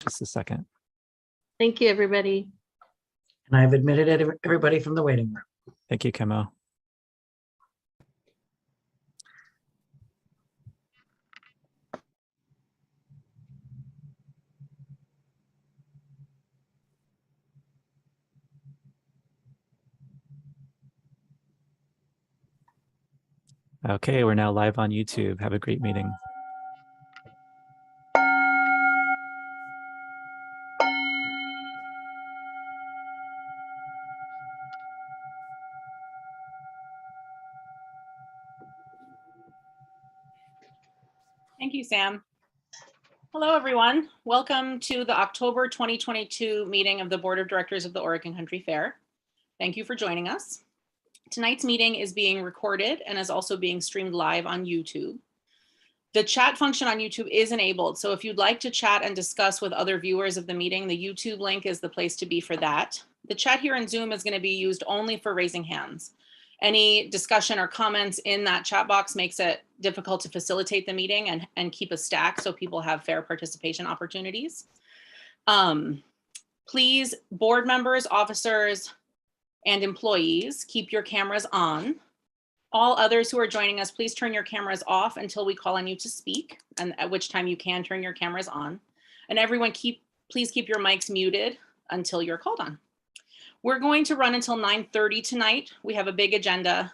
Just a second. Thank you, everybody. And I've admitted everybody from the waiting room. Thank you, Kimo. Okay, we're now live on YouTube. Have a great meeting. Thank you, Sam. Hello, everyone. Welcome to the October 2022 meeting of the Board of Directors of the Oregon Country Fair. Thank you for joining us. Tonight's meeting is being recorded and is also being streamed live on YouTube. The chat function on YouTube is enabled, so if you'd like to chat and discuss with other viewers of the meeting, the YouTube link is the place to be for that. The chat here in Zoom is going to be used only for raising hands. Any discussion or comments in that chat box makes it difficult to facilitate the meeting and keep a stack so people have fair participation opportunities. Please, board members, officers, and employees, keep your cameras on. All others who are joining us, please turn your cameras off until we call on you to speak, and at which time you can turn your cameras on. And everyone, please keep your mics muted until you're called on. We're going to run until 9:30 tonight. We have a big agenda,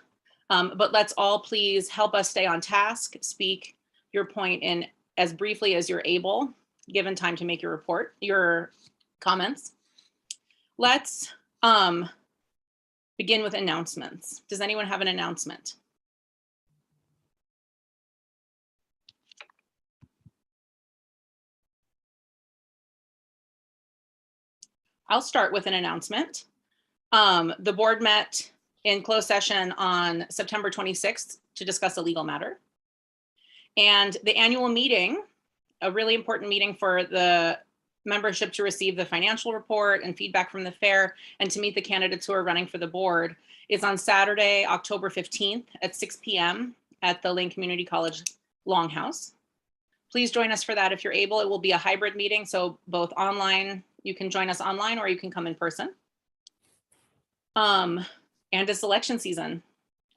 but let's all please help us stay on task, speak your point in as briefly as you're able, given time to make your comments. Let's begin with announcements. Does anyone have an announcement? I'll start with an announcement. The board met in closed session on September 26th to discuss a legal matter. And the annual meeting, a really important meeting for the membership to receive the financial report and feedback from the fair and to meet the candidates who are running for the board, is on Saturday, October 15th at 6 p.m. at the Lane Community College Longhouse. Please join us for that if you're able. It will be a hybrid meeting, so both online, you can join us online or you can come in person. And it's election season.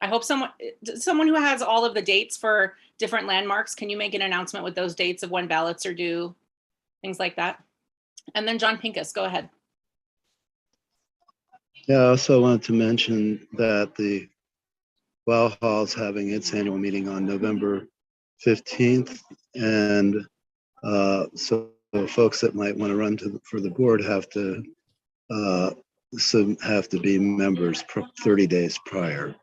I hope someone who has all of the dates for different landmarks, can you make an announcement with those dates of when ballots are due, things like that? And then John Pincus, go ahead. Yeah, I also wanted to mention that the Wow Hall is having its annual meeting on November 15th. And so folks that might want to run for the board have to be members 30 days prior.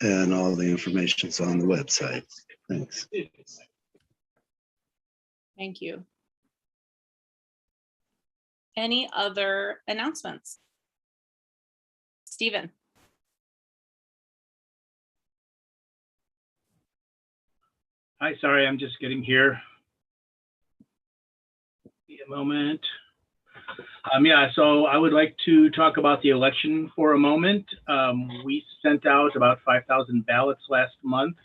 And all the information's on the website. Thanks. Thank you. Any other announcements? Stephen. Hi, sorry, I'm just getting here. Be a moment. Yeah, so I would like to talk about the election for a moment. We sent out about 5,000 ballots last month.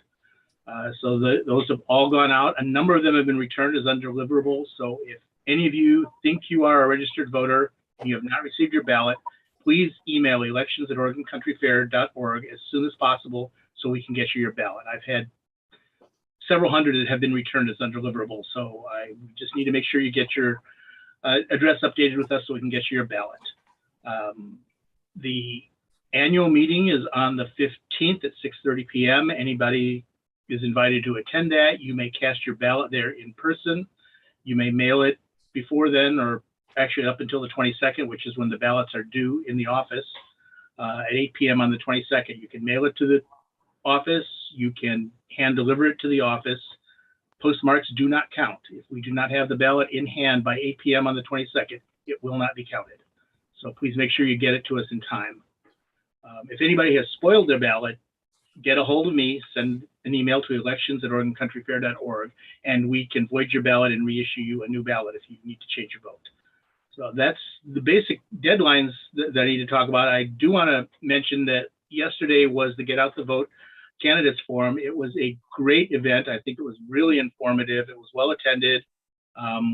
So those have all gone out. A number of them have been returned as undeliverable. So if any of you think you are a registered voter and you have not received your ballot, please email elections@OregonCountryFair.org as soon as possible so we can get you your ballot. I've had several hundred that have been returned as undeliverable. So I just need to make sure you get your address updated with us so we can get you your ballot. The annual meeting is on the 15th at 6:30 p.m. Anybody is invited to attend that. You may cast your ballot there in person. You may mail it before then, or actually up until the 22nd, which is when the ballots are due in the office at 8 p.m. on the 22nd. You can mail it to the office. You can hand deliver it to the office. Postmarks do not count. If we do not have the ballot in hand by 8 p.m. on the 22nd, it will not be counted. So please make sure you get it to us in time. If anybody has spoiled their ballot, get a hold of me, send an email to elections@OregonCountryFair.org, and we can void your ballot and reissue you a new ballot if you need to change your vote. So that's the basic deadlines that I need to talk about. I do want to mention that yesterday was the Get Out the Vote Candidates Forum. It was a great event. I think it was really informative. It was well attended.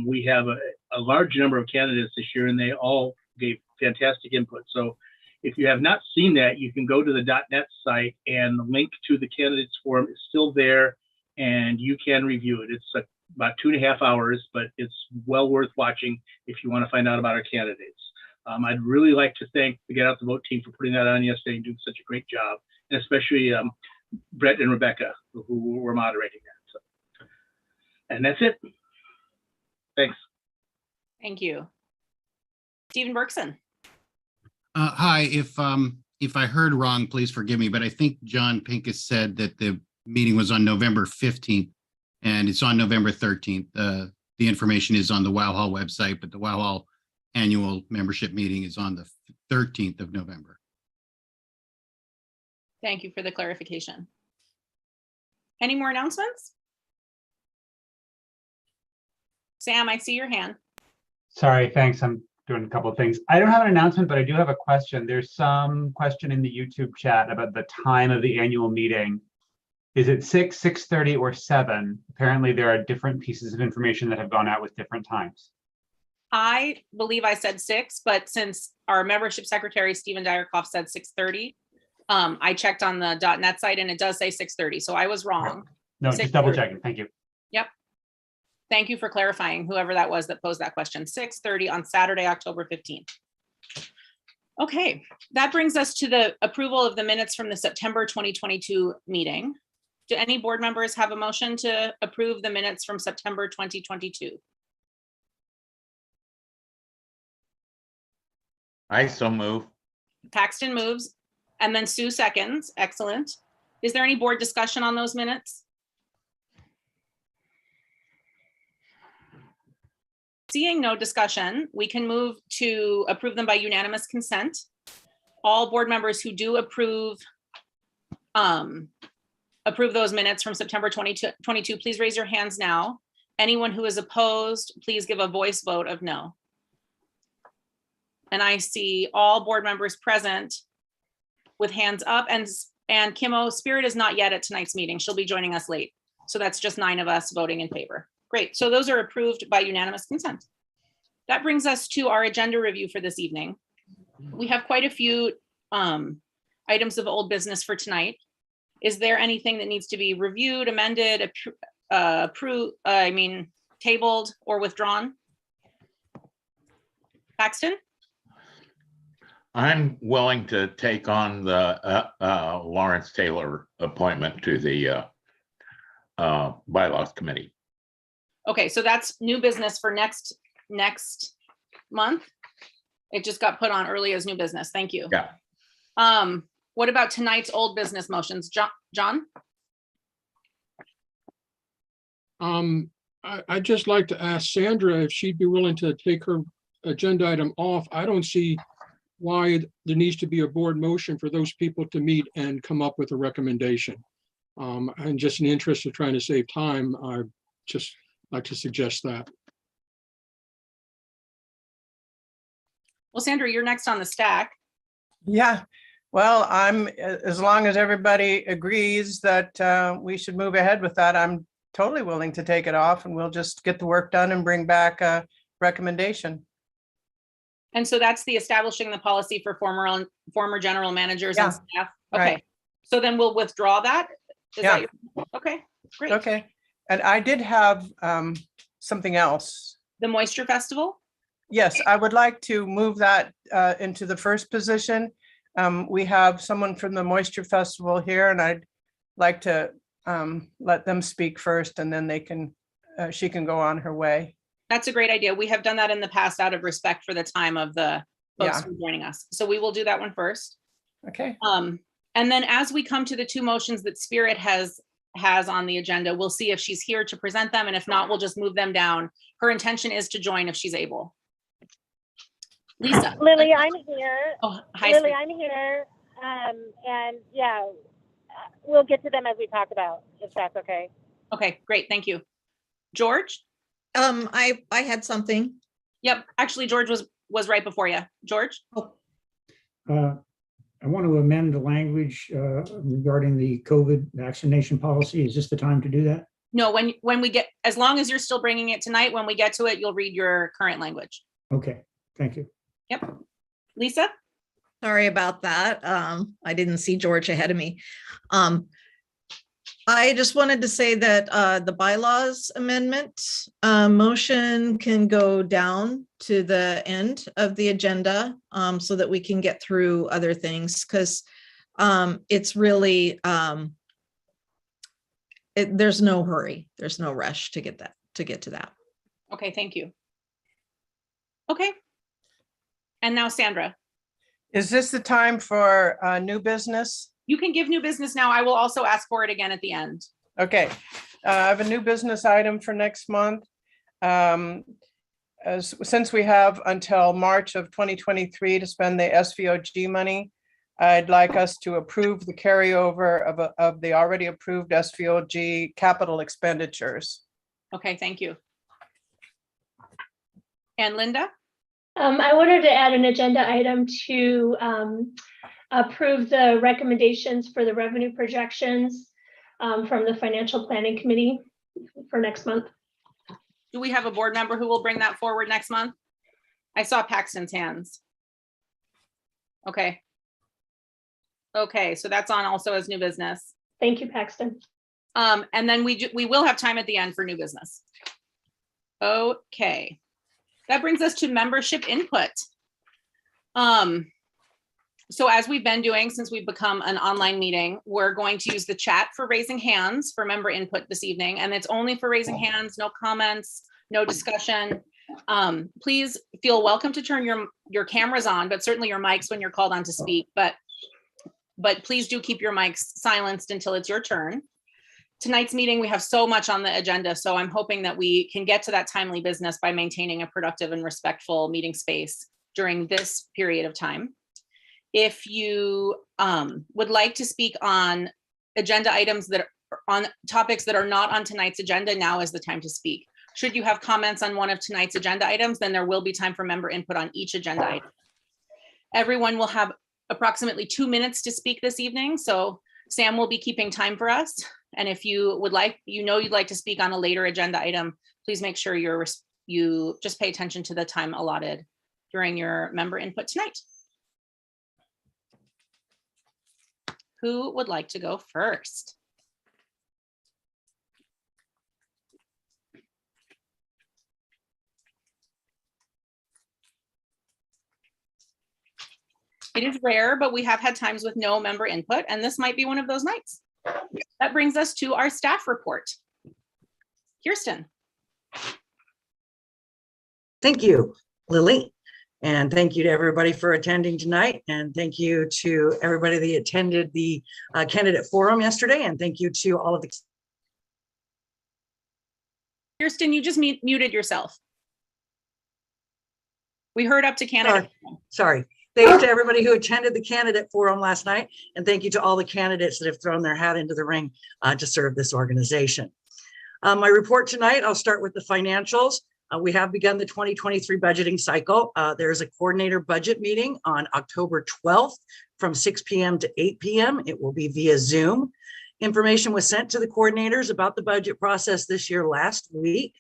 We have a large number of candidates this year, and they all gave fantastic input. So if you have not seen that, you can go to the .net site, and the link to the candidates forum is still there, and you can review it. It's about 2.5 hours, but it's well worth watching if you want to find out about our candidates. I'd really like to thank the Get Out the Vote team for putting that on yesterday and doing such a great job, and especially Brett and Rebecca, who were moderating that. So. And that's it. Thanks. Thank you. Stephen Berkson. Hi, if I heard wrong, please forgive me, but I think John Pincus said that the meeting was on November 15th and it's on November 13th. The information is on the Wow Hall website, but the Wow Hall annual membership meeting is on the 13th of November. Thank you for the clarification. Any more announcements? Sam, I see your hand. Sorry, thanks. I'm doing a couple of things. I don't have an announcement, but I do have a question. There's some question in the YouTube chat about the time of the annual meeting. Is it 6, 6:30, or 7? Apparently, there are different pieces of information that have gone out with different times. I believe I said 6, but since our membership secretary, Stephen Dyerkoff, said 6:30, I checked on the .net site and it does say 6:30, so I was wrong. No, just double checking. Thank you. Yep. Thank you for clarifying, whoever that was that posed that question. 6:30 on Saturday, October 15th. Okay, that brings us to the approval of the minutes from the September 2022 meeting. Do any board members have a motion to approve the minutes from September 2022? I so move. Paxton moves, and then Sue seconds. Excellent. Is there any board discussion on those minutes? Seeing no discussion, we can move to approve them by unanimous consent. All board members who do approve those minutes from September 2022, please raise your hands now. Anyone who is opposed, please give a voice vote of no. And I see all board members present with hands up, and Kimmo, Spirit is not yet at tonight's meeting. She'll be joining us late. So that's just 9 of us voting in favor. Great, so those are approved by unanimous consent. That brings us to our agenda review for this evening. We have quite a few items of old business for tonight. Is there anything that needs to be reviewed, amended, tabled, or withdrawn? Paxton? I'm willing to take on the Lawrence Taylor appointment to the Bylaws Committee. Okay, so that's new business for next month. It just got put on early as new business. Thank you. Yeah. What about tonight's old business motions? John? I'd just like to ask Sandra if she'd be willing to take her agenda item off. I don't see why there needs to be a board motion for those people to meet and come up with a recommendation. And just in the interest of trying to save time, I just like to suggest that. Well, Sandra, you're next on the stack. Yeah, well, as long as everybody agrees that we should move ahead with that, I'm totally willing to take it off, and we'll just get the work done and bring back a recommendation. And so that's the establishing the policy for former general managers and staff. Okay, right. So then we'll withdraw that. Yeah. Okay, great. Okay, and I did have something else. The Moisture Festival? Yes, I would like to move that into the first position. We have someone from the Moisture Festival here, and I'd like to let them speak first, and then she can go on her way. That's a great idea. We have done that in the past out of respect for the time of the folks who are joining us. So we will do that one first. Okay. And then as we come to the 2 motions that Spirit has on the agenda, we'll see if she's here to present them. And if not, we'll just move them down. Her intention is to join if she's able. Lisa. Lily, I'm here. Oh, hi. Lily, I'm here. And yeah, we'll get to them as we talk about, if that's okay. Okay, great. Thank you. George? I had something. Yep. Actually, George was right before you. George? I want to amend the language regarding the COVID vaccination policy. Is this the time to do that? No, when we get, as long as you're still bringing it tonight, when we get to it, you'll read your current language. Okay, thank you. Yep. Lisa? Sorry about that. I didn't see George ahead of me. I just wanted to say that the bylaws amendment motion can go down to the end of the agenda so that we can get through other things, because it's really there's no hurry. There's no rush to get to that. Okay, thank you. Okay. And now Sandra, Is this the time for new business? you can give new business now. I will also ask for it again at the end. Okay, I have a new business item for next month. Since we have until March of 2023 to spend the SVOG money, I'd like us to approve the carryover of the already approved SVOG capital expenditures. Okay, thank you. And Linda? I wanted to add an agenda item to approve the recommendations for the revenue projections from the Financial Planning Committee for next month. Do we have a board member who will bring that forward next month? I saw Paxton's hands. Okay. Okay, so that's on also as new business. Thank you, Paxton. And then we will have time at the end for new business. Okay. That brings us to membership input. So as we've been doing since we've become an online meeting, we're going to use the chat for raising hands for member input this evening. And it's only for raising hands, no comments, no discussion. Please feel welcome to turn your cameras on, but certainly your mics when you're called on to speak. But please do keep your mics silenced until it's your turn. Tonight's meeting, we have so much on the agenda, so I'm hoping that we can get to that timely business by maintaining a productive and respectful meeting space during this period of time. If you would like to speak on agenda items that are on topics that are not on tonight's agenda, now is the time to speak. Should you have comments on one of tonight's agenda items, then there will be time for member input on each agenda item. Everyone will have approximately 2 minutes to speak this evening, so Sam will be keeping time for us. And if you would like, you'd like to speak on a later agenda item, please make sure you just pay attention to the time allotted during your member input tonight. Who would like to go first? It is rare, but we have had times with no member input, and this might be one of those nights. That brings us to our staff report. Kirsten. Thank you, Lily. And thank you to everybody for attending tonight. And thank you to everybody that attended the candidate forum yesterday. And thank you to all of the. Kirsten, you just muted yourself. We heard up to candidate. Sorry. Thank you to everybody who attended the candidate forum last night. And thank you to all the candidates that have thrown their hat into the ring to serve this organization. My report tonight, I'll start with the financials. We have begun the 2023 budgeting cycle. There's a coordinator budget meeting on October 12th from 6 p.m. to 8 p.m. It will be via Zoom. Information was sent to the coordinators about the budget process this year last week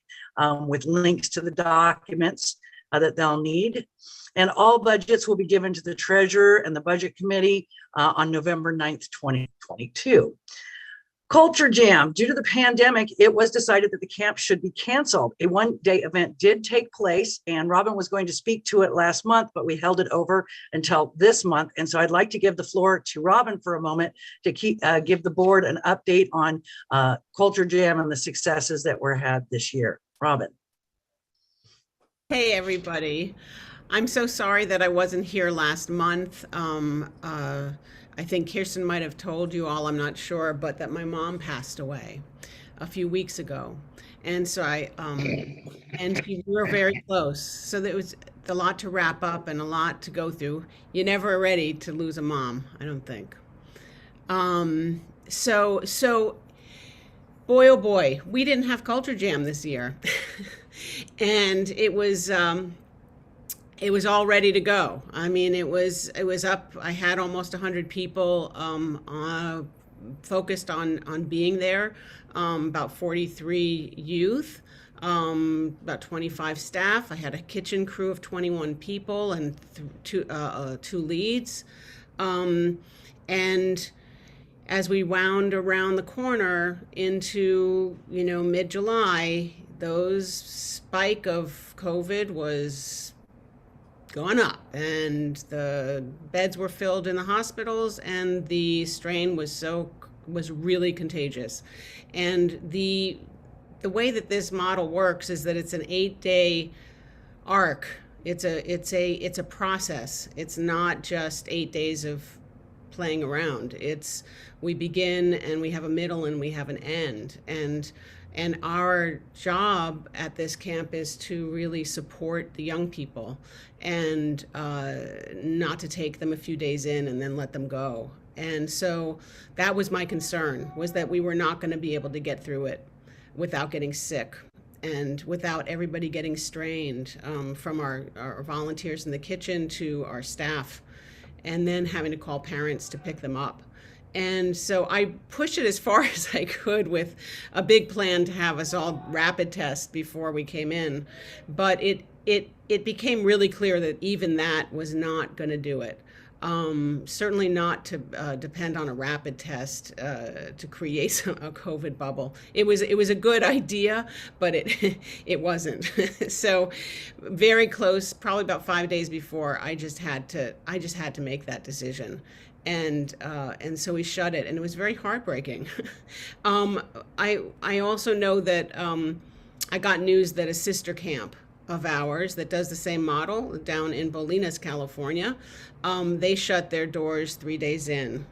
with links to the documents that they'll need. And all budgets will be given to the treasurer and the budget committee on November 9th, 2022. Culture Jam. Due to the pandemic, it was decided that the camp should be canceled. A one-day event did take place, and Robin was going to speak to it last month, but we held it over until this month. And so I'd like to give the floor to Robin for a moment to give the board an update on Culture Jam and the successes that were had this year. Robin. Hey, everybody. I'm so sorry that I wasn't here last month. I think Kirsten might have told you all, I'm not sure, but that my mom passed away a few weeks ago. And so and we were very close. So there was a lot to wrap up and a lot to go through. You're never ready to lose a mom, I don't think. So boy, oh boy, we didn't have Culture Jam this year. And it was all ready to go. I mean, it was up. I had almost 100 people focused on being there, about 43 youth, about 25 staff. I had a kitchen crew of 21 people and two leads. And as we wound around the corner into, mid-July, those spike of COVID was gone up, and the beds were filled in the hospitals, and the strain was so was really contagious. And the way that this model works is that it's an 8-day arc. It's a process. It's not just 8 days of playing around. We begin and we have a middle and we have an end. And our job at this camp is to really support the young people and not to take them a few days in and then let them go. And so that was my concern, was that we were not going to be able to get through it without getting sick and without everybody getting strained, from our volunteers in the kitchen to our staff, and then having to call parents to pick them up. And so I pushed it as far as I could with a big plan to have us all rapid test before we came in. But it became really clear that even that was not going to do it. Certainly not to depend on a rapid test to create a COVID bubble. It was a good idea, but it wasn't. So very close, probably about 5 days before, I just had to make that decision. And so we shut it, and it was very heartbreaking. I also know that I got news that a sister camp of ours that does the same model down in Bolinas, California, they shut their doors 3 days in,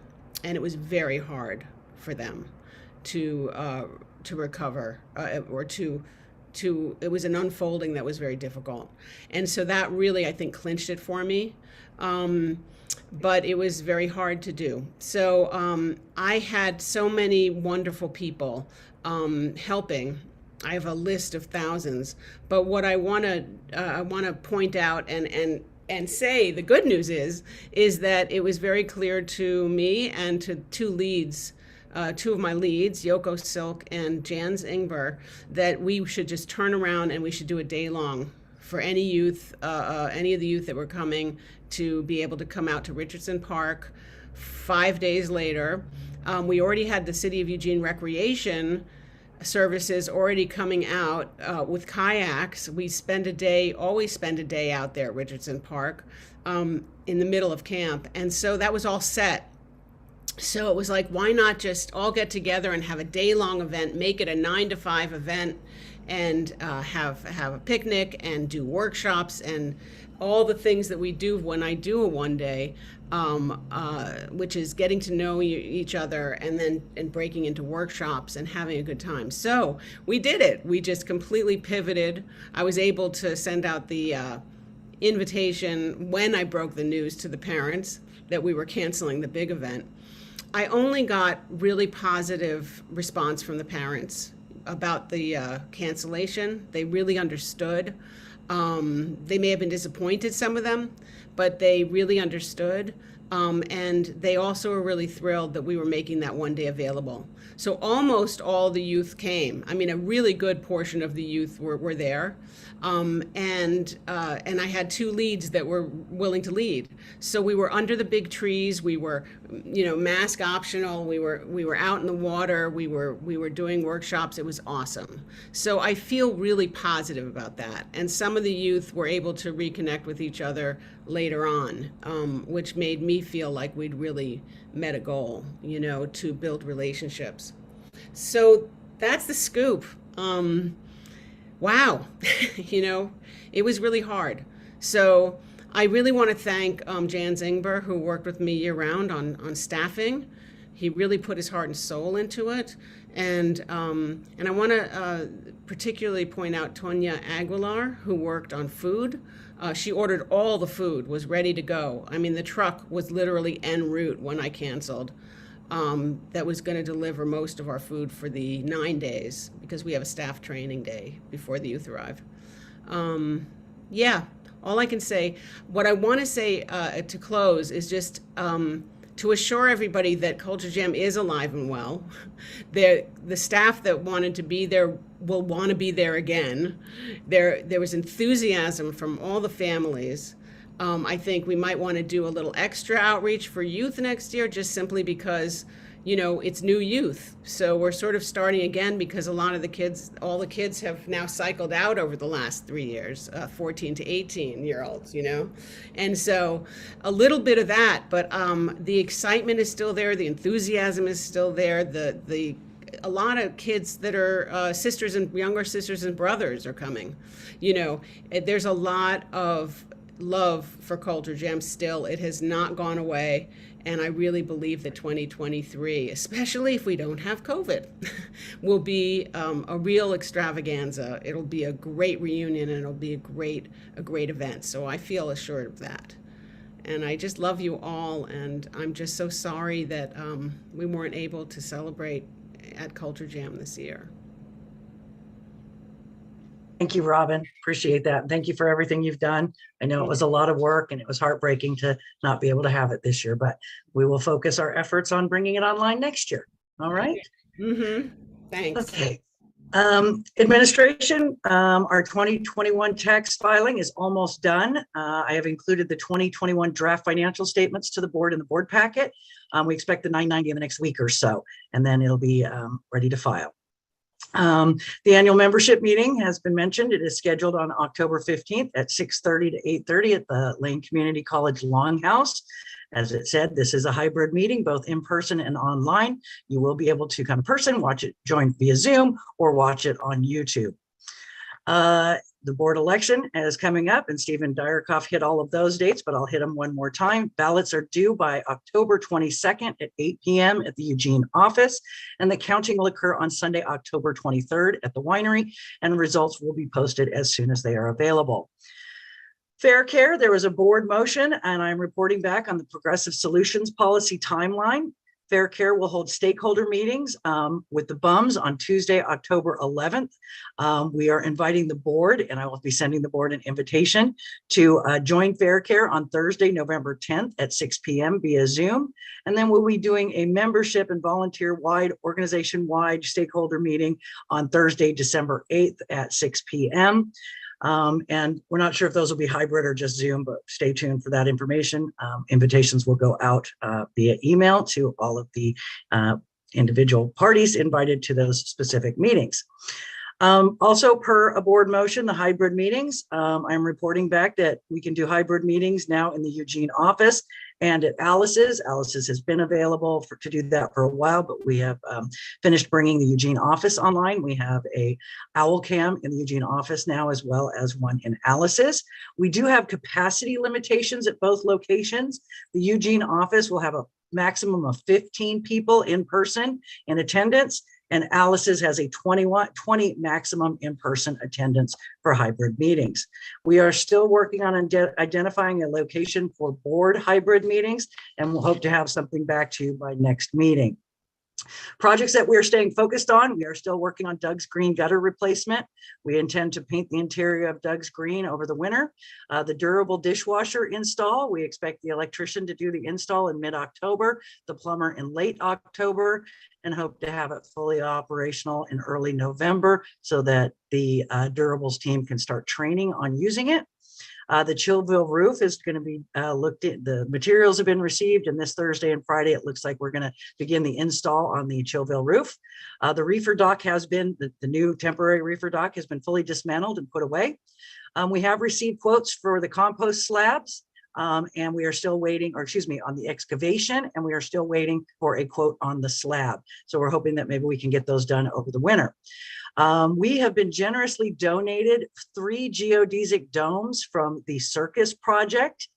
and it was very hard for them to recover, or to it was an unfolding that was very difficult. And so that really, I think, clinched it for me. But it was very hard to do. So I had so many wonderful people helping. I have a list of thousands. But what I want to point out and say, the good news is that it was very clear to me and to two of my leads, Yoko Silk and Jans Ingber, that we should just turn around and we should do a day long for any youth, any of the youth that were coming, to be able to come out to Richardson Park 5 days later. We already had the City of Eugene Recreation Services already coming out with kayaks. We always spend a day out there at Richardson Park in the middle of camp. And so that was all set. So it was like, why not just all get together and have a day-long event, make it a 9 to 5 event, and have a picnic and do workshops and all the things that we do when I do a one day, which is getting to know each other and breaking into workshops and having a good time. So we did it. We just completely pivoted. I was able to send out the invitation when I broke the news to the parents that we were canceling the big event. I only got really positive response from the parents about the cancellation. They really understood. They may have been disappointed, some of them, but they really understood. And they also were really thrilled that we were making that one day available. So almost all the youth came. I mean, a really good portion of the youth were there. And I had two leads that were willing to lead. So we were under the big trees. We were, mask optional. We were out in the water. We were doing workshops. It was awesome. So I feel really positive about that. And some of the youth were able to reconnect with each other later on, which made me feel like we'd really met a goal, to build relationships. So that's the scoop. Wow, it was really hard. So I really want to thank Jans Ingber, who worked with me year round on staffing. He really put his heart and soul into it. And I want to particularly point out Tonya Aguilar, who worked on food. She ordered all the food, was ready to go. I mean, the truck was literally en route when I canceled. That was going to deliver most of our food for the 9 days, because we have a staff training day before the youth arrive. Yeah, all I can say, what I want to say to close is just to assure everybody that Culture Jam is alive and well. The staff that wanted to be there will want to be there again. There was enthusiasm from all the families. I think we might want to do a little extra outreach for youth next year, just simply because, it's new youth. So we're sort of starting again because a lot of the kids, all the kids have now cycled out over the last 3 years, 14 to 18-year-olds, And so a little bit of that, but the excitement is still there. The enthusiasm is still there. A lot of kids that are younger sisters and brothers are coming. There's a lot of love for Culture Jam still. It has not gone away. And I really believe that 2023, especially if we don't have COVID, will be a real extravaganza. It'll be a great reunion and it'll be a great event. So I feel assured of that. And I just love you all. And I'm just so sorry that we weren't able to celebrate at Culture Jam this year. Thank you, Robin. Appreciate that. Thank you for everything you've done. I know it was a lot of work and it was heartbreaking to not be able to have it this year, but we will focus our efforts on bringing it online next year. All right. Mm-hmm. Thanks. Okay. Administration, our 2021 tax filing is almost done. I have included the 2021 draft financial statements to the board in the board packet. We expect the 990 in the next week or so, and then it'll be ready to file. The annual membership meeting has been mentioned. It is scheduled on October 15th at 6:30 to 8:30 at the Lane Community College Longhouse. As it said, this is a hybrid meeting, both in person and online. You will be able to come in person, watch it, join via Zoom, or watch it on YouTube. The board election is coming up, and Stephen Dyerkoff hit all of those dates, but I'll hit them one more time. Ballots are due by October 22nd at 8 p.m. at the Eugene office, and the counting will occur on Sunday, October 23rd at the winery, and results will be posted as soon as they are available. Fair Care, there was a board motion, and I'm reporting back on the Progressive Solutions policy timeline. Fair Care will hold stakeholder meetings with the BUMS on Tuesday, October 11th. We are inviting the board, and I will be sending the board an invitation to join Fair Care on Thursday, November 10th at 6 p.m. via Zoom. And then we'll be doing a membership and volunteer-wide, organization-wide stakeholder meeting on Thursday, December 8th at 6 p.m. And we're not sure if those will be hybrid or just Zoom, but stay tuned for that information. Invitations will go out via email to all of the individual parties invited to those specific meetings. Also, per a board motion, the hybrid meetings, I'm reporting back that we can do hybrid meetings now in the Eugene office and at Alice's. Alice's has been available to do that for a while, but we have finished bringing the Eugene office online. We have a owl cam in the Eugene office now, as well as one in Alice's. We do have capacity limitations at both locations. The Eugene office will have a maximum of 15 people in person in attendance, and Alice's has a 20 maximum in-person attendance for hybrid meetings. We are still working on identifying a location for board hybrid meetings, and we'll hope to have something back to you by next meeting. Projects that we're staying focused on, we are still working on Doug's Green gutter replacement. We intend to paint the interior of Doug's Green over the winter. The durable dishwasher install, we expect the electrician to do the install in mid-October, the plumber in late October, and hope to have it fully operational in early November so that the durables team can start training on using it. The Chillville roof is going to be looked at. The materials have been received, and this Thursday and Friday, it looks like we're going to begin the install on the Chillville roof. The reefer dock has been, the new temporary reefer dock has been fully dismantled and put away. We have received quotes for the compost slabs, and we are still waiting, or excuse me, on the excavation, and we are still waiting for a quote on the slab. So we're hoping that maybe we can get those done over the winter. We have been generously donated 3 geodesic domes from the Circus Project.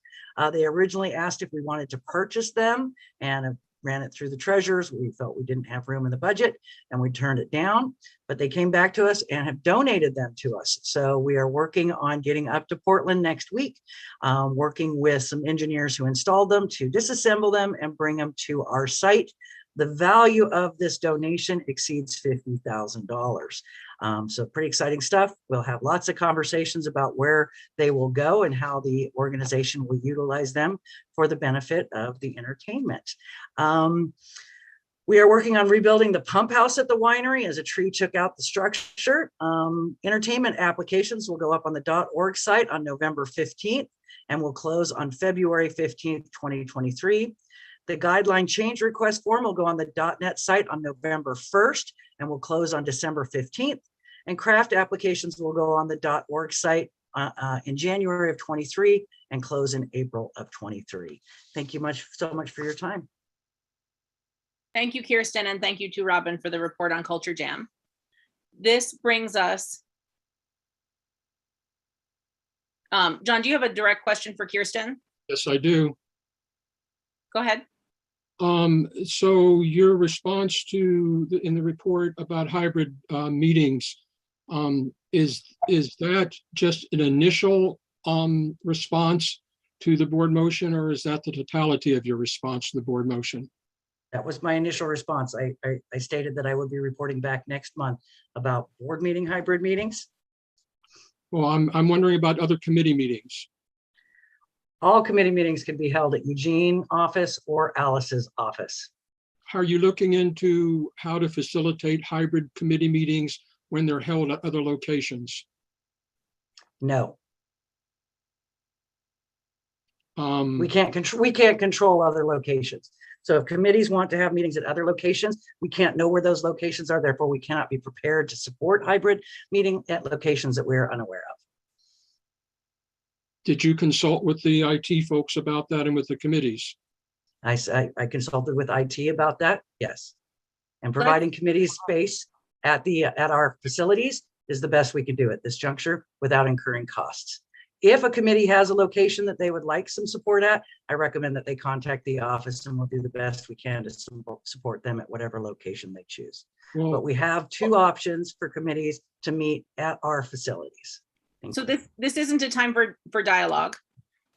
They originally asked if we wanted to purchase them, and ran it through the treasurers. We felt we didn't have room in the budget, and we turned it down, but they came back to us and have donated them to us. So we are working on getting up to Portland next week, working with some engineers who installed them to disassemble them and bring them to our site. The value of this donation exceeds $50,000. So pretty exciting stuff. We'll have lots of conversations about where they will go and how the organization will utilize them for the benefit of the entertainment. We are working on rebuilding the pump house at the winery as a tree took out the structure. Entertainment applications will go up on the .org site on November 15th and will close on February 15th, 2023. The guideline change request form will go on the .NET site on November 1st and will close on December 15th. And craft applications will go on the .org site in January of 23 and close in April of 23. Thank you so much for your time. Thank you, Kirsten, and thank you to Robin for the report on Culture Jam. This brings us, John, do you have a direct question for Kirsten? Yes, I do. Go ahead. So your response to in the report about hybrid meetings, is that just an initial response to the board motion, or is that the totality of your response to the board motion? That was my initial response. I stated that I would be reporting back next month about board meeting hybrid meetings. Well, I'm wondering about other committee meetings. All committee meetings can be held at Eugene office or Alice's office. Are you looking into how to facilitate hybrid committee meetings when they're held at other locations? No. We can't control other locations. So if committees want to have meetings at other locations, we can't know where those locations are. Therefore, we cannot be prepared to support hybrid meeting at locations that we're unaware of. Did you consult with the IT folks about that and with the committees? I consulted with IT about that, yes. And providing committees space at our facilities is the best we can do at this juncture without incurring costs. If a committee has a location that they would like some support at, I recommend that they contact the office and we'll do the best we can to support them at whatever location they choose. Well, but we have two options for committees to meet at our facilities. So this isn't a time for dialogue.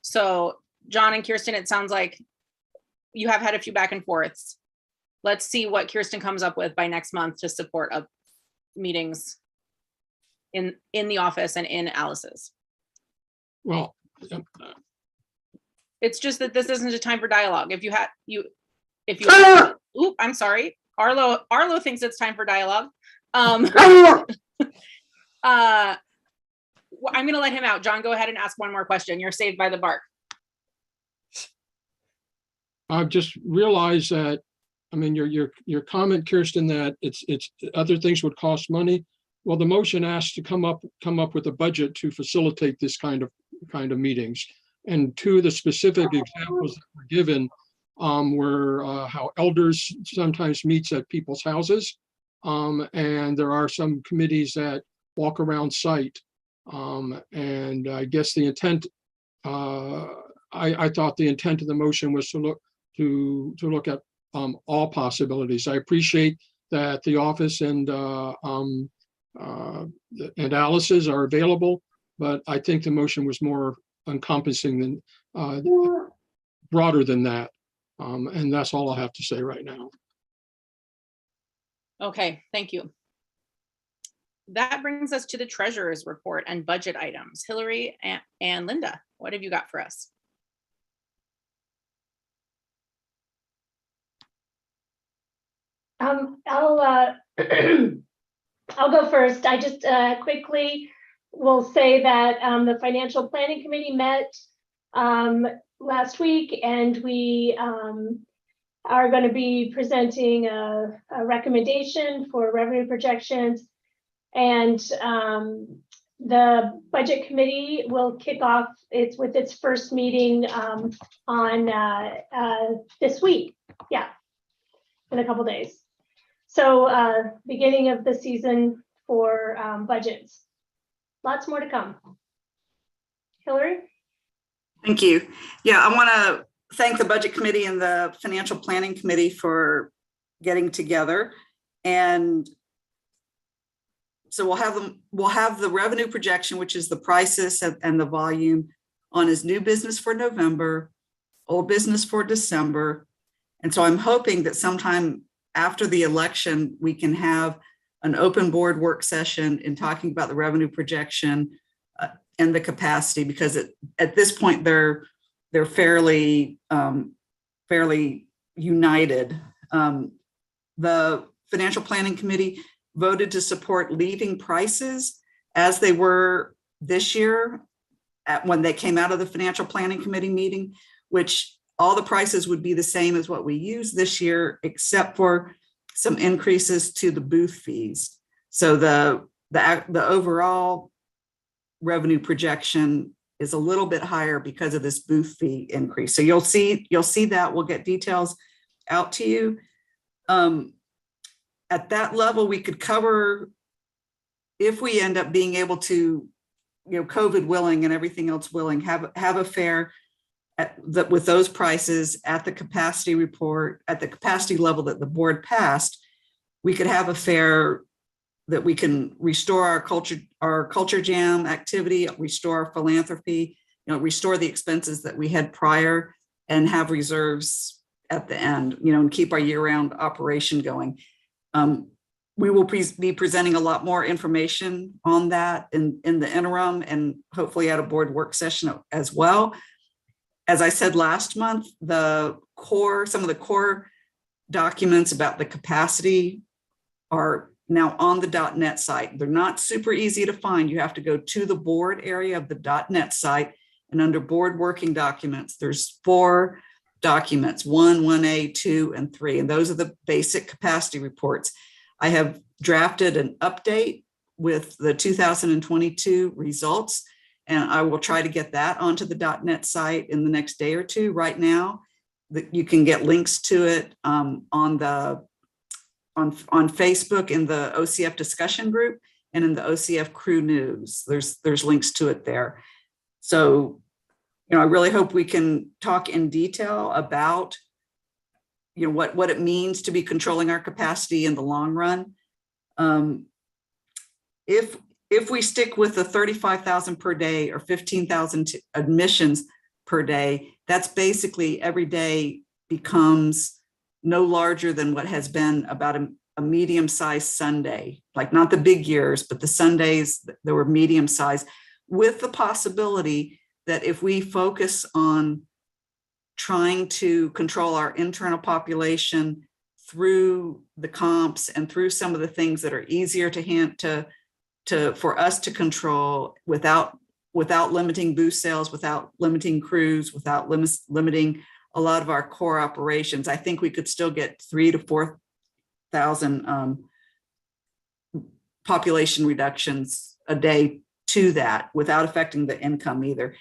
So John and Kirsten, it sounds like you have had a few back and forths. Let's see what Kirsten comes up with by next month to support meetings in the office and in Alice's. Well, it's just that this isn't a time for dialogue. If you oop, I'm sorry. Arlo thinks it's time for dialogue. I'm going to let him out. John, go ahead and ask one more question. You're saved by the bark. I've just realized that, I mean, your comment, Kirsten, that it's other things would cost money. Well, the motion asks to come up with a budget to facilitate this kind of meetings. And two of the specific examples that were given were how elders sometimes meets at people's houses. And there are some committees that walk around site. And I guess the intent, I thought the intent of the motion was to look at all possibilities. I appreciate that the office and Alice's are available, but I think the motion was more encompassing than broader than that. And that's all I have to say right now. Okay, thank you. That brings us to the treasurer's report and budget items. Hillary and Linda, what have you got for us? I'll go first. I just quickly will say that the Financial Planning Committee met last week, and we are going to be presenting a recommendation for revenue projections. And the Budget Committee will kick off with its first meeting on this week. Yeah, in a couple days. So beginning of the season for budgets. Lots more to come. Hillary? Thank you. Yeah, I want to thank the Budget Committee and the Financial Planning Committee for getting together. And so we'll have the revenue projection, which is the prices and the volume on his new business for November, old business for December. And so I'm hoping that sometime after the election, we can have an open board work session in talking about the revenue projection and the capacity, because at this point they're fairly united. The Financial Planning Committee voted to support leaving prices as they were this year when they came out of the Financial Planning Committee meeting, which all the prices would be the same as what we used this year, except for some increases to the booth fees. So the overall revenue projection is a little bit higher because of this booth fee increase. So you'll see that. We'll get details out to you. At that level, we could cover, if we end up being able to, COVID willing and everything else willing, have a fair with those prices at the capacity report, at the capacity level that the board passed. We could have a fair that we can restore our culture jam activity, restore our philanthropy, restore the expenses that we had prior, and have reserves at the end, and keep our year-round operation going. We will be presenting a lot more information on that in the interim, and hopefully at a board work session as well. As I said last month, some of the core documents about the capacity are now on the .NET site. They're not super easy to find. You have to go to the board area of the .NET site, and under board working documents, there's 4 documents, 1, 1A, 2, and 3, and those are the basic capacity reports. I have drafted an update with the 2022 results, and I will try to get that onto the .NET site in the next day or two. Right now, you can get links to it on Facebook in the OCF discussion group and in the OCF crew news. There's links to it there. So, I really hope we can talk in detail about, what it means to be controlling our capacity in the long run. If we stick with the 35,000 per day or 15,000 admissions per day, that's basically every day becomes no larger than what has been about a medium-sized Sunday, like not the big years, but the Sundays that were medium-sized, with the possibility that if we focus on trying to control our internal population through the comps and through some of the things that are easier for us to control without limiting booth sales, without limiting crews, without limiting a lot of our core operations, I think we could still get 3,000 to 4,000 population reductions a day to that without affecting the income either.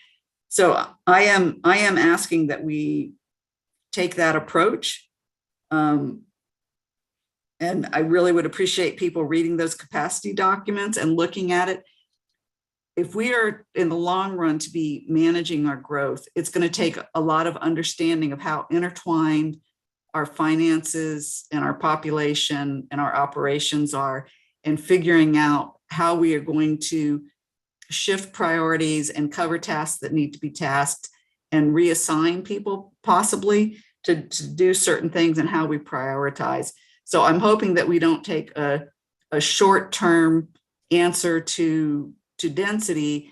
So I am asking that we take that approach. And I really would appreciate people reading those capacity documents and looking at it. If we are in the long run to be managing our growth, it's going to take a lot of understanding of how intertwined our finances and our population and our operations are, and figuring out how we are going to shift priorities and cover tasks that need to be tasked and reassign people possibly to do certain things, and how we prioritize. So I'm hoping that we don't take a short-term answer to density.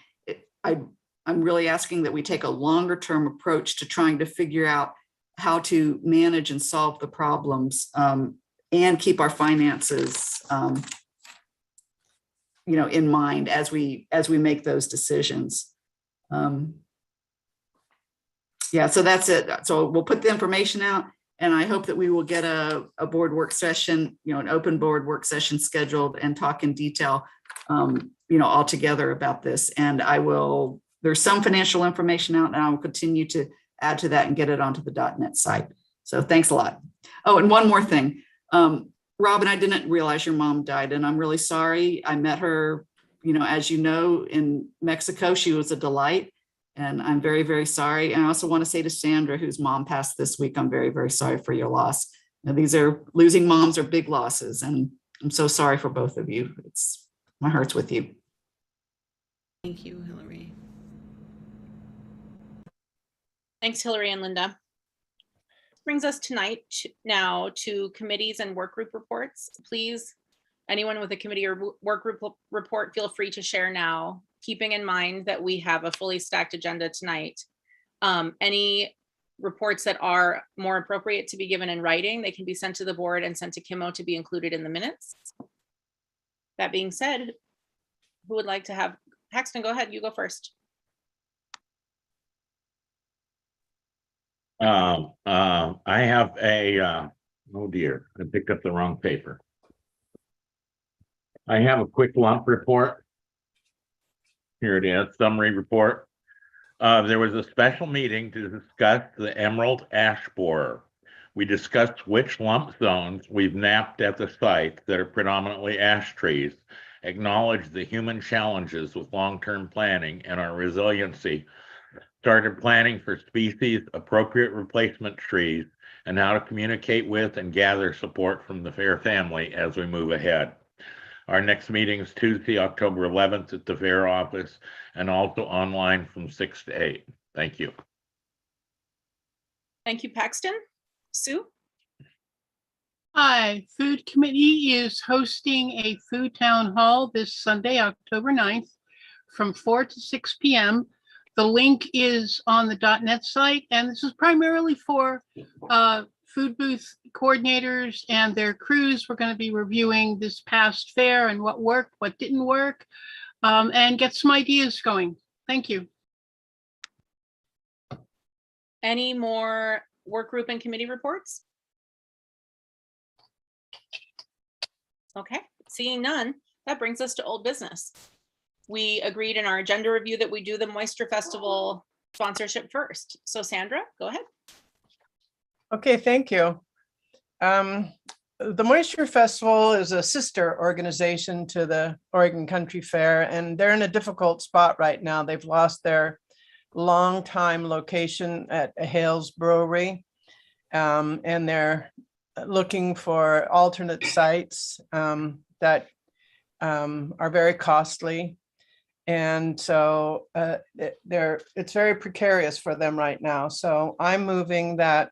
I'm really asking that we take a longer-term approach to trying to figure out how to manage and solve the problems, and keep our finances in mind as we make those decisions. Yeah, so that's it. So we'll put the information out, and I hope that we will get a board work session, an open board work session scheduled, and talk in detail, all together about this. And there's some financial information out, and I will continue to add to that and get it onto the .NET site. So thanks a lot. Oh, and one more thing. Robin, I didn't realize your mom died, and I'm really sorry. I met her, as you know, in Mexico. She was a delight, and I'm very, very sorry. And I also want to say to Sandra, whose mom passed this week, I'm very, very sorry for your loss. Losing moms are big losses, and I'm so sorry for both of you. My heart's with you. Thank you, Hillary. Thanks, Hillary and Linda. Brings us tonight now to committees and work group reports. Please, anyone with a committee or work group report, feel free to share now, keeping in mind that we have a fully stacked agenda tonight. Any reports that are more appropriate to be given in writing, they can be sent to the board and sent to Kimmo to be included in the minutes. That being said, who would like to have, Paxton, go ahead, you go first. I have oh dear, I picked up the wrong paper. I have a quick lump report. Here it is, summary report. There was a special meeting to discuss the emerald ash borer. We discussed which lump zones we've mapped at the site that are predominantly ash trees, acknowledged the human challenges with long-term planning and our resiliency, started planning for species appropriate replacement trees, and how to communicate with and gather support from the Fair family as we move ahead. Our next meeting is Tuesday, October 11th at the Fair office and also online from 6 to 8. Thank you. Thank you, Paxton. Sue? Hi, Food Committee is hosting a food town hall this Sunday, October 9th from 4 to 6 p.m. The link is on the .NET site, and this is primarily for food booth coordinators and their crews. We're going to be reviewing this past fair and what worked, what didn't work, and get some ideas going. Thank you. Any more work group and committee reports? Okay, seeing none, that brings us to old business. We agreed in our agenda review that we do the Moisture Festival sponsorship first. So Sandra, go ahead. Okay, thank you. The Moisture Festival is a sister organization to the Oregon Country Fair, and they're in a difficult spot right now. They've lost their longtime location at Hales Brewery, and they're looking for alternate sites that are very costly. And so it's very precarious for them right now. So I'm moving that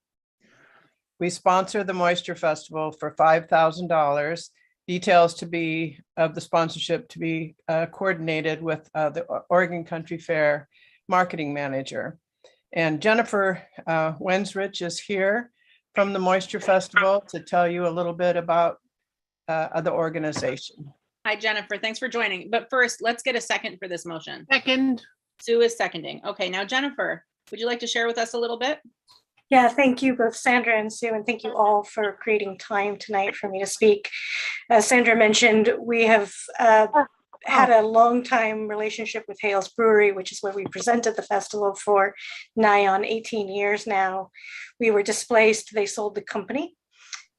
we sponsor the Moisture Festival for $5,000. Details to be of the sponsorship to be coordinated with the Oregon Country Fair marketing manager. And Jennifer Wensrich is here from the Moisture Festival to tell you a little bit about the organization. Hi, Jennifer. Thanks for joining. But first, let's get a second for this motion. Second. Sue is seconding. Okay, now Jennifer, would you like to share with us a little bit? Yeah, thank you both Sandra and Sue, and thank you all for creating time tonight for me to speak. As Sandra mentioned, we have had a long time relationship with Hales Brewery, which is where we presented the festival for nigh on 18 years now. We were displaced, they sold the company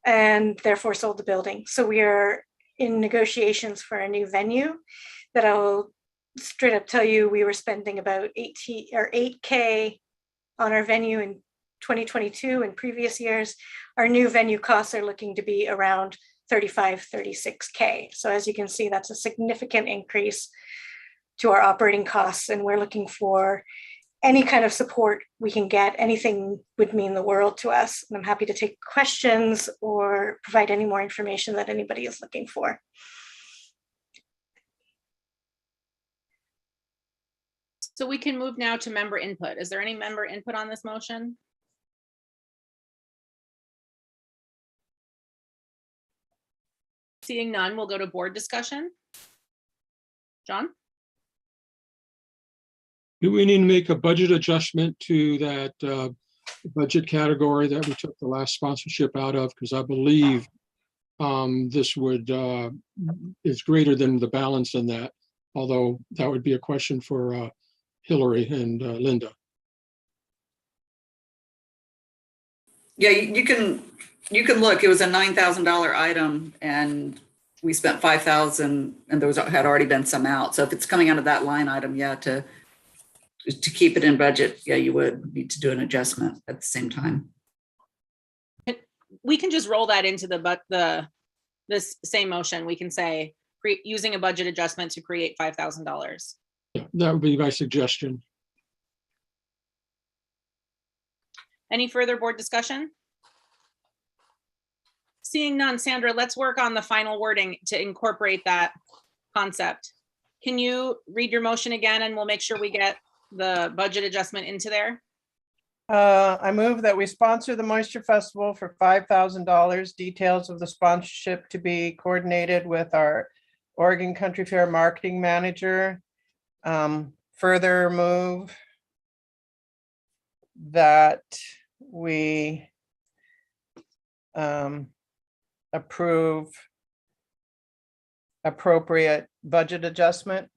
and therefore sold the building. So we are in negotiations for a new venue that I'll straight up tell you, we were spending about $8K on our venue in 2022 and previous years. Our new venue costs are looking to be around 35, 36K. So as you can see, that's a significant increase to our operating costs. And we're looking for any kind of support we can get. Anything would mean the world to us. And I'm happy to take questions or provide any more information that anybody is looking for. So we can move now to member input. Is there any member input on this motion? Seeing none, we'll go to board discussion. John? Do we need to make a budget adjustment to that budget category that we took the last sponsorship out of? Because I believe this would is greater than the balance in that, although that would be a question for Hillary and Linda. Yeah, you can look, it was a $9,000 item and we spent $5,000 and those had already been some out. So if it's coming out of that line item, yeah, to keep it in budget, yeah, you would need to do an adjustment at the same time. We can just roll that into this same motion. We can say using a budget adjustment to create $5,000. That would be my suggestion. Any further board discussion? Seeing none, Sandra, let's work on the final wording to incorporate that concept. Can you read your motion again and we'll make sure we get the budget adjustment into there? I move that we sponsor the Moisture Festival for $5,000. Details of the sponsorship to be coordinated with our Oregon Country Fair marketing manager. Further move that we approve appropriate budget adjustment.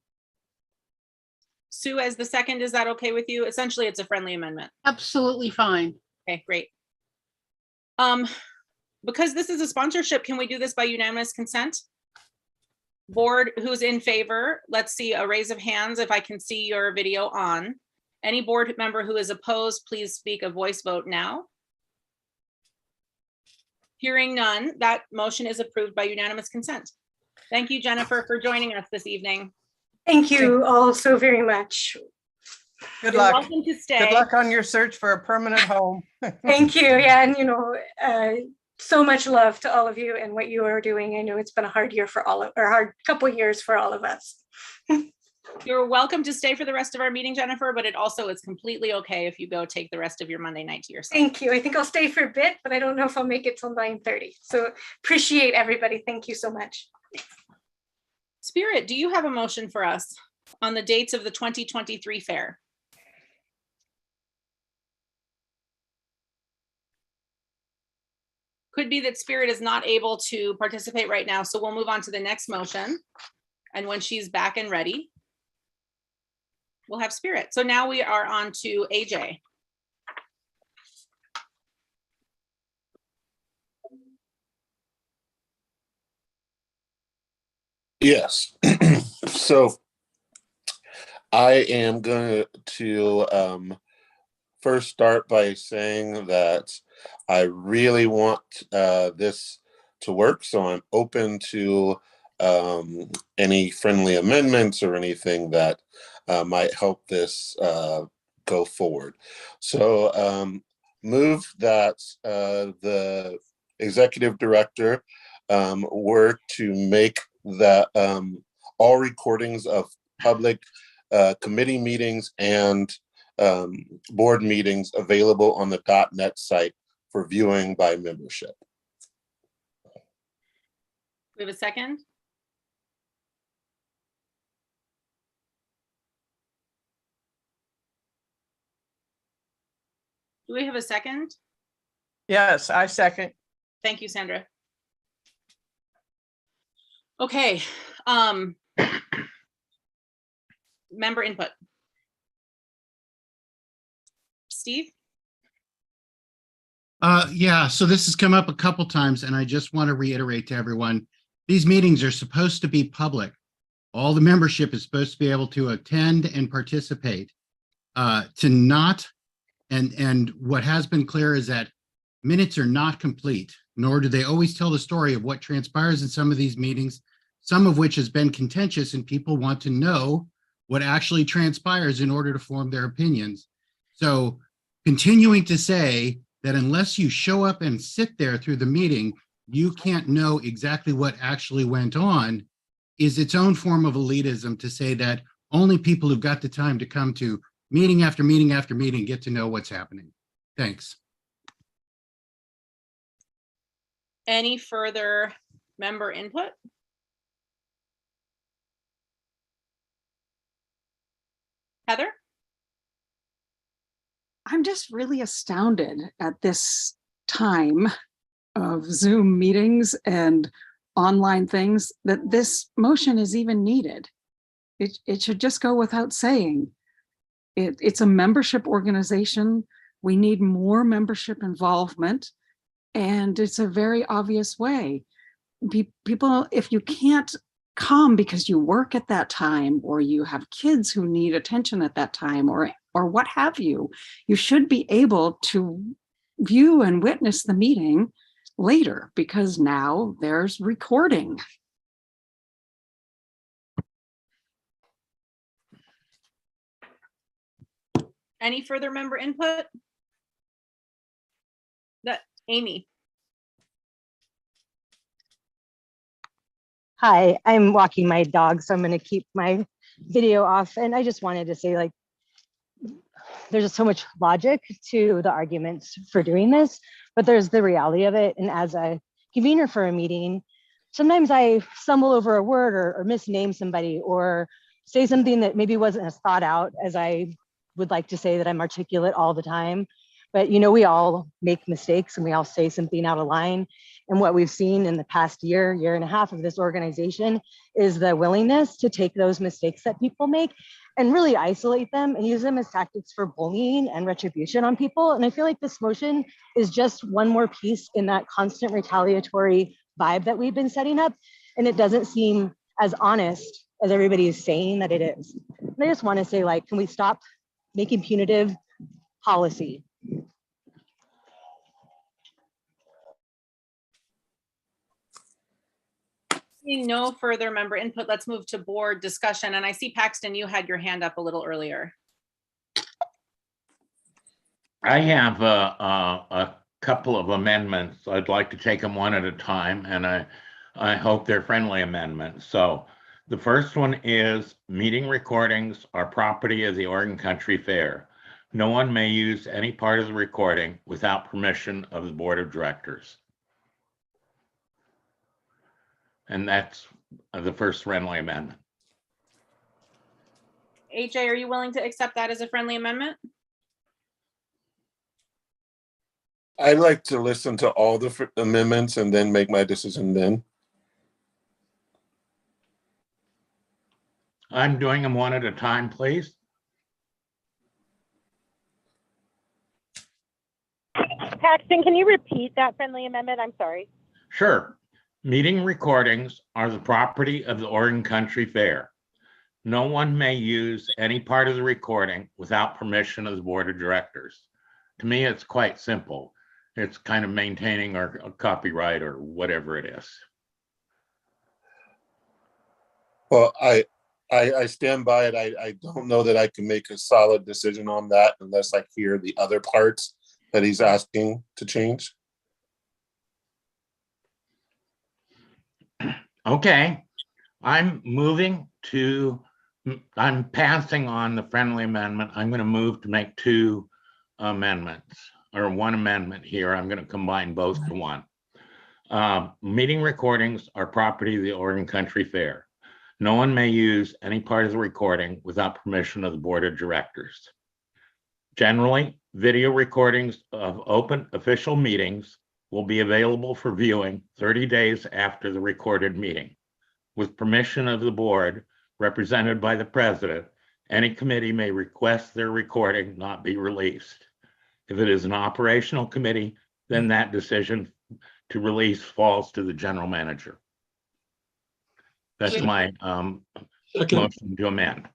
Sue, as the second, is that okay with you? Essentially, it's a friendly amendment. Absolutely fine. Okay, great. Because this is a sponsorship, can we do this by unanimous consent? Board, who's in favor? Let's see a raise of hands if I can see your video on. Any board member who is opposed, please speak a voice vote now. Hearing none, that motion is approved by unanimous consent. Thank you, Jennifer, for joining us this evening. Thank you all so very much. Good You're luck. welcome to stay. Good luck on your search for a permanent home. Thank you. Yeah, and so much love to all of you and what you are doing. I know it's been a hard year for all of, or hard couple years for all of us. You're welcome to stay for the rest of our meeting, Jennifer, but it also is completely okay if you go take the rest of your Monday night to yourself. Thank you. I think I'll stay for a bit, but I don't know if I'll make it till 9:30. So appreciate everybody. Thank you so much. Spirit, do you have a motion for us on the dates of the 2023 fair? Could be that Spirit is not able to participate right now, so we'll move on to the next motion. And when she's back and ready, we'll have Spirit. So now we are on to AJ. Yes. So I am going to first start by saying that I really want this to work. So I'm open to any friendly amendments or anything that might help this go forward. So move that the executive director work to make that all recordings of public committee meetings and board meetings available on the .net site for viewing by membership. We have a second? Do we have a second? Yes, I second. Thank you, Sandra. Okay. Member input. Steve? Yeah, so this has come up a couple times, and I just want to reiterate to everyone, these meetings are supposed to be public. All the membership is supposed to be able to attend and participate. To not, and what has been clear is that minutes are not complete, nor do they always tell the story of what transpires in some of these meetings, some of which has been contentious, and people want to know what actually transpires in order to form their opinions. So continuing to say that unless you show up and sit there through the meeting, you can't know exactly what actually went on is its own form of elitism to say that only people who've got the time to come to meeting after meeting after meeting get to know what's happening. Thanks. Any further member input? Heather? I'm just really astounded at this time of Zoom meetings and online things that this motion is even needed. It should just go without saying. It's a membership organization. We need more membership involvement, and it's a very obvious way. People, if you can't come because you work at that time, or you have kids who need attention at that time, or what have you, you should be able to view and witness the meeting later, because now there's recording. Any further member input? Amy. Hi, I'm walking my dog, so I'm going to keep my video off. And I just wanted to say, like, there's just so much logic to the arguments for doing this, but there's the reality of it. And as a convener for a meeting, sometimes I stumble over a word or misname somebody or say something that maybe wasn't as thought out as I would like to say that I'm articulate all the time. But we all make mistakes and we all say something out of line. And what we've seen in the past year, year and a half of this organization is the willingness to take those mistakes that people make and really isolate them and use them as tactics for bullying and retribution on people. And I feel like this motion is just one more piece in that constant retaliatory vibe that we've been setting up. And it doesn't seem as honest as everybody is saying that it is. And I just want to say, like, can we stop making punitive policy? Seeing no further member input, let's move to board discussion. And I see Paxton, you had your hand up a little earlier. I have a couple of amendments. I'd like to take them one at a time, and I hope they're friendly amendments. So the first one is meeting recordings are property of the Oregon Country Fair. No one may use any part of the recording without permission of the Board of Directors. And that's the first friendly amendment. AJ, are you willing to accept that as a friendly amendment? I'd like to listen to all the amendments and then make my decision then. I'm doing them one at a time, please. Paxton, can you repeat that friendly amendment? I'm sorry. Sure. Meeting recordings are the property of the Oregon Country Fair. No one may use any part of the recording without permission of the Board of Directors. To me, it's quite simple. It's kind of maintaining our copyright or whatever it is. Well, I stand by it. I don't know that I can make a solid decision on that unless I hear the other parts that he's asking to change. Okay, I'm passing on the friendly amendment. I'm going to move to make two amendments, or one amendment here. I'm going to combine both to one. Meeting recordings are property of the Oregon Country Fair. No one may use any part of the recording without permission of the Board of Directors. Generally, video recordings of open official meetings will be available for viewing 30 days after the recorded meeting. With permission of the board, represented by the president, any committee may request their recording not be released. If it is an operational committee, then that decision to release falls to the general manager. That's my motion to amend.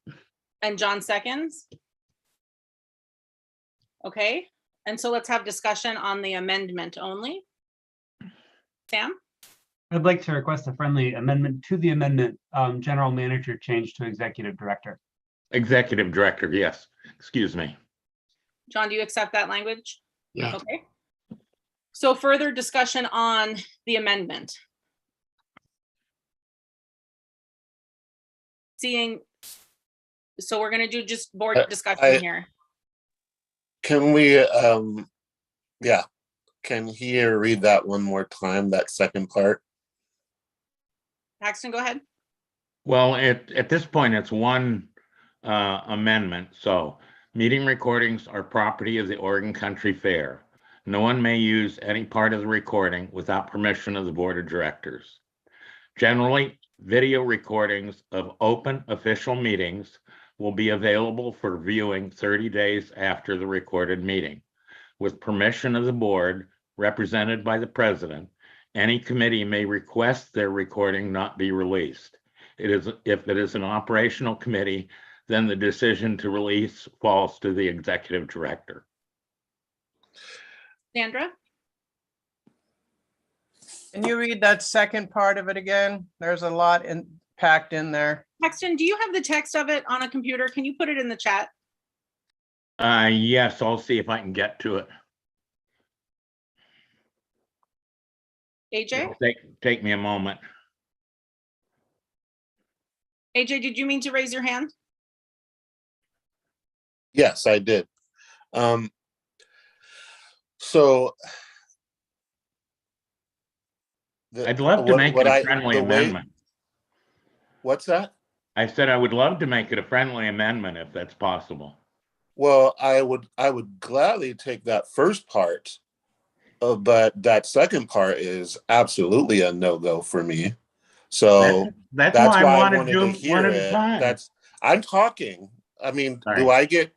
And John seconds. Okay, and so let's have discussion on the amendment only. Sam? I'd like to request a friendly amendment to the amendment, general manager change to executive director. Executive director, yes. Excuse me. John, do you accept that language? Yeah. Okay. So further discussion on the amendment. Seeing, so we're going to do just board discussion here. Can we, yeah, can he read that one more time, that second part? Paxton, go ahead. Well, at this point, it's one amendment. So meeting recordings are property of the Oregon Country Fair. No one may use any part of the recording without permission of the Board of Directors. Generally, video recordings of open official meetings will be available for viewing 30 days after the recorded meeting. With permission of the board, represented by the president, any committee may request their recording not be released. If it is an operational committee, then the decision to release falls to the executive director. Sandra? Can you read that second part of it again? There's a lot packed in there. Paxton, do you have the text of it on a computer? Can you put it in the chat? Yes, I'll see if I can get to it. AJ? Take me a moment. AJ, did you mean to raise your hand? Yes, I did. So I'd love to make it a friendly amendment. What's that? I said I would love to make it a friendly amendment if that's possible. Well, I would gladly take that first part, but that second part is absolutely a no-go for me. So That's that's why I why I want to wanted do to them hear one at a it. time. I'm talking. I mean, Sorry. I get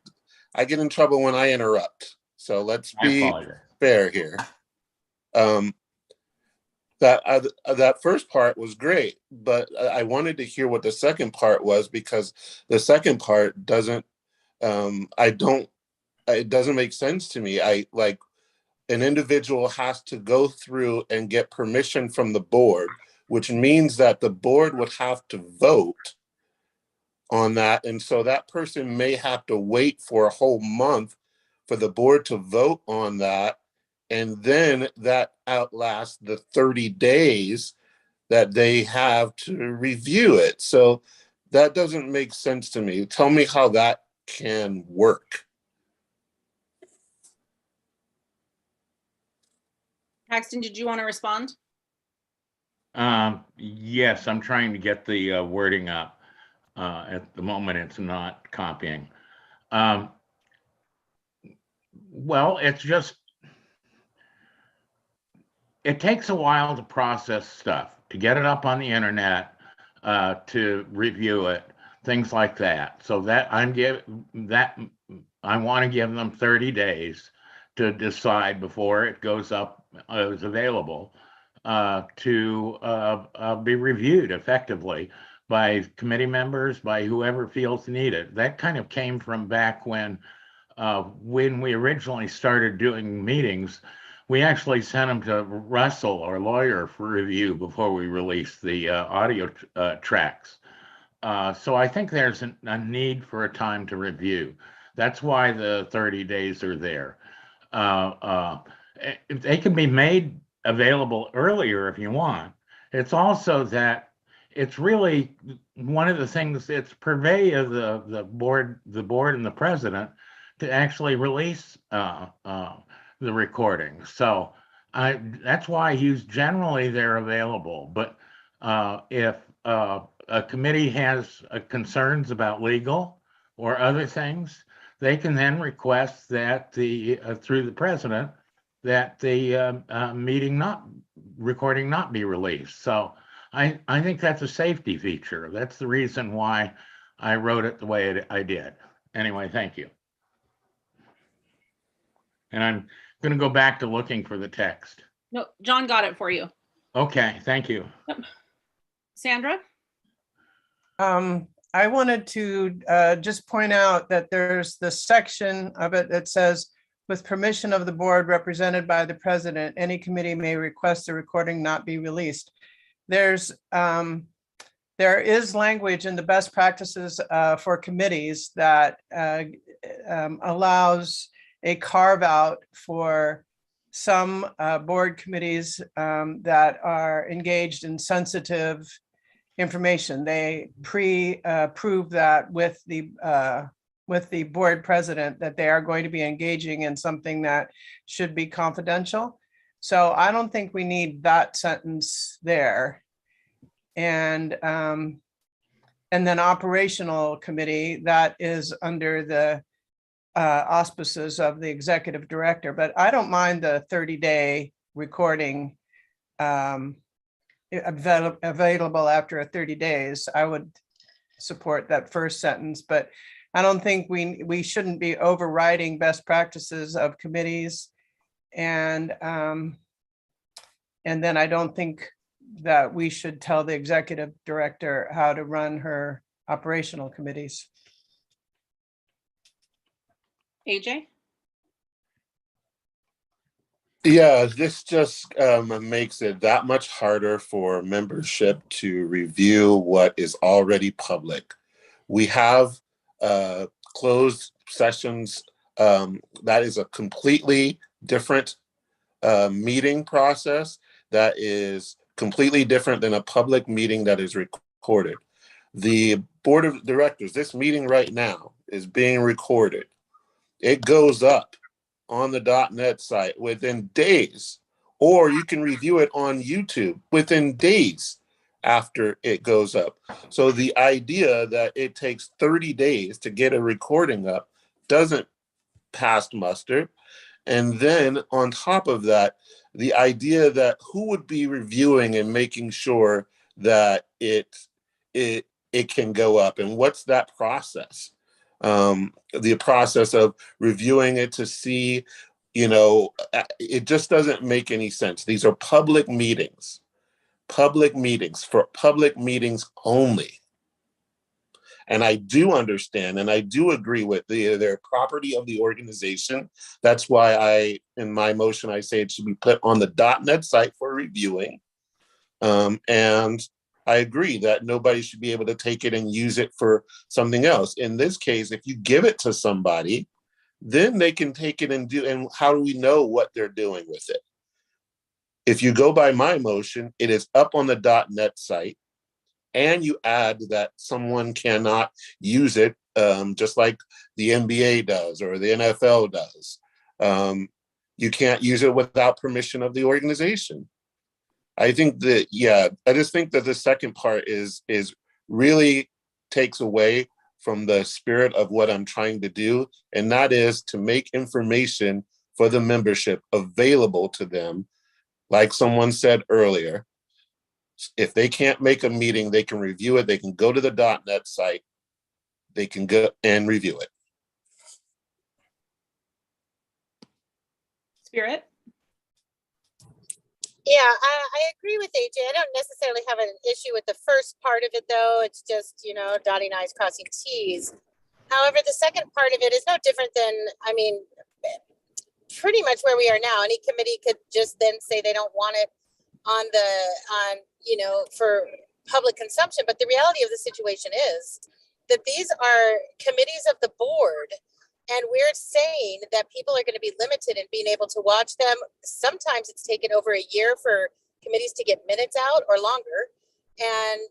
in trouble when I interrupt. So let's I be apologize. fair here. That first part was great, but I wanted to hear what the second part was, because the second part doesn't it doesn't make sense to me. An individual has to go through and get permission from the board, which means that the board would have to vote on that. And so that person may have to wait for a whole month for the board to vote on that. And then that outlasts the 30 days that they have to review it. So that doesn't make sense to me. Tell me how that can work. Paxton, did you want to respond? Yes, I'm trying to get the wording up. At the moment, it's not copying. Well, it's just, it takes a while to process stuff, to get it up on the internet, to review it, things like that. So that I want to give them 30 days to decide before it goes up, is available, to be reviewed effectively by committee members, by whoever feels needed. That kind of came from back when we originally started doing meetings. We actually sent them to Russell, our lawyer, for review before we released the audio tracks. So I think there's a need for a time to review. That's why the 30 days are there. They can be made available earlier if you want. It's also that it's really one of the things, it's purvey of the board and the president to actually release the recording. So that's why generally they're available. But if a committee has concerns about legal or other things, they can then request that through the president that the recording not be released. So I think that's a safety feature. That's the reason why I wrote it the way I did. Anyway, thank you. And I'm going to go back to looking for the text. No, John got it for you. Okay, thank you. Yep. Sandra? I wanted to just point out that there's the section of it that says, with permission of the board represented by the president, any committee may request the recording not be released. There is language in the best practices for committees that allows a carve out for some board committees that are engaged in sensitive information. They pre-approve that with the board president that they are going to be engaging in something that should be confidential. So I don't think we need that sentence there. And then operational committee, that is under the auspices of the executive director, but I don't mind the 30-day recording available after 30 days. I would support that first sentence, but I don't think we shouldn't be overriding best practices of committees. And then I don't think that we should tell the executive director how to run her operational committees. AJ? Yeah, this just makes it that much harder for membership to review what is already public. We have closed sessions. That is a completely different meeting process. That is completely different than a public meeting that is recorded. The board of directors, this meeting right now is being recorded. It goes up on the .net site within days, or you can review it on YouTube within days after it goes up. So the idea that it takes 30 days to get a recording up doesn't passed muster. And then on top of that, the idea that who would be reviewing and making sure that it can go up, and what's that process? The process of reviewing it to see, it just doesn't make any sense. These are public meetings for public meetings only. And I do understand, and I do agree with they're property of the organization. That's why in my motion, I say it should be put on the .NET site for reviewing. And I agree that nobody should be able to take it and use it for something else. In this case, if you give it to somebody, then they can take it and how do we know what they're doing with it? If you go by my motion, it is up on the .NET site. And you add that someone cannot use it, just like the NBA does or the NFL does. You can't use it without permission of the organization. I think that, I just think that the second part is really takes away from the spirit of what I'm trying to do, and that is to make information for the membership available to them. Like someone said earlier, if they can't make a meeting, they can review it. They can go to the .NET site. They can go and review it. Spirit? Yeah, I agree with AJ. I don't necessarily have an issue with the first part of it, though. It's just, dotting I's, crossing T's. However, the second part of it is no different than, pretty much where we are now. Any committee could just then say they don't want it for public consumption. But the reality of the situation is that these are committees of the board, and we're saying that people are going to be limited in being able to watch them. Sometimes it's taken over a year for committees to get minutes out or longer. And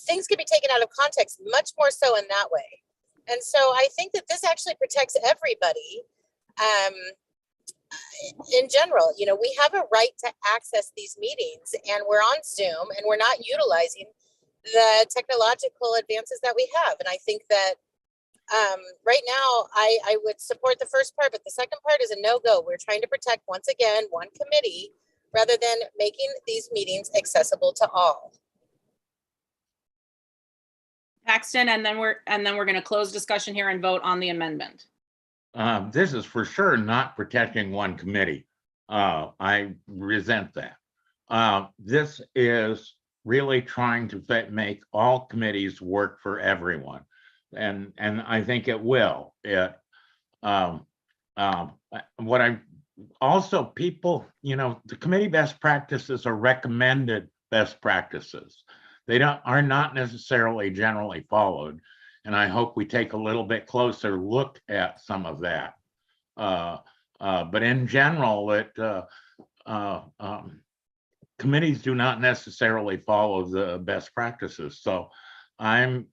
things can be taken out of context much more so in that way. And so I think that this actually protects everybody. In general, we have a right to access these meetings, and we're on Zoom and we're not utilizing the technological advances that we have. And I think that right now I would support the first part, but the second part is a no-go. We're trying to protect, once again, one committee rather than making these meetings accessible to all. Paxton, and then we're going to close discussion here and vote on the amendment. This is for sure not protecting one committee. I resent that. This is really trying to make all committees work for everyone, and I think it will. What I also people, the committee best practices are recommended best practices. They are not necessarily generally followed. And I hope we take a little bit closer look at some of that. But in general, committees do not necessarily follow the best practices. So that's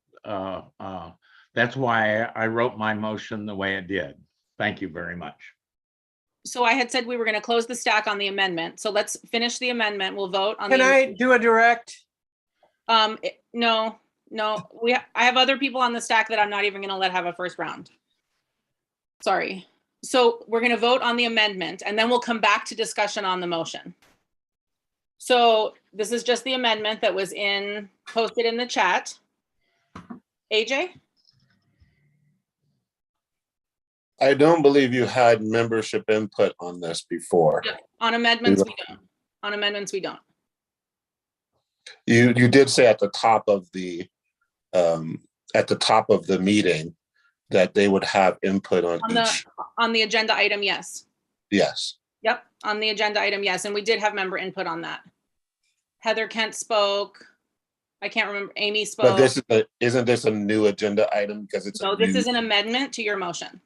why I wrote my motion the way it did. Thank you very much. So I had said we were going to close the stack on the amendment. So let's finish the amendment. We'll vote on. Can I do a direct? No. I have other people on the stack that I'm not even going to let have a first round. Sorry. So we're going to vote on the amendment, and then we'll come back to discussion on the motion. So this is just the amendment that was posted in the chat. AJ? I don't believe you had membership input on this before. Yeah. On amendments, we don't. On amendments, we don't. You did say at the top of the meeting that they would have input on the agenda item. Yes. Yes. Yep. On the agenda item. Yes. And we did have member input on that. Heather Kent spoke. I can't remember. Amy spoke. But isn't this a new agenda item because it's no, this is an amendment to your motion.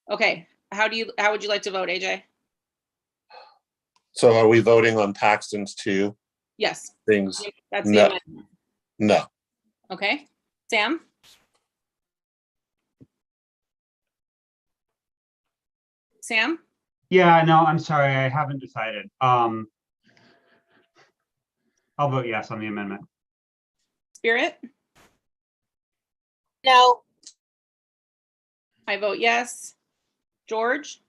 Okay. How would you like to vote, AJ? So are we voting on Paxton's too? Yes. Things? That's the amendment. No. Okay. Sam? Sam? Yeah, no, I'm sorry, I haven't decided. I'll vote yes on the amendment. Spirit? No. I vote yes. George?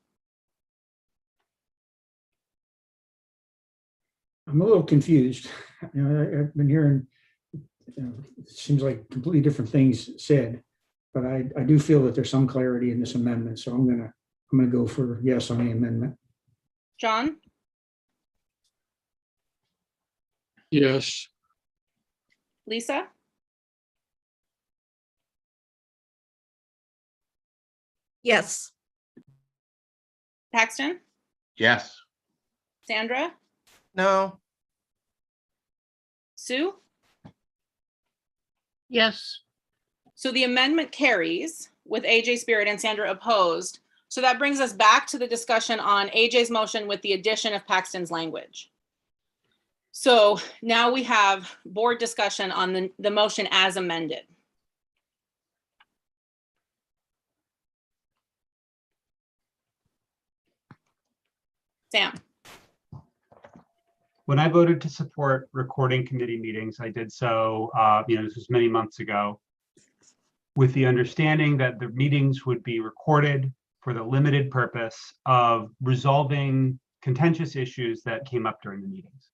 I'm a little confused. I've been hearing, it seems like completely different things said, but I do feel that there's some clarity in this amendment. So I'm gonna go for yes on the amendment. John? Yes. Lisa? Yes. Paxton? Yes. Sandra? No. Sue? Yes. So the amendment carries with AJ Spirit and Sandra opposed. So that brings us back to the discussion on AJ's motion with the addition of Paxton's language. So now we have board discussion on the motion as amended. Sam? When I voted to support recording committee meetings, I did so, this was many months ago, with the understanding that the meetings would be recorded for the limited purpose of resolving contentious issues that came up during the meetings.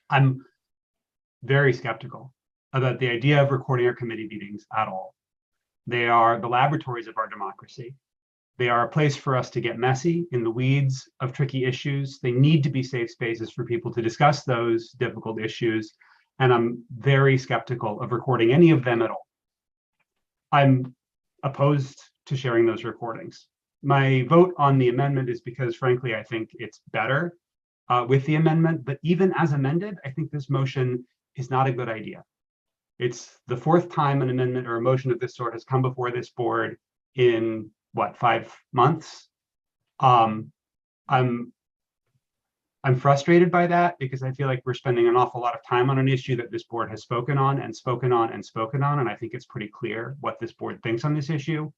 I'm very skeptical about the idea of recording our committee meetings at all. They are the laboratories of our democracy. They are a place for us to get messy in the weeds of tricky issues. They need to be safe spaces for people to discuss those difficult issues. And I'm very skeptical of recording any of them at all. I'm opposed to sharing those recordings. My vote on the amendment is because, frankly, I think it's better with the amendment. But even as amended, I think this motion is not a good idea. It's the fourth time an amendment or a motion of this sort has come before this board in what, 5 months? I'm frustrated by that because I feel like we're spending an awful lot of time on an issue that this board has spoken on and spoken on and spoken on, and I think it's pretty clear what this board thinks on this issue.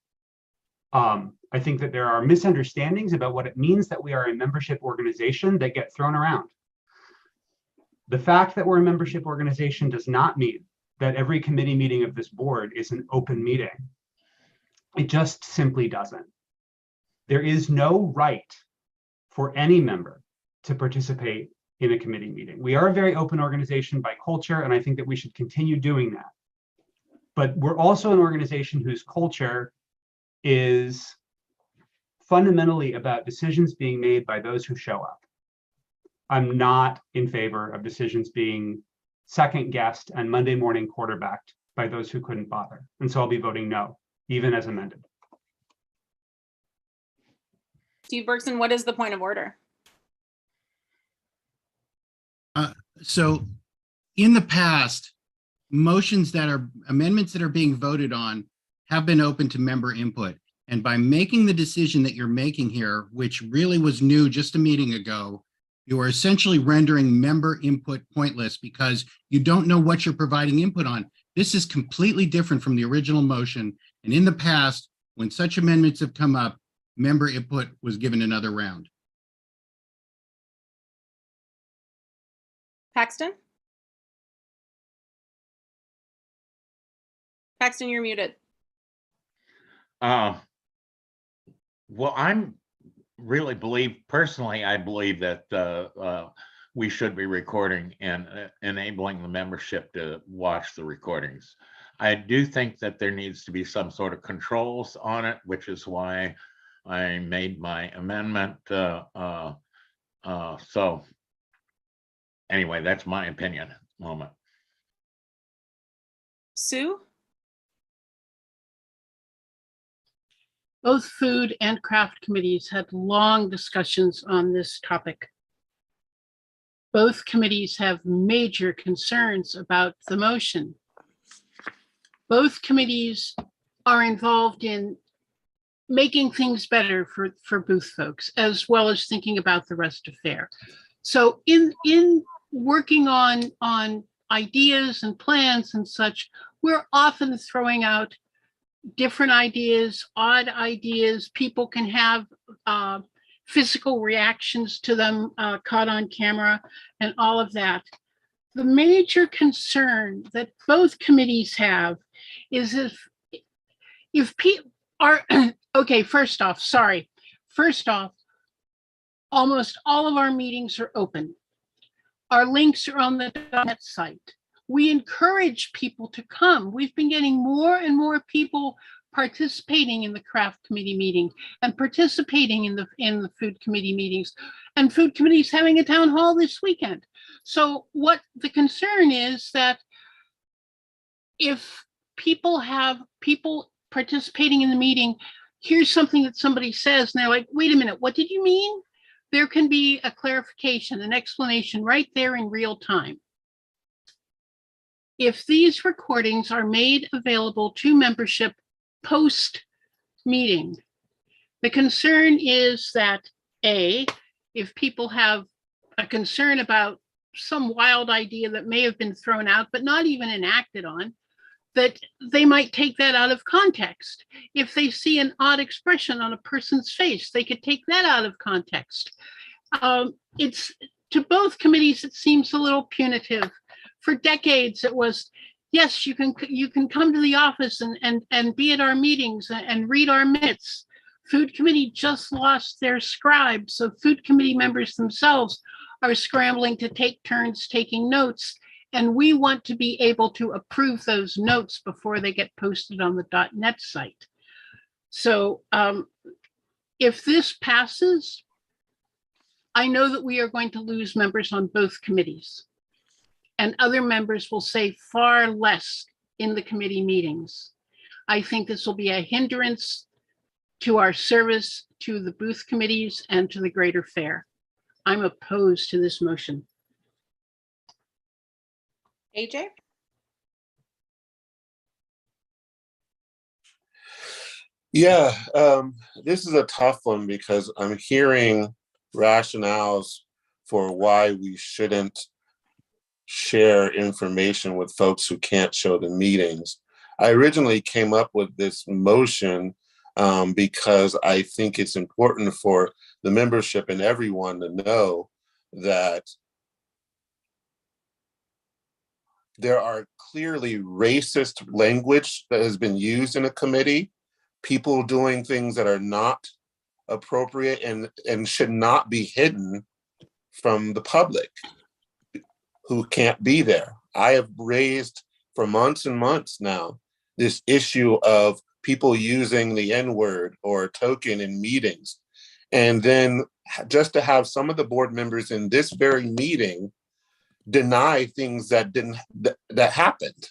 I think that there are misunderstandings about what it means that we are a membership organization that get thrown around. The fact that we're a membership organization does not mean that every committee meeting of this board is an open meeting. It just simply doesn't. There is no right for any member to participate in a committee meeting. We are a very open organization by culture, and I think that we should continue doing that. But we're also an organization whose culture is fundamentally about decisions being made by those who show up. I'm not in favor of decisions being second guessed and Monday morning quarterbacked by those who couldn't bother. And so I'll be voting no, even as amended. Steve Bergson, what is the point of order? So in the past, motions that are amendments that are being voted on have been open to member input. And by making the decision that you're making here, which really was new just a meeting ago, you are essentially rendering member input pointless because you don't know what you're providing input on. This is completely different from the original motion. And in the past, when such amendments have come up, member input was given another round. Paxton? Paxton, you're muted. Well, I'm really personally, I believe that we should be recording and enabling the membership to watch the recordings. I do think that there needs to be some sort of controls on it, which is why I made my amendment. So anyway, that's my opinion at the moment. Sue? Both food and craft committees had long discussions on this topic. Both committees have major concerns about the motion. Both committees are involved in making things better for booth folks, as well as thinking about the rest of FAIR. So in working on ideas and plans and such, we're often throwing out different ideas, odd ideas. People can have physical reactions to them caught on camera and all of that. the major concern that both committees have is if people are, okay, first off, almost all of our meetings are open. Our links are on the .net site. We encourage people to come. We've been getting more and more people participating in the craft committee meeting and participating in the food committee meetings, and food committees having a town hall this weekend. So what the concern is that if people have people participating in the meeting, here's something that somebody says and they're like, wait a minute, what did you mean? There can be a clarification, an explanation right there in real time. If these recordings are made available to membership post-meeting, the concern is that A, if people have a concern about some wild idea that may have been thrown out, but not even enacted on, that they might take that out of context. If they see an odd expression on a person's face, they could take that out of context. It's to both committees, it seems a little punitive. For decades, it was, yes, you can come to the office and be at our meetings and read our minutes. Food committee just lost their scribe, so food committee members themselves are scrambling to take turns taking notes. And we want to be able to approve those notes before they get posted on the .net site. So if this passes, I know that we are going to lose members on both committees. And other members will say far less in the committee meetings. I think this will be a hindrance to our service to the booth committees and to the greater fair. I'm opposed to this motion. AJ? Yeah, this is a tough one because I'm hearing rationales for why we shouldn't share information with folks who can't show the meetings. I originally came up with this motion because I think it's important for the membership and everyone to know that there are clearly racist language that has been used in a committee, people doing things that are not appropriate and should not be hidden from the public who can't be there. I have raised for months and months now this issue of people using the N-word or token in meetings. And then just to have some of the board members in this very meeting deny things that happened,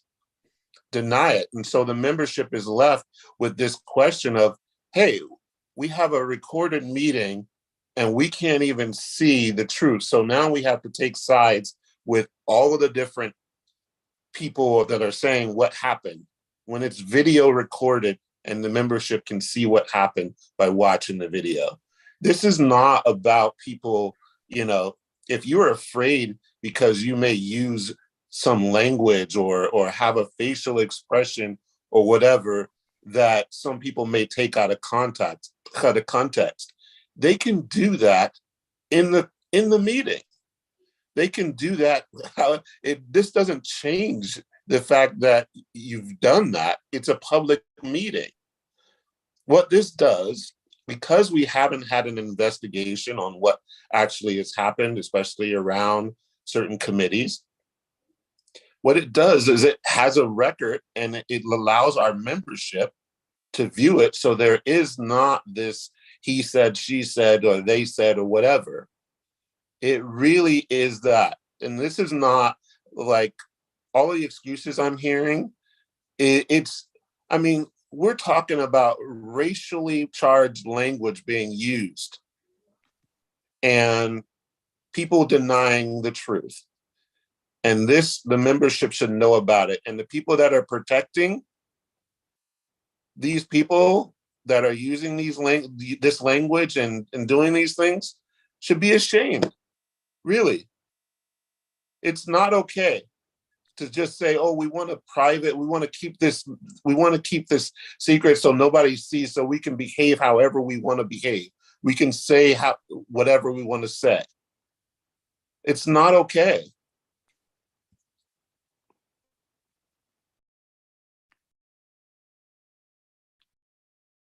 deny it. And so the membership is left with this question of, hey, we have a recorded meeting and we can't even see the truth. So now we have to take sides with all of the different people that are saying what happened when it's video recorded and the membership can see what happened by watching the video. This is not about people, if you're afraid because you may use some language or have a facial expression or whatever that some people may take out of context, they can do that in the meeting. They can do that. This doesn't change the fact that you've done that. It's a public meeting. What this does, because we haven't had an investigation on what actually has happened, especially around certain committees, what it does is it has a record and it allows our membership to view it. So there is not this he said, she said, or they said, or whatever. It really is that. And this is not like all the excuses I'm hearing. We're talking about racially charged language being used and people denying the truth. And the membership should know about it. And the people that are protecting these people that are using this language and doing these things should be ashamed. Really. It's not okay to just say, oh, we want to keep this secret so nobody sees, so we can behave however we want to behave. We can say whatever we want to say. It's not okay.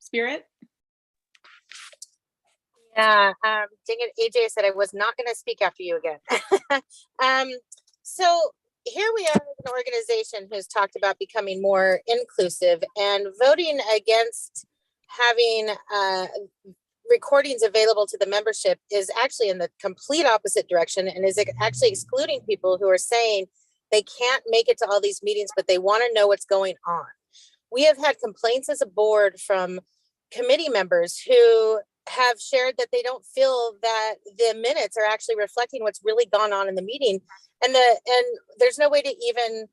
Spirit? Yeah, dang it, AJ said I was not going to speak after you again. So here we are, an organization who's talked about becoming more inclusive, and voting against having recordings available to the membership is actually in the complete opposite direction, and is actually excluding people who are saying they can't make it to all these meetings, but they want to know what's going on. We have had complaints as a board from committee members who have shared that they don't feel that the minutes are actually reflecting what's really gone on in the meeting, and there's no way to even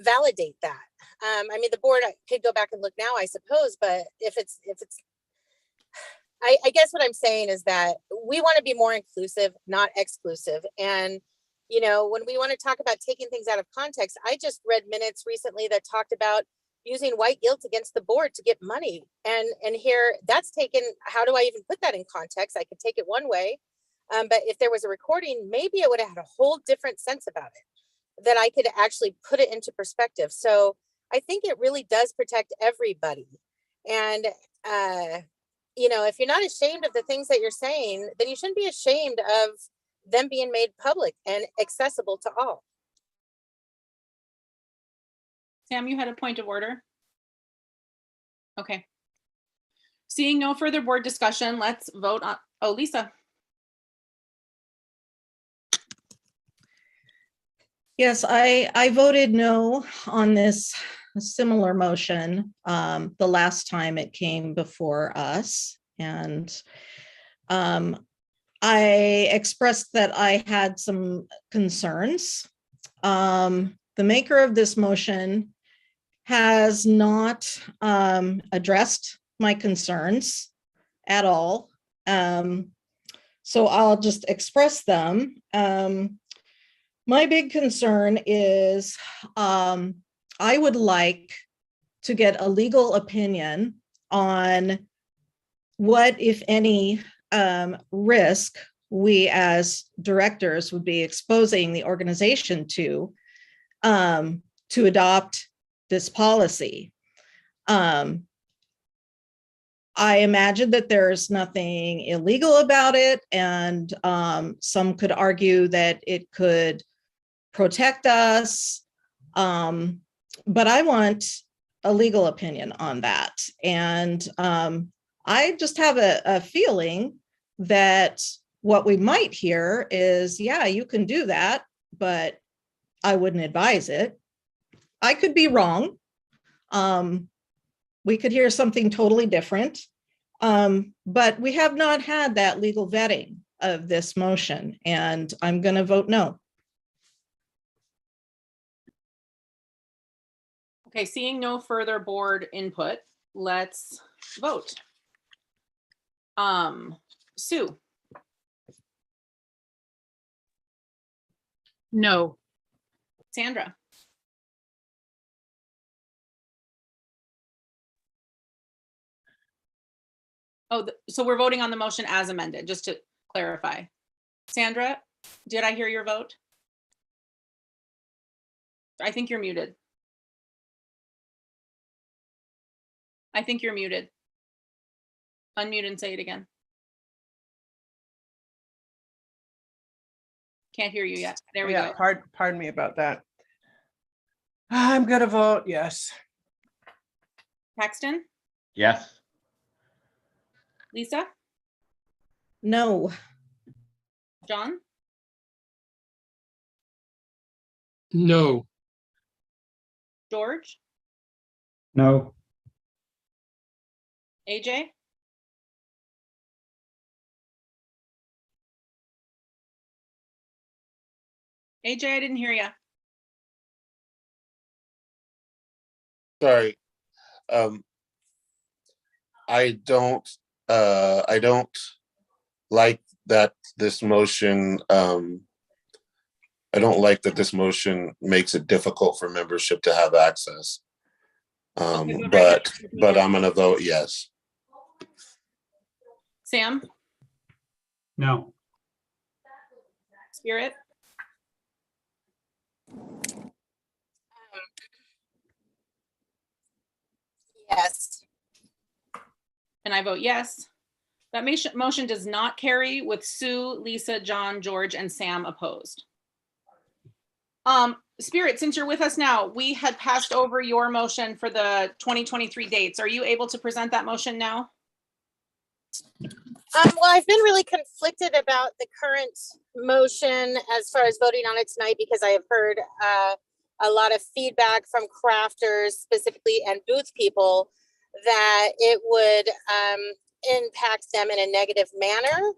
validate that. I mean, the board could go back and look now, I suppose, but I guess what I'm saying is that we want to be more inclusive, not exclusive. And, you know, when we want to talk about taking things out of context, I just read minutes recently that talked about using white guilt against the board to get money. And here that's taken, how do I even put that in context? I could take it one way, but if there was a recording, maybe I would have had a whole different sense about it, that I could actually put it into perspective. So I think it really does protect everybody. And, you know, if you're not ashamed of the things that you're saying, then you shouldn't be ashamed of them being made public and accessible to all. Sam, you had a point of order? Okay. Seeing no further board discussion, let's vote on, oh, Lisa. Yes, I voted no on this similar motion the last time it came before us. And I expressed that I had some concerns. The maker of this motion has not addressed my concerns at all. So I'll just express them. My big concern is I would like to get a legal opinion on what, if any, risk we as directors would be exposing the organization to adopt this policy. I imagine that there's nothing illegal about it, and some could argue that it could protect us, but I want a legal opinion on that. And I just have a feeling that what we might hear is, yeah, you can do that, but I wouldn't advise it. I could be wrong. We could hear something totally different, but we have not had that legal vetting of this motion, and I'm going to vote no. Okay, seeing no further board input, let's vote. Sue, No. Sandra, oh, so we're voting on the motion as amended, just to clarify. Sandra, did I hear your vote? I think you're muted. I think you're muted. Unmute and say it again. Can't hear you yet. There we go. Pardon me about that. I'm gonna vote yes. Paxton, Yes. Lisa, No. John, No. George, No. AJ, AJ, I didn't hear you. Sorry. I don't like that this motion, I don't like that this motion makes it difficult for membership to have access. But I'm gonna vote yes. Sam, No. Spirit, Yes. And I vote yes. That motion does not carry with Sue, Lisa, John, George, and Sam opposed. Spirit, since you're with us now, we had passed over your motion for the 2023 dates. Are you able to present that motion now? Well, I've been really conflicted about the current motion as far as voting on it tonight, because I have heard a lot of feedback from crafters specifically and booth people that it would impact them in a negative manner.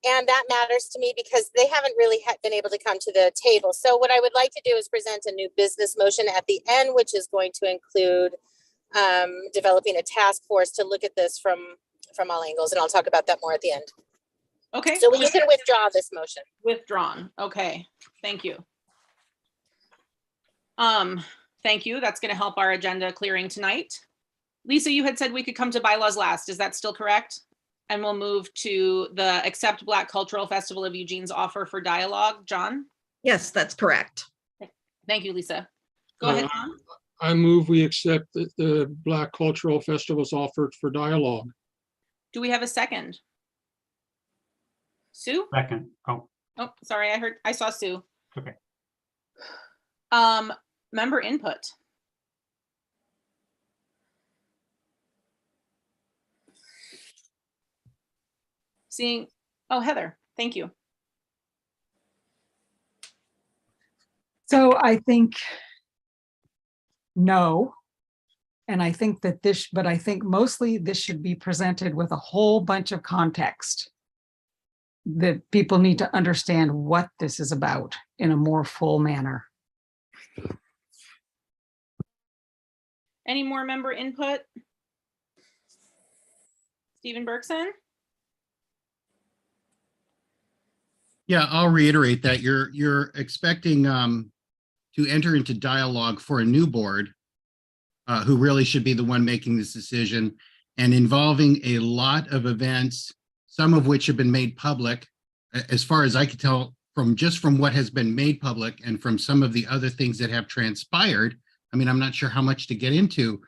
And that matters to me because they haven't really been able to come to the table. So what I would like to do is present a new business motion at the end, which is going to include developing a task force to look at this from all angles. And I'll talk about that more at the end. Okay. So you can withdraw this motion. Withdrawn. Okay. Thank you. Thank you. That's going to help our agenda clearing tonight. Lisa, you had said we could come to bylaws last. Is that still correct? And we'll move to the Accept Black Cultural Festival of Eugene's offer for dialogue. John? Yes, that's correct. Thank you, Lisa. Go ahead, John. I move we accept the Black Cultural Festival's offer for dialogue. Do we have a second? Sue? Second. Oh, Sorry, I saw Sue. okay. Member input. Seeing, Heather, thank you. So I think no. And I think that but I think mostly this should be presented with a whole bunch of context that people need to understand what this is about in a more full manner. Any more member input? Stephen Berkson? Yeah, I'll reiterate that you're expecting to enter into dialogue for a new board who really should be the one making this decision, and involving a lot of events, some of which have been made public, as far as I could tell from what has been made public and from some of the other things that have transpired. I mean, I'm not sure how much to get into.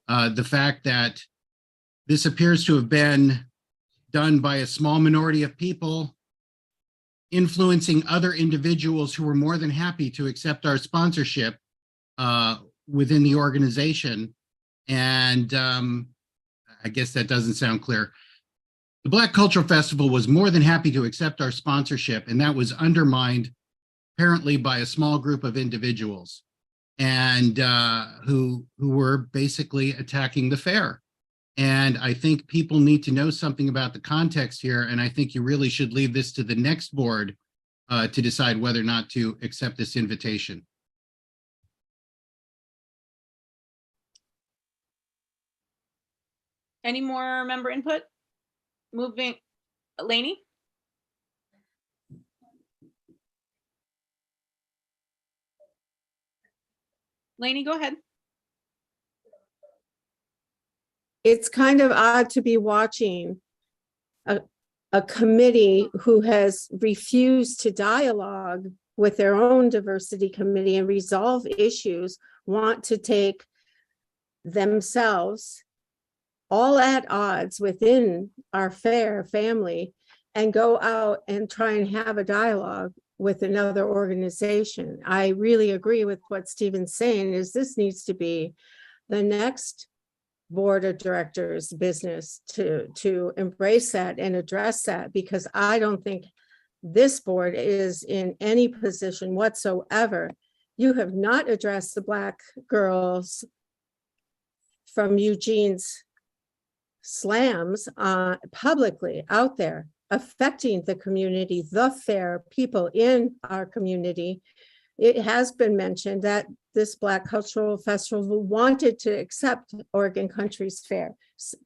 The fact that this appears to have been done by a small minority of people influencing other individuals who were more than happy to accept our sponsorship within the organization. And I guess that doesn't sound clear. The Black Cultural Festival was more than happy to accept our sponsorship, and that was undermined apparently by a small group of individuals and who were basically attacking the fair. And I think people need to know something about the context here. And I think you really should leave this to the next board to decide whether or not to accept this invitation. Any more member input? Moving, Lainey? Lainey, go ahead. It's kind of odd to be watching a committee who has refused to dialogue with their own diversity committee and resolve issues, want to take themselves all at odds within our fair family and go out and try and have a dialogue with another organization. I really agree with what Stephen's saying, is this needs to be the next board of directors business to embrace that and address that, because I don't think this board is in any position whatsoever. You have not addressed the Black girls from Eugene's slams publicly out there, affecting the community, the fair, people in our community. It has been mentioned that this Black Cultural Festival wanted to accept Oregon Country's Fair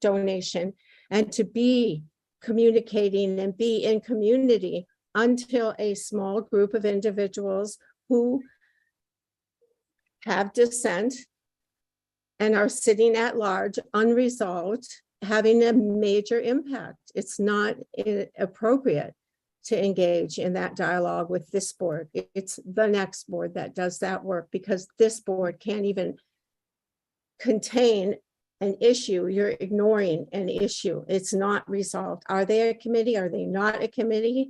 donation and to be communicating and be in community until a small group of individuals who have dissent and are sitting at large unresolved, having a major impact. It's not appropriate to engage in that dialogue with this board. It's the next board that does that work, because this board can't even contain an issue, you're ignoring an issue. It's not resolved. Are they a committee? Are they not a committee?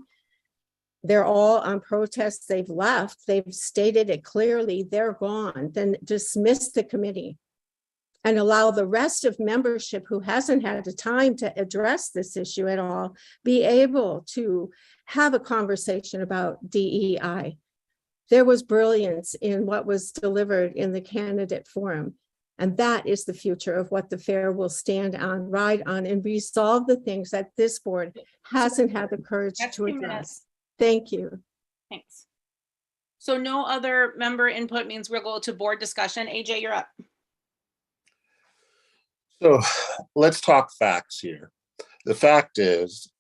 They're all on protest. They've left. They've stated it clearly. They're gone. Then dismiss the committee and allow the rest of membership who hasn't had the time to address this issue at all, be able to have a conversation about DEI. There was brilliance in what was delivered in the candidate forum. And that is the future of what the fair will stand on, ride on, and resolve the things that this board hasn't had the courage That's to 2 address. minutes. Thank you. Thanks. So no other member input means we'll go to board discussion. AJ, you're up. So let's talk facts here. The fact is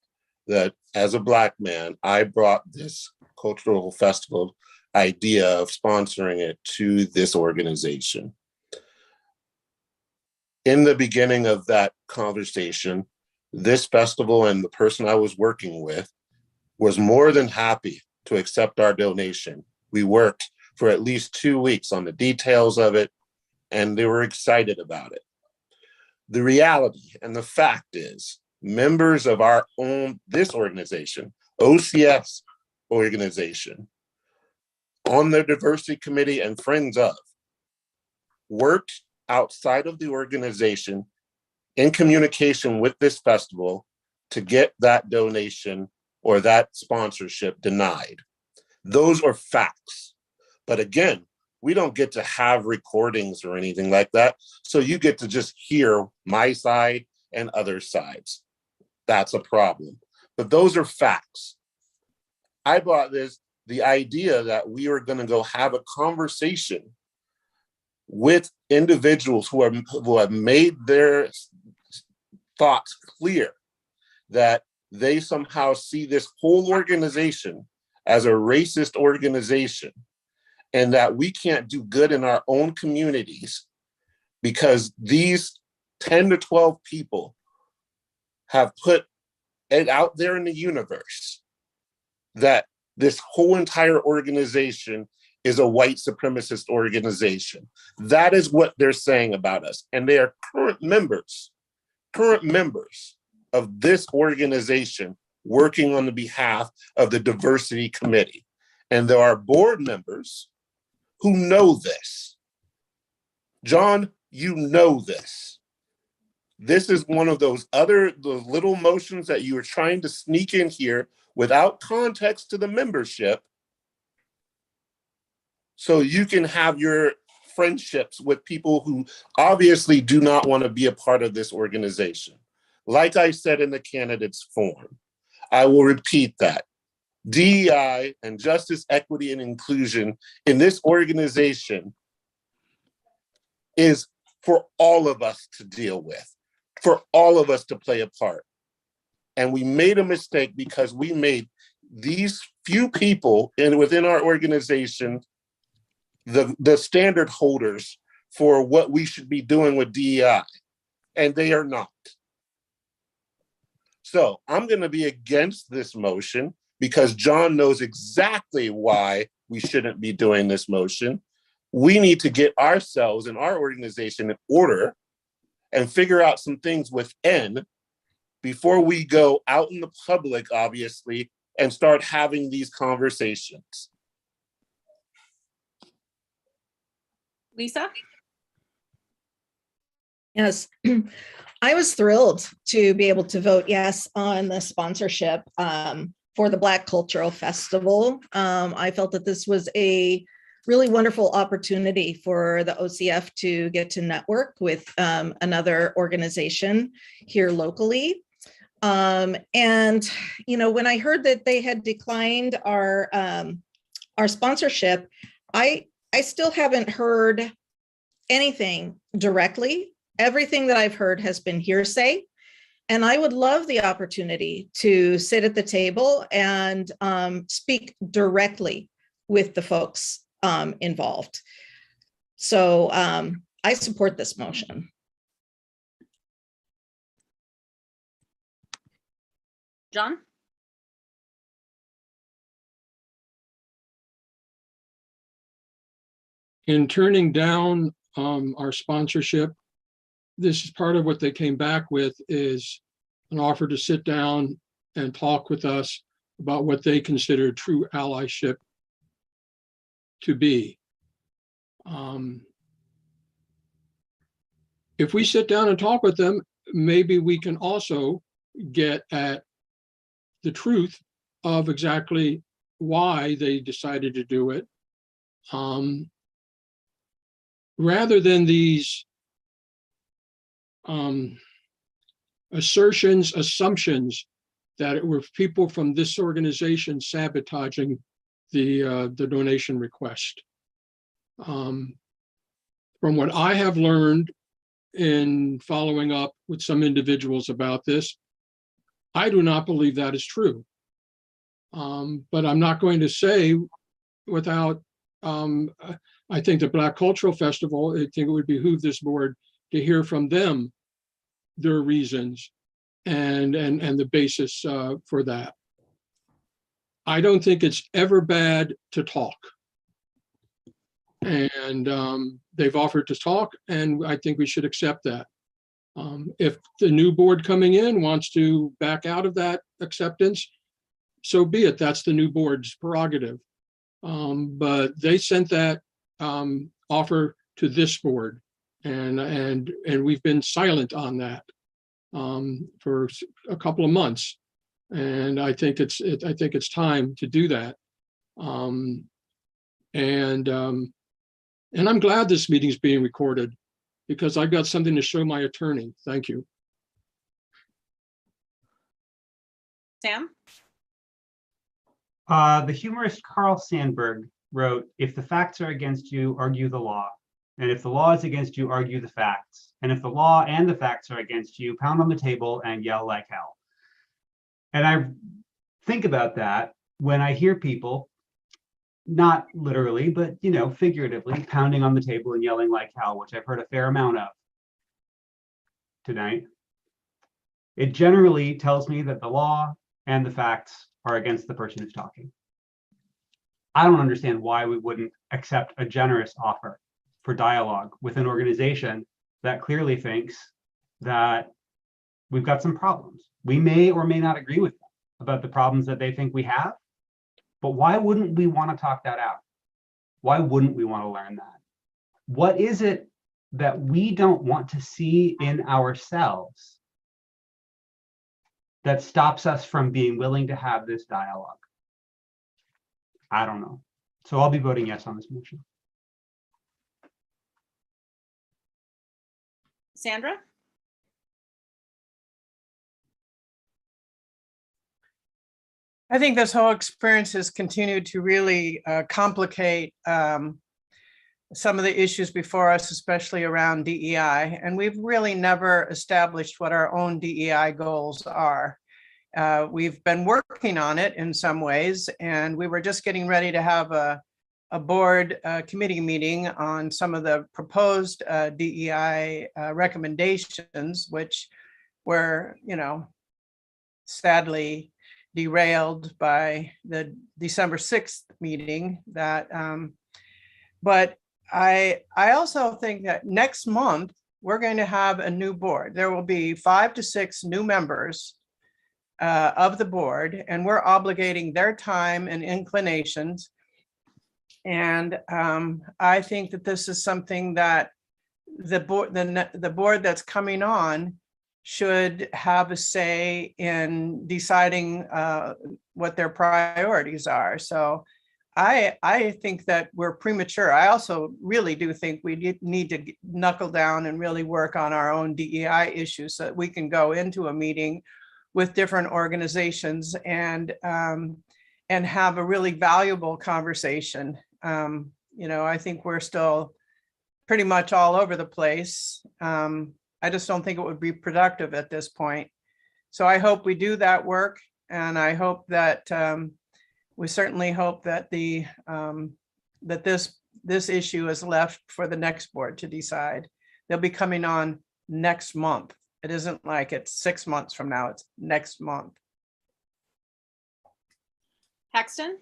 that as a Black man, I brought this cultural festival idea of sponsoring it to this organization. In the beginning of that conversation, this festival and the person I was working with was more than happy to accept our donation. We worked for at least 2 weeks on the details of it, and they were excited about it. The reality and the fact is, members of our own, this organization, OCS organization, on their diversity committee and friends of, worked outside of the organization in communication with this festival to get that donation or that sponsorship denied. Those are facts. But again, we don't get to have recordings or anything like that. So you get to just hear my side and other sides. That's a problem. But those are facts. I brought the idea that we were going to go have a conversation with individuals who have made their thoughts clear that they somehow see this whole organization as a racist organization, and that we can't do good in our own communities because these 10 to 12 people have put it out there in the universe that this whole entire organization is a white supremacist organization. That is what they're saying about us. And they are current members of this organization working on the behalf of the diversity committee. And there are board members who know this. John, you know this. This is one of those little motions that you are trying to sneak in here without context to the membership, so you can have your friendships with people who obviously do not want to be a part of this organization. Like I said in the candidates forum, I will repeat that. DEI and justice, equity, and inclusion in this organization is for all of us to deal with, for all of us to play a part. And we made a mistake because we made these few people within our organization the standard holders for what we should be doing with DEI, and they are not. So I'm going to be against this motion because John knows exactly why we shouldn't be doing this motion. We need to get ourselves and our organization in order and figure out some things within before we go out in the public, obviously, and start having these conversations. Lisa? Yes, I was thrilled to be able to vote yes on the sponsorship for the Black Cultural Festival. I felt that this was a really wonderful opportunity for the OCF to get to network with another organization here locally. And, you know, when I heard that they had declined our sponsorship, I still haven't heard anything directly. Everything that I've heard has been hearsay. And I would love the opportunity to sit at the table and speak directly with the folks involved. So I support this motion. John? In turning down our sponsorship, this is part of what they came back with is an offer to sit down and talk with us about what they consider true allyship to be. If we sit down and talk with them, maybe we can also get at the truth of exactly why they decided to do it. Rather than these assumptions that it were people from this organization sabotaging the donation request. From what I have learned in following up with some individuals about this, I do not believe that is true. But I'm not going to say without, I think the Black Cultural Festival, I think it would behoove this board to hear from them their reasons and the basis for that. I don't think it's ever bad to talk. And they've offered to talk, and I think we should accept that. If the new board coming in wants to back out of that acceptance, so be it. That's the new board's prerogative. But they sent that offer to this board, and we've been silent on that for a couple of months. And I think it's time to do that. And I'm glad this meeting is being recorded because I've got something to show my attorney. Thank you. Sam? The humorist Carl Sandburg wrote, "If the facts are against you, argue the law. And if the law is against you, argue the facts. And if the law and the facts are against you, pound on the table and yell like hell." And I think about that when I hear people, not literally, but figuratively, pounding on the table and yelling like hell, which I've heard a fair amount of tonight. It generally tells me that the law and the facts are against the person who's talking. I don't understand why we wouldn't accept a generous offer for dialogue with an organization that clearly thinks that we've got some problems. We may or may not agree with them about the problems that they think we have, but why wouldn't we want to talk that out? Why wouldn't we want to learn that? What is it that we don't want to see in ourselves that stops us from being willing to have this dialogue? I don't know. So I'll be voting yes on this motion. Sandra? I think this whole experience has continued to really complicate some of the issues before us, especially around DEI. And we've really never established what our own DEI goals are. We've been working on it in some ways, and we were just getting ready to have a board committee meeting on some of the proposed DEI recommendations, which were, sadly derailed by the December 6th meeting. But I also think that next month we're going to have a new board. There will be 5 to 6 new members of the board, and we're obligating their time and inclinations. And I think that this is something that the board that's coming on should have a say in deciding what their priorities are. So I think that we're premature. I also really do think we need to knuckle down and really work on our own DEI issues so that we can go into a meeting with different organizations and have a really valuable conversation. I think we're still pretty much all over the place. I just don't think it would be productive at this point. So I hope we do that work, and I hope that we certainly hope that that this issue is left for the next board to decide. They'll be coming on next month. It isn't like it's 6 months from now, it's next month. Paxton?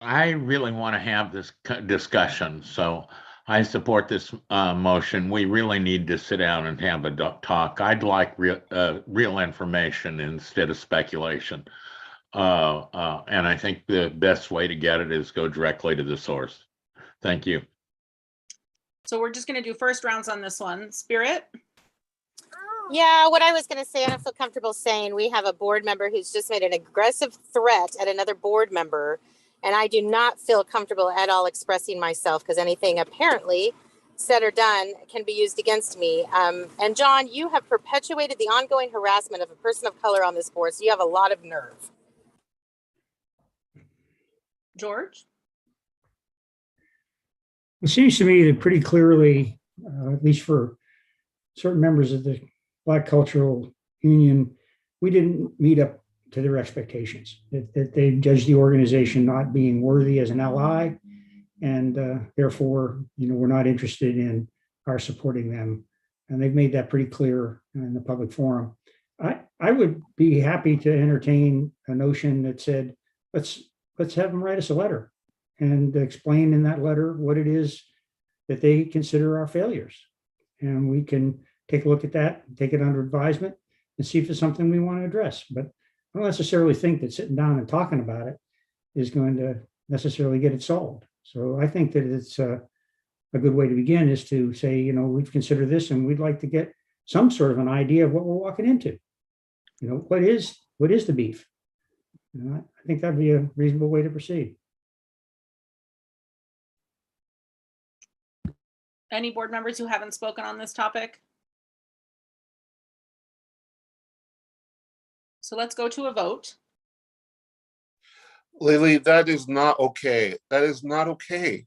I really want to have this discussion, so I support this motion. We really need to sit down and have a talk. I'd like real information instead of speculation. And I think the best way to get it is go directly to the source. Thank you. So we're just going to do first rounds on this one. Spirit? Yeah, what I was going to say, I don't feel comfortable saying we have a board member who's just made an aggressive threat at another board member. And I do not feel comfortable at all expressing myself because anything apparently said or done can be used against me. And John, you have perpetuated the ongoing harassment of a person of color on this board, so you have a lot of nerve. George? It seems to me that pretty clearly, at least for certain members of the Black Cultural Union, we didn't meet up to their expectations, that they judged the organization not being worthy as an ally, and therefore, we're not interested in our supporting them. And they've made that pretty clear in the public forum. I would be happy to entertain a notion that said, let's have them write us a letter and explain in that letter what it is that they consider our failures. And we can take a look at that, take it under advisement, and see if it's something we want to address. But I don't necessarily think that sitting down and talking about it is going to necessarily get it solved. So I think that it's a good way to begin is to say, we've considered this and we'd like to get some sort of an idea of what we're walking into. What is the beef? I think that'd be a reasonable way to proceed. Any board members who haven't spoken on this topic? So let's go to a vote. Lily, that is not okay. That is not okay.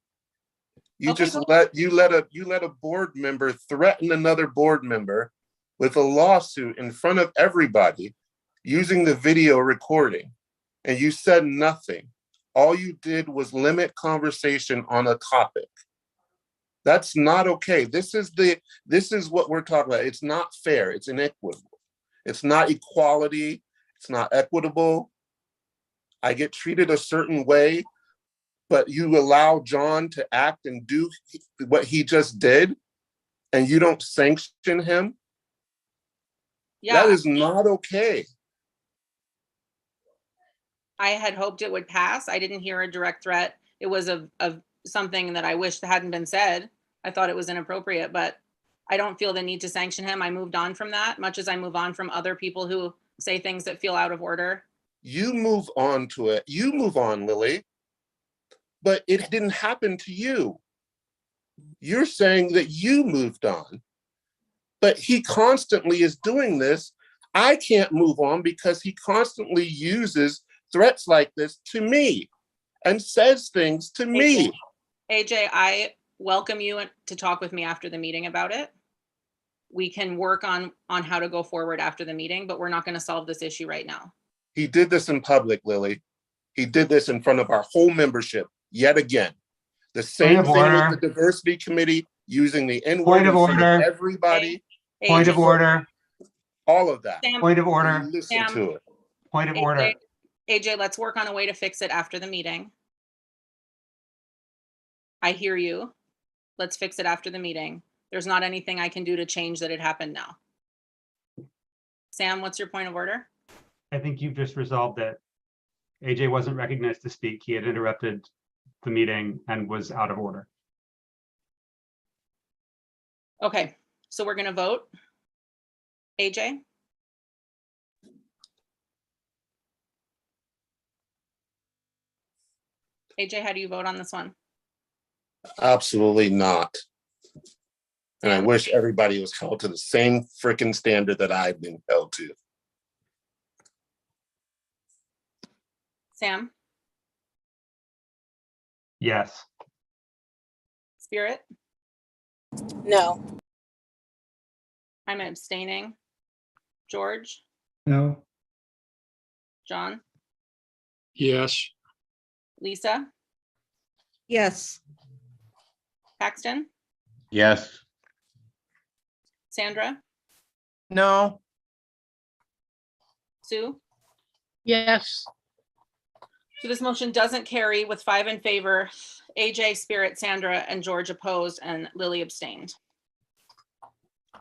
You Okay, just go. let a board member threaten another board member with a lawsuit in front of everybody using the video recording, and you said nothing. All you did was limit conversation on a topic. That's not okay. This is what we're talking about. It's not fair. It's inequitable. It's not equality. It's not equitable. I get treated a certain way, but you allow John to act and do what he just did, and you don't sanction him. Yeah, That is not okay. I had hoped it would pass. I didn't hear a direct threat. It was of something that I wish hadn't been said. I thought it was inappropriate, but I don't feel the need to sanction him. I moved on from that, much as I move on from other people who say things that feel out of order. You move on to it. You move on, Lily. But it didn't happen to you. You're saying that you moved on, but he constantly is doing this. I can't move on because he constantly uses threats like this to me and says things to me. AJ, I welcome you to talk with me after the meeting about it. We can work on how to go forward after the meeting, but we're not going to solve this issue right now. He did this in public, Lily. He did this in front of our whole membership yet again. The same thing with the diversity committee using the N-word Point of in front order. everybody. Point of order. All of that. Sam, Point of order. Listen to it. Point of order. AJ, let's work on a way to fix it after the meeting. I hear you. Let's fix it after the meeting. There's not anything I can do to change that it happened now. Sam, what's your point of order? I think you've just resolved it. AJ wasn't recognized to speak. He had interrupted the meeting and was out of order. Okay, so we're going to vote. AJ? AJ, how do you vote on this one? Absolutely not. And I wish everybody was held to the same freaking standard that I've been held to. Sam? Yes. Spirit? No. I'm abstaining. George? No. John? Yes. Lisa? Yes. Paxton? Yes. Sandra? No. Sue? Yes. So this motion doesn't carry with 5 in favor, AJ, Spirit, Sandra, and George opposed, and Lily abstained.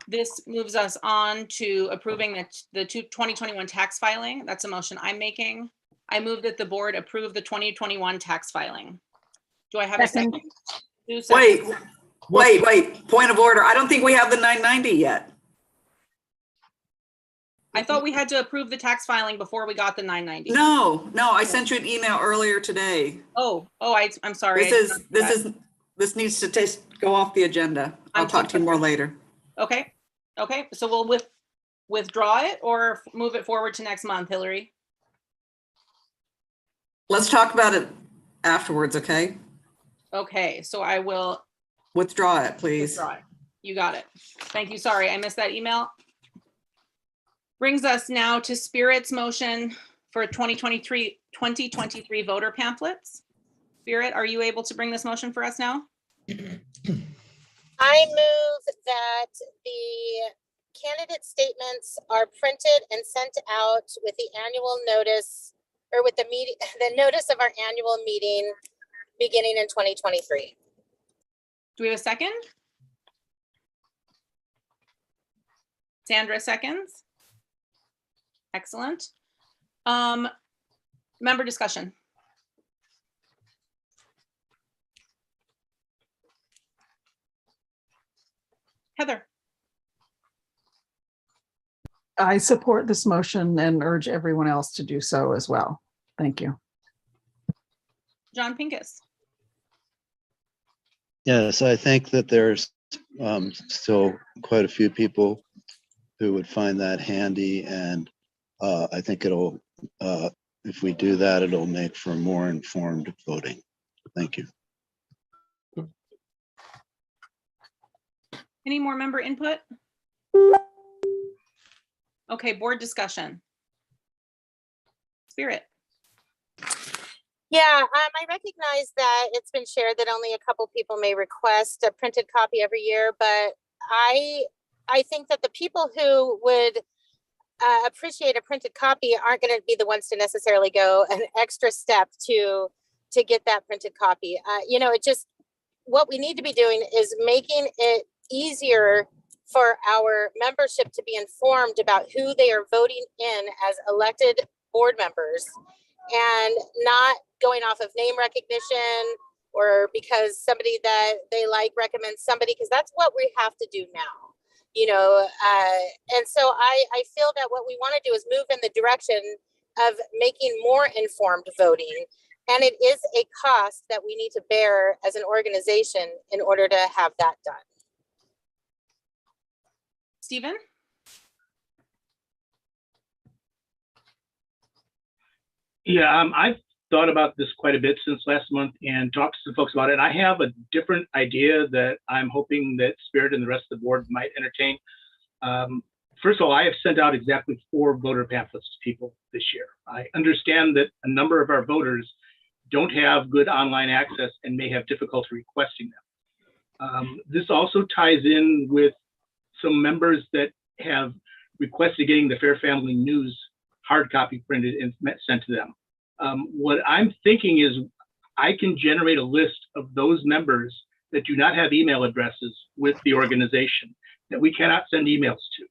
This moves us on to approving the 2021 tax filing. That's a motion I'm making. I move that the board approve the 2021 tax filing. Do I have a second? Sue seconds. Wait, point of order. I don't think we have the 990 yet. I thought we had to approve the tax filing before we got the 990. No, I sent you an email earlier today. I'm sorry. This needs to go off the agenda. I'll talk to you more later. Okay, so we'll withdraw it or move it forward to next month, Hillary? Let's talk about it afterwards, okay? Okay, so I will withdraw it, please. withdraw it. You got it. Thank you. Sorry, I missed that email. Brings us now to Spirit's motion for 2023 voter pamphlets. Spirit, are you able to bring this motion for us now? I move that the candidate statements are printed and sent out with the annual notice, or with the notice of our annual meeting beginning in 2023. Do we have a second? Sandra seconds. Excellent. Member discussion. Heather. I support this motion and urge everyone else to do so as well. Thank you. John Pincus. Yes, I think that there's still quite a few people who would find that handy, and I think it'll, if we do that, it'll make for more informed voting. Thank you. Any more member input? Okay, board discussion. Spirit. Yeah, I recognize that it's been shared that only a couple people may request a printed copy every year, but I think that the people who would appreciate a printed copy aren't going to be the ones to necessarily go an extra step to get that printed copy. It just, what we need to be doing is making it easier for our membership to be informed about who they are voting in as elected board members, and not going off of name recognition or because somebody that they like recommends somebody, because that's what we have to do now. And so I feel that what we want to do is move in the direction of making more informed voting. And it is a cost that we need to bear as an organization in order to have that done. Stephen? Yeah, I've thought about this quite a bit since last month and talked to some folks about it. And I have a different idea that I'm hoping that Spirit and the rest of the board might entertain. First of all, I have sent out exactly 4 voter pamphlets to people this year. I understand that a number of our voters don't have good online access and may have difficulty requesting them. This also ties in with some members that have requested getting the Fair Family News hard copy printed and sent to them. What I'm thinking is I can generate a list of those members that do not have email addresses with the organization that we cannot send emails to.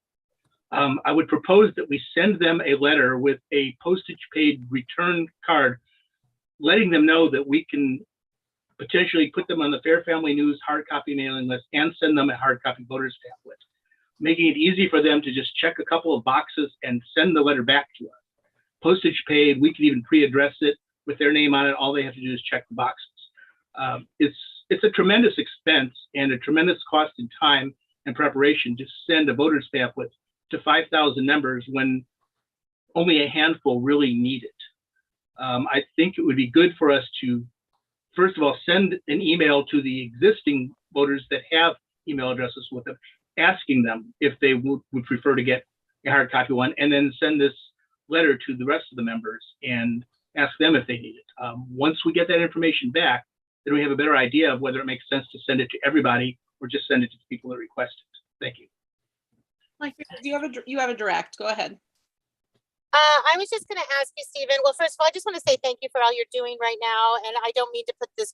I would propose that we send them a letter with a postage paid return card, letting them know that we can potentially put them on the Fair Family News hard copy mailing list and send them a hard copy voters pamphlet, making it easy for them to just check a couple of boxes and send the letter back to us. Postage paid, we can even pre-address it with their name on it. All they have to do is check the boxes. It's a tremendous expense and a tremendous cost in time and preparation to send a voter's pamphlet to 5,000 members when only a handful really need it. I think it would be good for us to, first of all, send an email to the existing voters that have email addresses with them, asking them if they would prefer to get a hard copy one, and then send this letter to the rest of the members and ask them if they need it. Once we get that information back, then we have a better idea of whether it makes sense to send it to everybody or just send it to the people that request it. Thank you. Like, you have a direct, go ahead. I was just going to ask you, Stephen. Well, first of all, I just want to say thank you for all you're doing right now. And I don't mean to put this,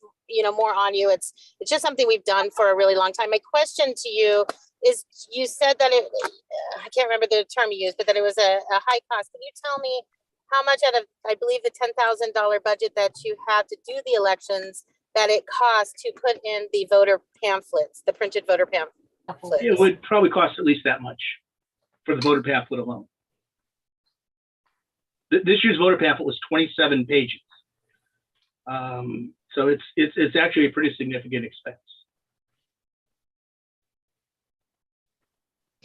more on you. It's just something we've done for a really long time. My question to you is, you said that I can't remember the term you used, but that it was a high cost. Can you tell me how much out of, I believe, the $10,000 budget that you have to do the elections, that it costs to put in the voter pamphlets, the printed voter pamphlets? It would probably cost at least that much for the voter pamphlet alone. This year's voter pamphlet was 27 pages. So it's actually a pretty significant expense.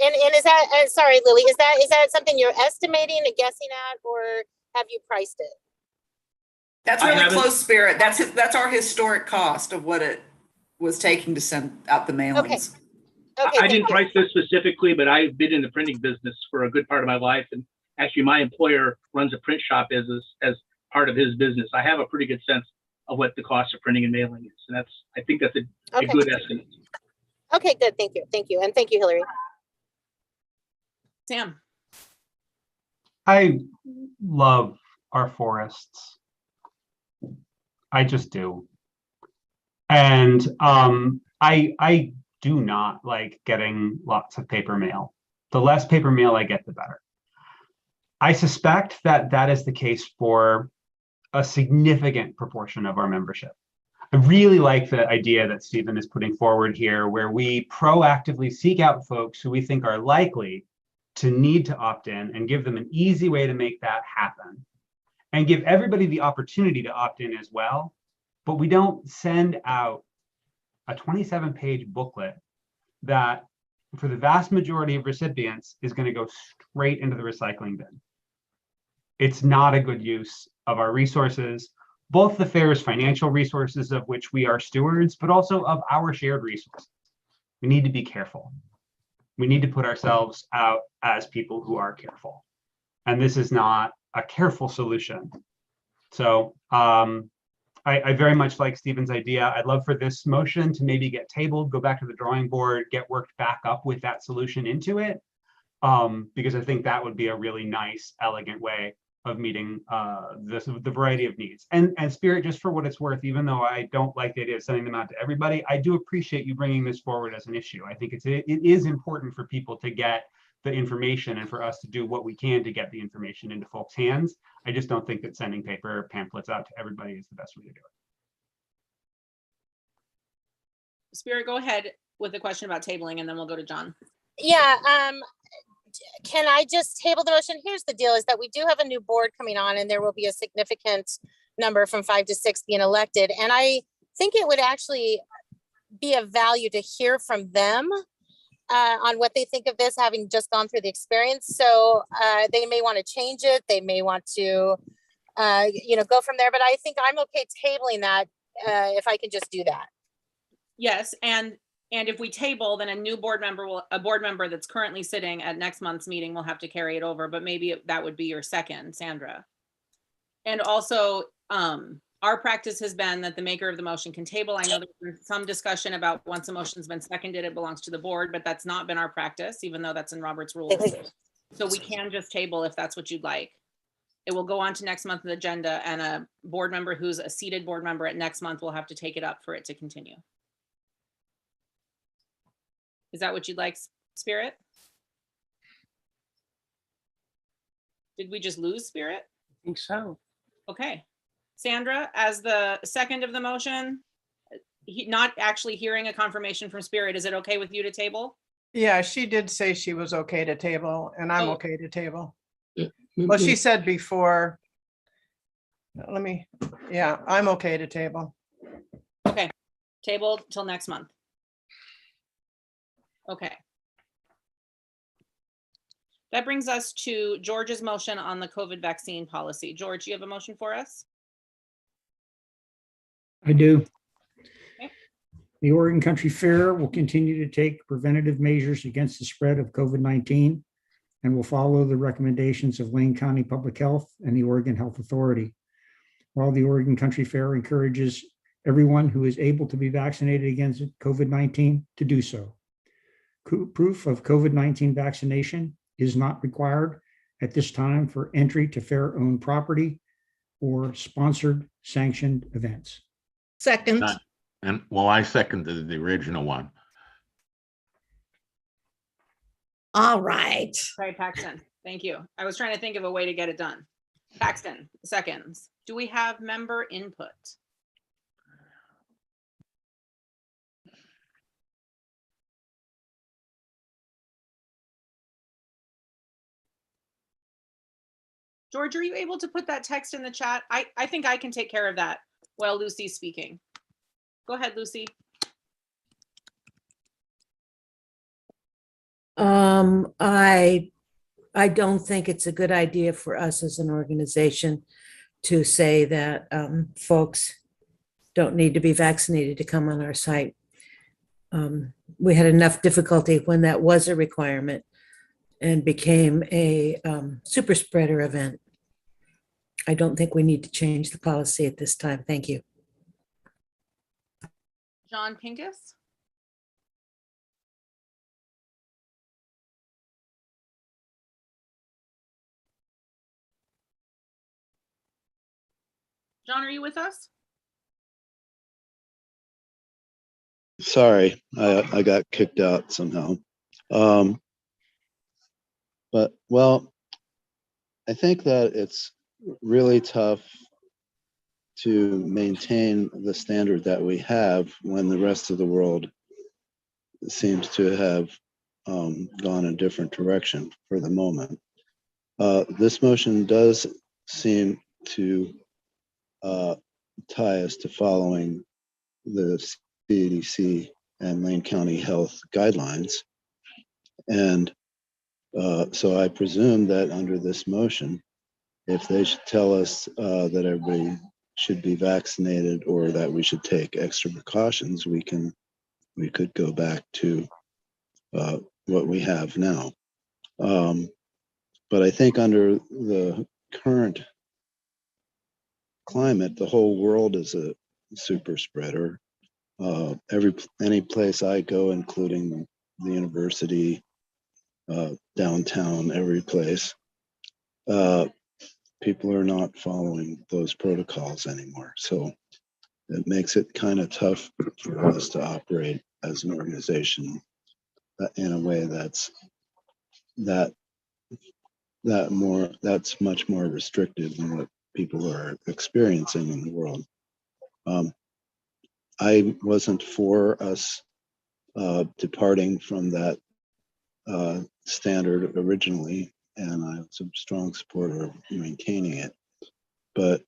And is that, sorry, Lily, is that something you're estimating and guessing at, or have you priced it? That's really close, Spirit. That's our historic cost of what it was taking to send out the mailings. Okay, I didn't price this specifically, but I've been in the printing business for a good part of my life. And actually my employer runs a print shop as part of his business. I have a pretty good sense of what the cost of printing and mailing is. And I think that's a good estimate. Okay, good. Thank you. Thank you. And thank you, Hillary. Sam. I love our forests. I just do. And I do not like getting lots of paper mail. The less paper mail I get, the better. I suspect that that is the case for a significant proportion of our membership. I really like the idea that Stephen is putting forward here, where we proactively seek out folks who we think are likely to need to opt in and give them an easy way to make that happen, and give everybody the opportunity to opt in as well. But we don't send out a 27-page booklet that, for the vast majority of recipients, is going to go straight into the recycling bin. It's not a good use of our resources, both the fair's financial resources, of which we are stewards, but also of our shared resources. We need to be careful. We need to put ourselves out as people who are careful. And this is not a careful solution. So I very much like Stephen's idea. I'd love for this motion to maybe get tabled, go back to the drawing board, get worked back up with that solution into it, because I think that would be a really nice, elegant way of meeting the variety of needs. And Spirit, just for what it's worth, even though I don't like the idea of sending them out to everybody, I do appreciate you bringing this forward as an issue. I think it is important for people to get the information and for us to do what we can to get the information into folks' hands. I just don't think that sending paper pamphlets out to everybody is the best way to do it. Spirit, go ahead with the question about tabling, and then we'll go to John. Yeah, can I just table the motion? Here's the deal, is that we do have a new board coming on, and there will be a significant number from 5 to 6 being elected. And I think it would actually be of value to hear from them on what they think of this, having just gone through the experience. So they may want to change it. They may want to, go from there. But I think I'm okay tabling that if I can just do that. Yes, and if we table, then a board member that's currently sitting at next month's meeting will have to carry it over, but maybe that would be your second, Sandra. And also, our practice has been that the maker of the motion can table. I know there's been some discussion about once a motion's been seconded, it belongs to the board, but that's not been our practice, even though that's in Robert's rules. So we can just table if that's what you'd like. It will go on to next month's agenda, and a board member who's a seated board member at next month will have to take it up for it to continue. Is that what you'd like, Spirit? Did we just lose Spirit? I think so. Okay. Sandra, as the second of the motion, not actually hearing a confirmation from Spirit, is it okay with you to table? Yeah, she did say she was okay to table, and I'm Oh. okay to table. Well, she said before. I'm okay to table. Okay, table till next month. Okay. That brings us to George's motion on the COVID vaccine policy. George, you have a motion for us? I do. Okay. The Oregon Country Fair will continue to take preventative measures against the spread of COVID-19 and will follow the recommendations of Lane County Public Health and the Oregon Health Authority. While the Oregon Country Fair encourages everyone who is able to be vaccinated against COVID-19 to do so. Proof of COVID-19 vaccination is not required at this time for entry to fair-owned property or sponsored sanctioned events. Second. And well, I seconded the original one. All right. Right, Paxton. Thank you. I was trying to think of a way to get it done. Paxton, seconds. Do we have member input? George, are you able to put that text in the chat? I think I can take care of that while Lucy's speaking. Go ahead, Lucy. I don't think it's a good idea for us as an organization to say that folks don't need to be vaccinated to come on our site. We had enough difficulty when that was a requirement and became a super spreader event. I don't think we need to change the policy at this time. Thank you. John Pincus? John, are you with us? Sorry, I got kicked out somehow. But well, I think that it's really tough to maintain the standard that we have when the rest of the world seems to have gone a different direction for the moment. This motion does seem to tie us to following the CDC and Lane County Health guidelines. And so I presume that under this motion, if they should tell us that everybody should be vaccinated or that we should take extra precautions, we could go back to what we have now. But I think under the current climate, the whole world is a super spreader. Any place I go, including the university, downtown, every place, people are not following those protocols anymore. So it makes it kind of tough for us to operate as an organization in a way that's much more restrictive than what people are experiencing in the world. I wasn't for us departing from that standard originally, and I was a strong supporter of maintaining it. But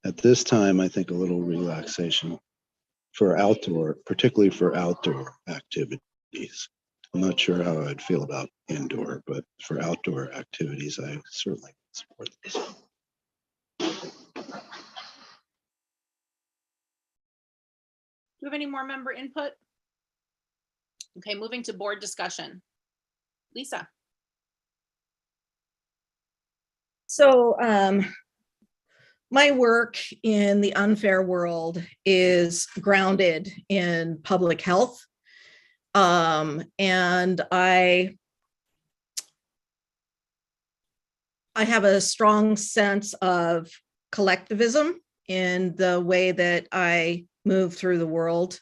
at this time, I think a little relaxation for outdoor, particularly for outdoor activities. I'm not sure how I'd feel about indoor, but for outdoor activities, I certainly support this. Do we have any more member input? Okay, moving to board discussion. Lisa. So my work in the unfair world is grounded in public health. And I have a strong sense of collectivism in the way that I move through the world.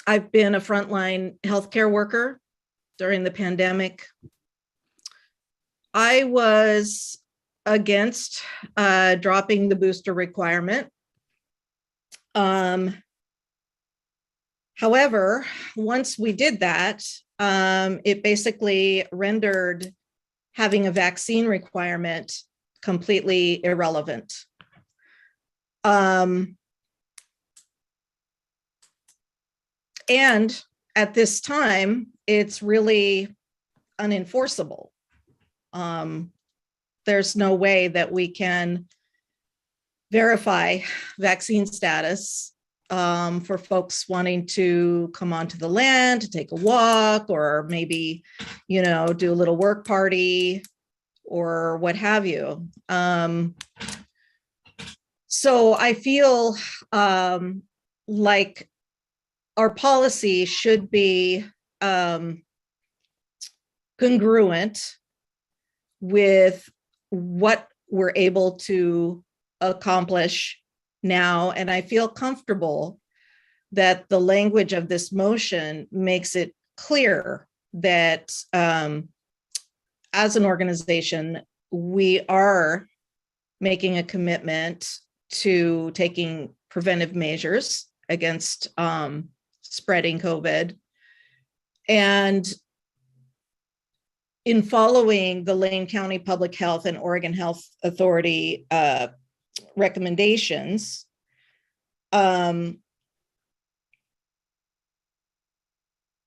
I've been a frontline healthcare worker during the pandemic. I was against dropping the booster requirement. However, once we did that, it basically rendered having a vaccine requirement completely irrelevant. And at this time, it's really unenforceable. There's no way that we can verify vaccine status for folks wanting to come onto the land, to take a walk, or maybe, do a little work party or what have you. So I feel like our policy should be congruent with what we're able to accomplish now. And I feel comfortable that the language of this motion makes it clear that as an organization, we are making a commitment to taking preventive measures against spreading COVID. And in following the Lane County Public Health and Oregon Health Authority recommendations,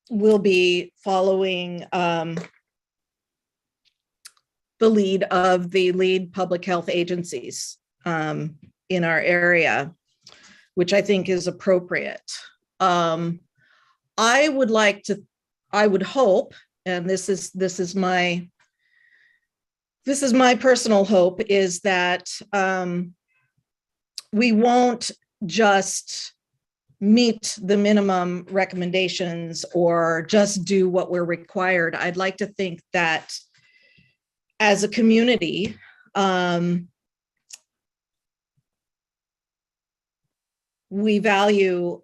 we'll be following the lead of the lead public health agencies in our area, which I think is appropriate. I would hope, and this is my personal hope, is that we won't just meet the minimum recommendations or just do what we're required. I'd like to think that as a community, we value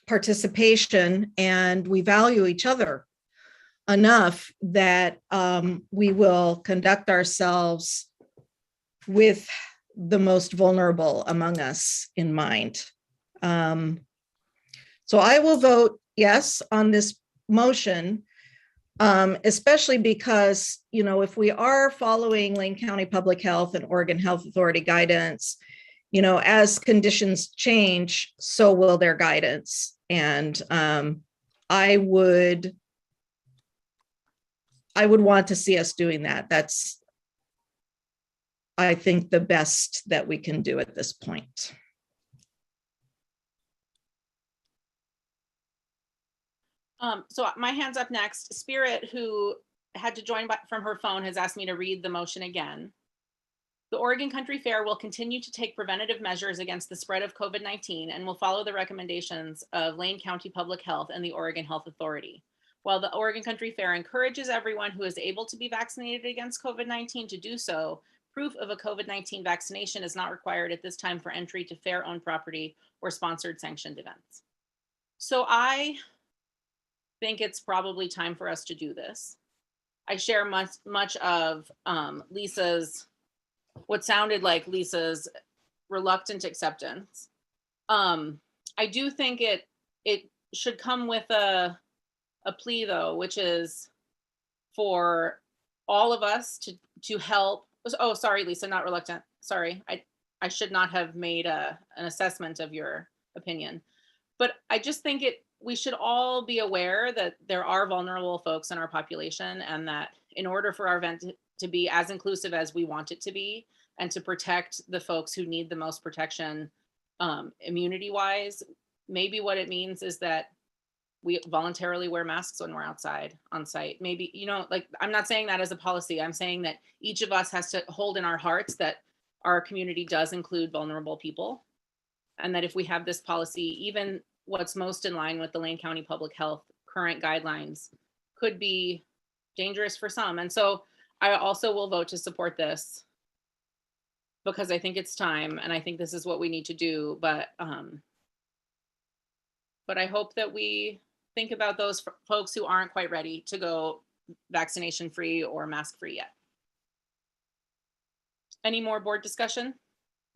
participation and we value each other enough that we will conduct ourselves with the most vulnerable among us in mind. So I will vote yes on this motion, especially because, you know, if we are following Lane County Public Health and Oregon Health Authority guidance, you know, as conditions change, so will their guidance. And I would want to see us doing that. That's, I think, the best that we can do at this point. So my hand's up next. Spirit, who had to join from her phone, has asked me to read the motion again. The Oregon Country Fair will continue to take preventative measures against the spread of COVID-19 and will follow the recommendations of Lane County Public Health and the Oregon Health Authority. While the Oregon Country Fair encourages everyone who is able to be vaccinated against COVID-19 to do so, proof of a COVID-19 vaccination is not required at this time for entry to fair-owned property or sponsored sanctioned events. So I think it's probably time for us to do this. I share much of Lisa's, what sounded like Lisa's reluctant acceptance. I do think it should come with a plea, though, which is for all of us to help. Oh, sorry, Lisa, not reluctant. Sorry, I should not have made an assessment of your opinion. But I just think we should all be aware that there are vulnerable folks in our population, and that in order for our event to be as inclusive as we want it to be, and to protect the folks who need the most protection immunity-wise, maybe what it means is that we voluntarily wear masks when we're outside on site. Maybe, you know, like, I'm not saying that as a policy. I'm saying that each of us has to hold in our hearts that our community does include vulnerable people. And that if we have this policy, even what's most in line with the Lane County Public Health current guidelines could be dangerous for some. And so I also will vote to support this because I think it's time, and I think this is what we need to do. But I hope that we think about those folks who aren't quite ready to go vaccination free or mask free yet. Any more board discussion?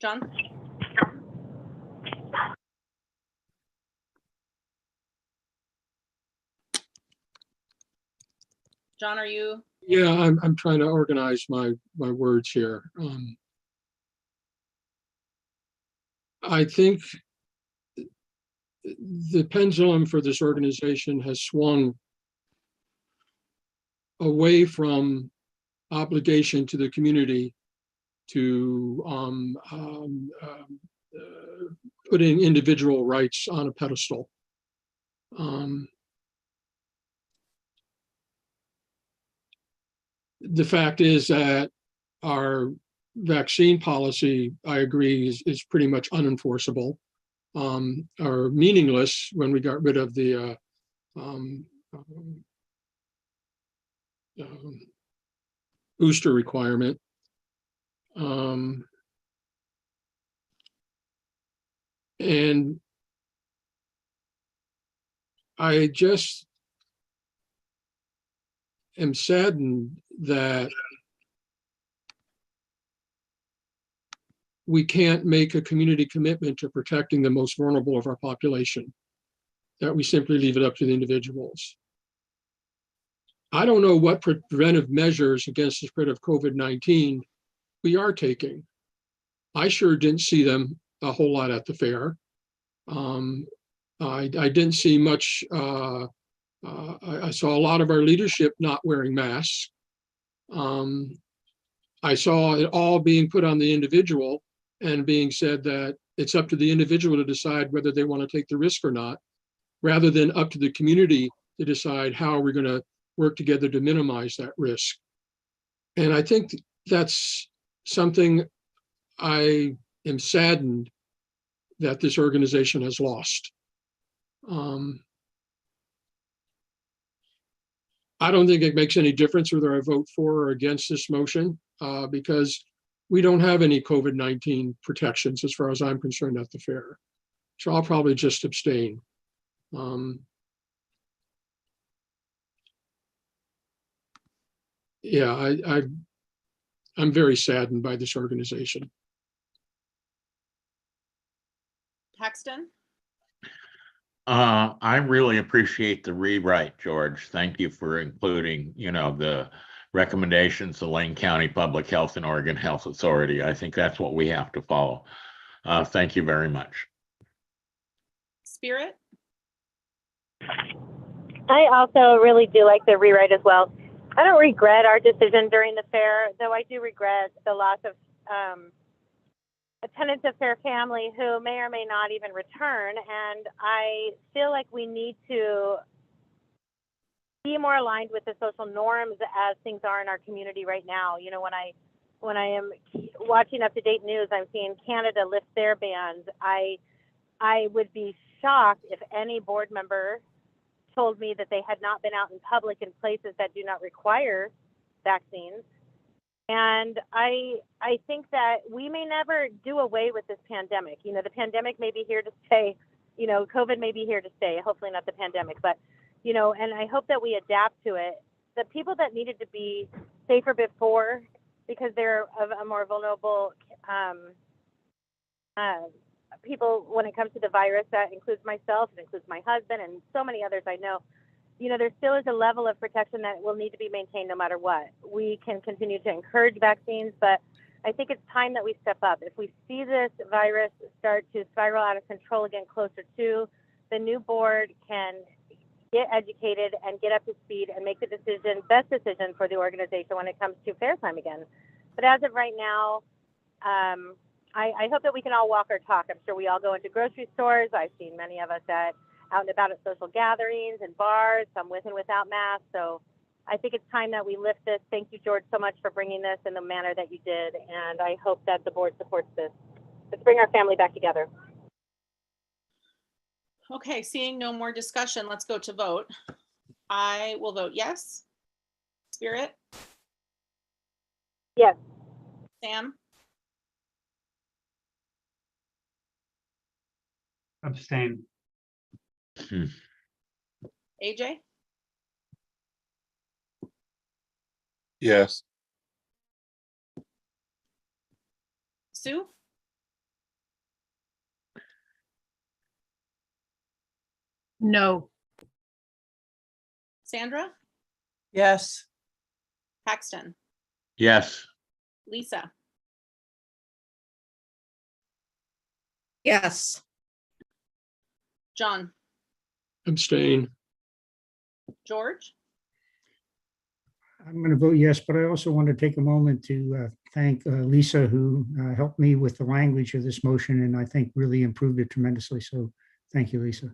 John? John, are you? Yeah, I'm trying to organize my words here. I think the pendulum for this organization has swung away from obligation to the community to putting individual rights on a pedestal. The fact is that our vaccine policy, I agree, is pretty much unenforceable, or meaningless when we got rid of the booster requirement. And I just am saddened that we can't make a community commitment to protecting the most vulnerable of our population, that we simply leave it up to the individuals. I don't know what preventive measures against the spread of COVID-19 we are taking. I sure didn't see them a whole lot at the fair. I didn't see much. I saw a lot of our leadership not wearing masks. I saw it all being put on the individual and being said that it's up to the individual to decide whether they want to take the risk or not, rather than up to the community to decide how we're going to work together to minimize that risk. And I think that's something I am saddened that this organization has lost. I don't think it makes any difference whether I vote for or against this motion, because we don't have any COVID-19 protections as far as I'm concerned at the fair. So I'll probably just abstain. Yeah, I'm very saddened by this organization. Paxton? I really appreciate the rewrite, George. Thank you for including, the recommendations of Lane County Public Health and Oregon Health Authority. I think that's what we have to follow. Thank you very much. Spirit? I also really do like the rewrite as well. I don't regret our decision during the fair, though I do regret the loss of attendants of Fair Family who may or may not even return. And I feel like we need to be more aligned with the social norms as things are in our community right now. You know, when I am watching up-to-date news, I'm seeing Canada lift their bans. I would be shocked if any board member told me that they had not been out in public in places that do not require vaccines. And I think that we may never do away with this pandemic. You know, the pandemic may be here to stay. You know, COVID may be here to stay. Hopefully not the pandemic, but, you know, and I hope that we adapt to it. The people that needed to be safer before, because they're of a more vulnerable people when it comes to the virus, that includes myself, it includes my husband and so many others I know. You know, there still is a level of protection that will need to be maintained no matter what. We can continue to encourage vaccines, but I think it's time that we step up. If we see this virus start to spiral out of control again closer to, the new board can get educated and get up to speed and make the best decision for the organization when it comes to fair time again. But as of right now, I hope that we can all walk our talk. I'm sure we all go into grocery stores. I've seen many of us out and about at social gatherings and bars, some with and without masks. So I think it's time that we lift this. Thank you, George, so much for bringing this in the manner that you did. And I hope that the board supports this. Let's bring our family back together. Okay, seeing no more discussion, let's go to vote. I will vote yes. Spirit? Yes. Sam? Abstain. AJ? Yes. Sue? No. Sandra? Yes. Paxton? Yes. Lisa? Yes. John? Abstain. George? I'm going to vote yes, but I also want to take a moment to thank Lisa, who helped me with the language of this motion, and I think really improved it tremendously. So thank you, Lisa.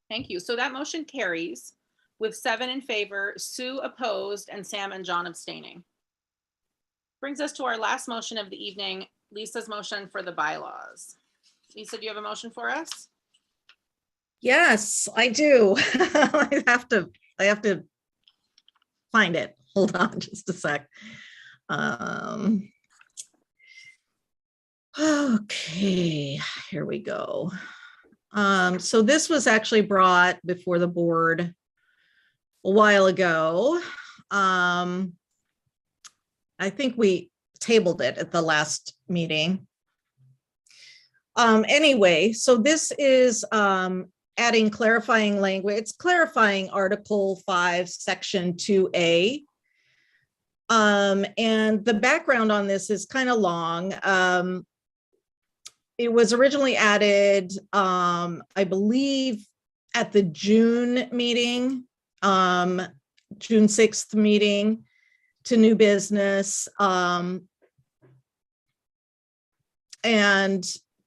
Thank you. So that motion carries with 7 in favor, Sue opposed, and Sam and John abstaining. Brings us to our last motion of the evening, Lisa's motion for the bylaws. Lisa, do you have a motion for us? Yes, I do. I have to I have to find it. Hold on just a sec. Okay, here we go. So this was actually brought before the board a while ago. I think we tabled it at the last meeting. Anyway, so this is adding clarifying language. It's clarifying Article 5, Section 2A. And the background on this is kind of long. It was originally added, I believe, at the June meeting, June 6th meeting to new business. And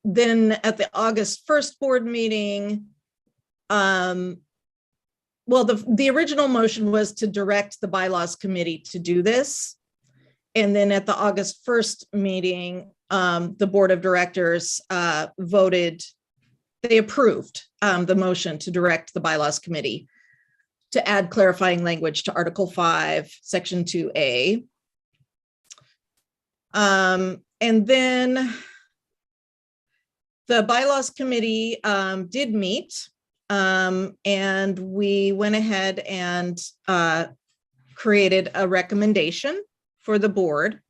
then at the August 1st board meeting, well, the original motion was to direct the bylaws committee to do this. And then at the August 1st meeting, the board of directors voted, they approved the motion to direct the bylaws committee to add clarifying language to Article 5, Section 2A. And then the bylaws committee did meet, and we went ahead and created a recommendation for the board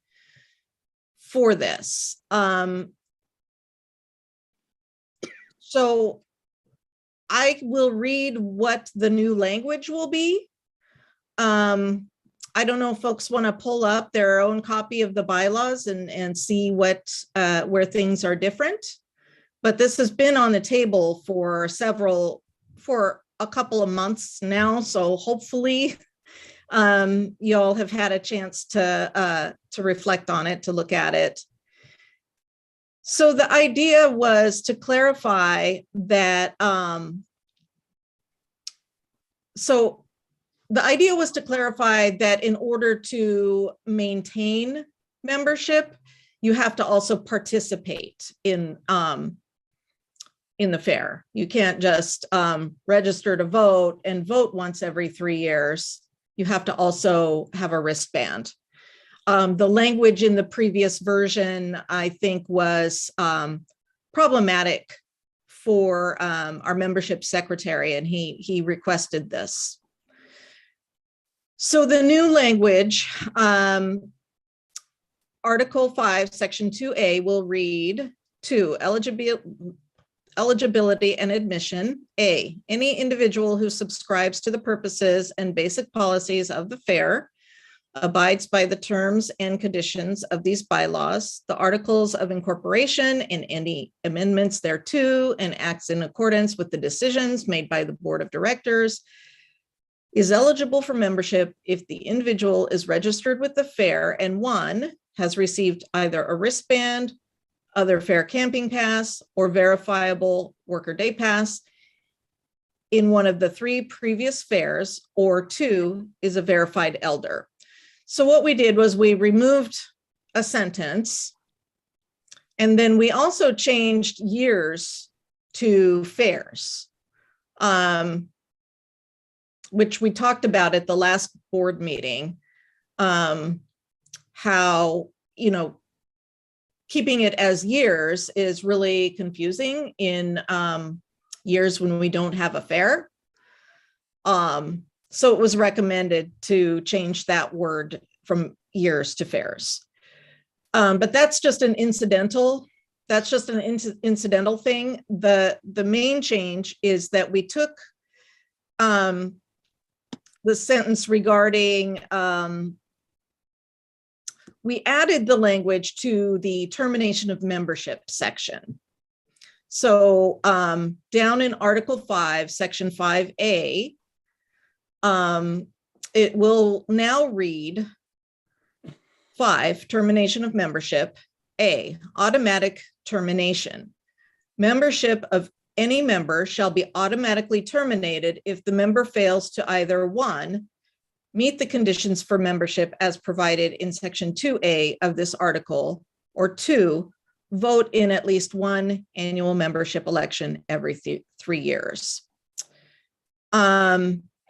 for this. So I will read what the new language will be. I don't know if folks want to pull up their own copy of the bylaws and see what where things are different. But this has been on the table for a couple of months now. So hopefully you all have had a chance to reflect on it, to look at it. So the idea was to clarify that, in order to maintain membership, you have to also participate in the fair. You can't just register to vote and vote once every 3 years. You have to also have a wristband. The language in the previous version, I think, was problematic for our membership secretary, and he requested this. So the new language, Article 5, Section 2A will read, 2, eligibility and admission. A, any individual who subscribes to the purposes and basic policies of the fair, abides by the terms and conditions of these bylaws, the articles of incorporation and any amendments thereto, and acts in accordance with the decisions made by the board of directors, is eligible for membership if the individual is registered with the fair and 1, has received either a wristband, other fair camping pass, or verifiable worker day pass in one of the 3 previous fairs, or 2, is a verified elder. So what we did was we removed a sentence, and then we also changed years to fairs, which we talked about at the last board meeting, how, keeping it as years is really confusing in years when we don't have a fair. So it was recommended to change that word from years to fairs. But that's just an incidental, incidental thing. The main change is that we took the sentence regarding, we added the language to the termination of membership section. So down in Article 5, Section 5A, it will now read 5, termination of membership. A, automatic termination. Membership of any member shall be automatically terminated if the member fails to either 1, meet the conditions for membership as provided in Section 2A of this article, or 2, vote in at least 1 annual membership election every 3 years.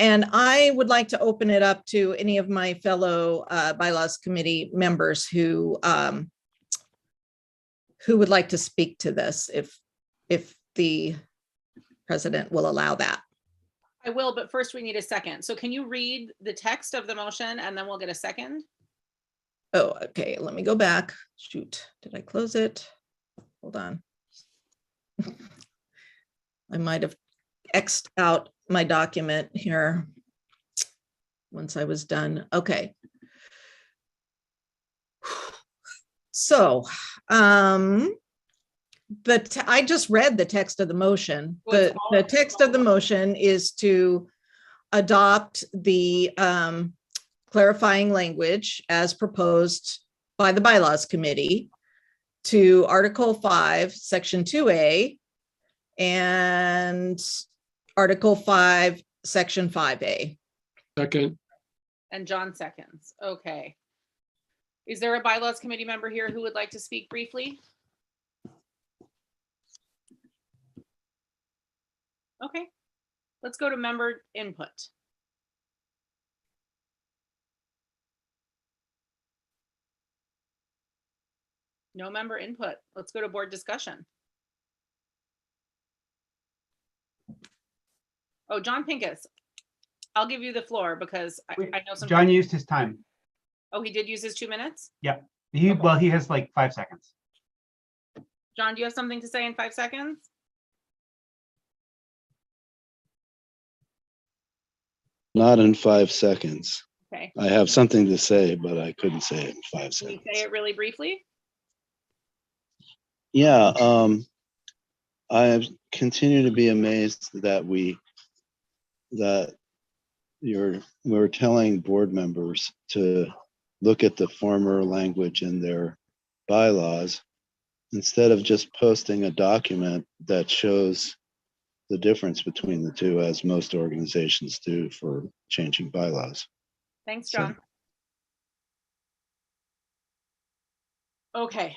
And I would like to open it up to any of my fellow bylaws committee members who would like to speak to this if the president will allow that. I will, but first we need a second. So can you read the text of the motion and then we'll get a second? Oh, okay, let me go back. Shoot, did I close it? Hold on. I might have X'd out my document here once I was done. Okay. So, I just read the text of the motion. The text of the motion is to adopt the clarifying language as proposed by the bylaws committee to Article 5, Section 2A, and Article 5, Section 5A. Second. And John seconds. Okay. Is there a bylaws committee member here who would like to speak briefly? Okay, let's go to member input. No member input. Let's go to board discussion. Oh, John Pincus, I'll give you the floor because I know some. John used his time. Oh, he did use his 2 minutes? Yeah, well, he has like 5 seconds. John, do you have something to say in 5 seconds? Not in 5 seconds. Okay. I have something to say, but I couldn't say it in 5 Can seconds. you say it really briefly? Yeah, I continue to be amazed that we're telling board members to look at the former language in their bylaws instead of just posting a document that shows the difference between the two, as most organizations do for changing bylaws. Thanks, John. Okay,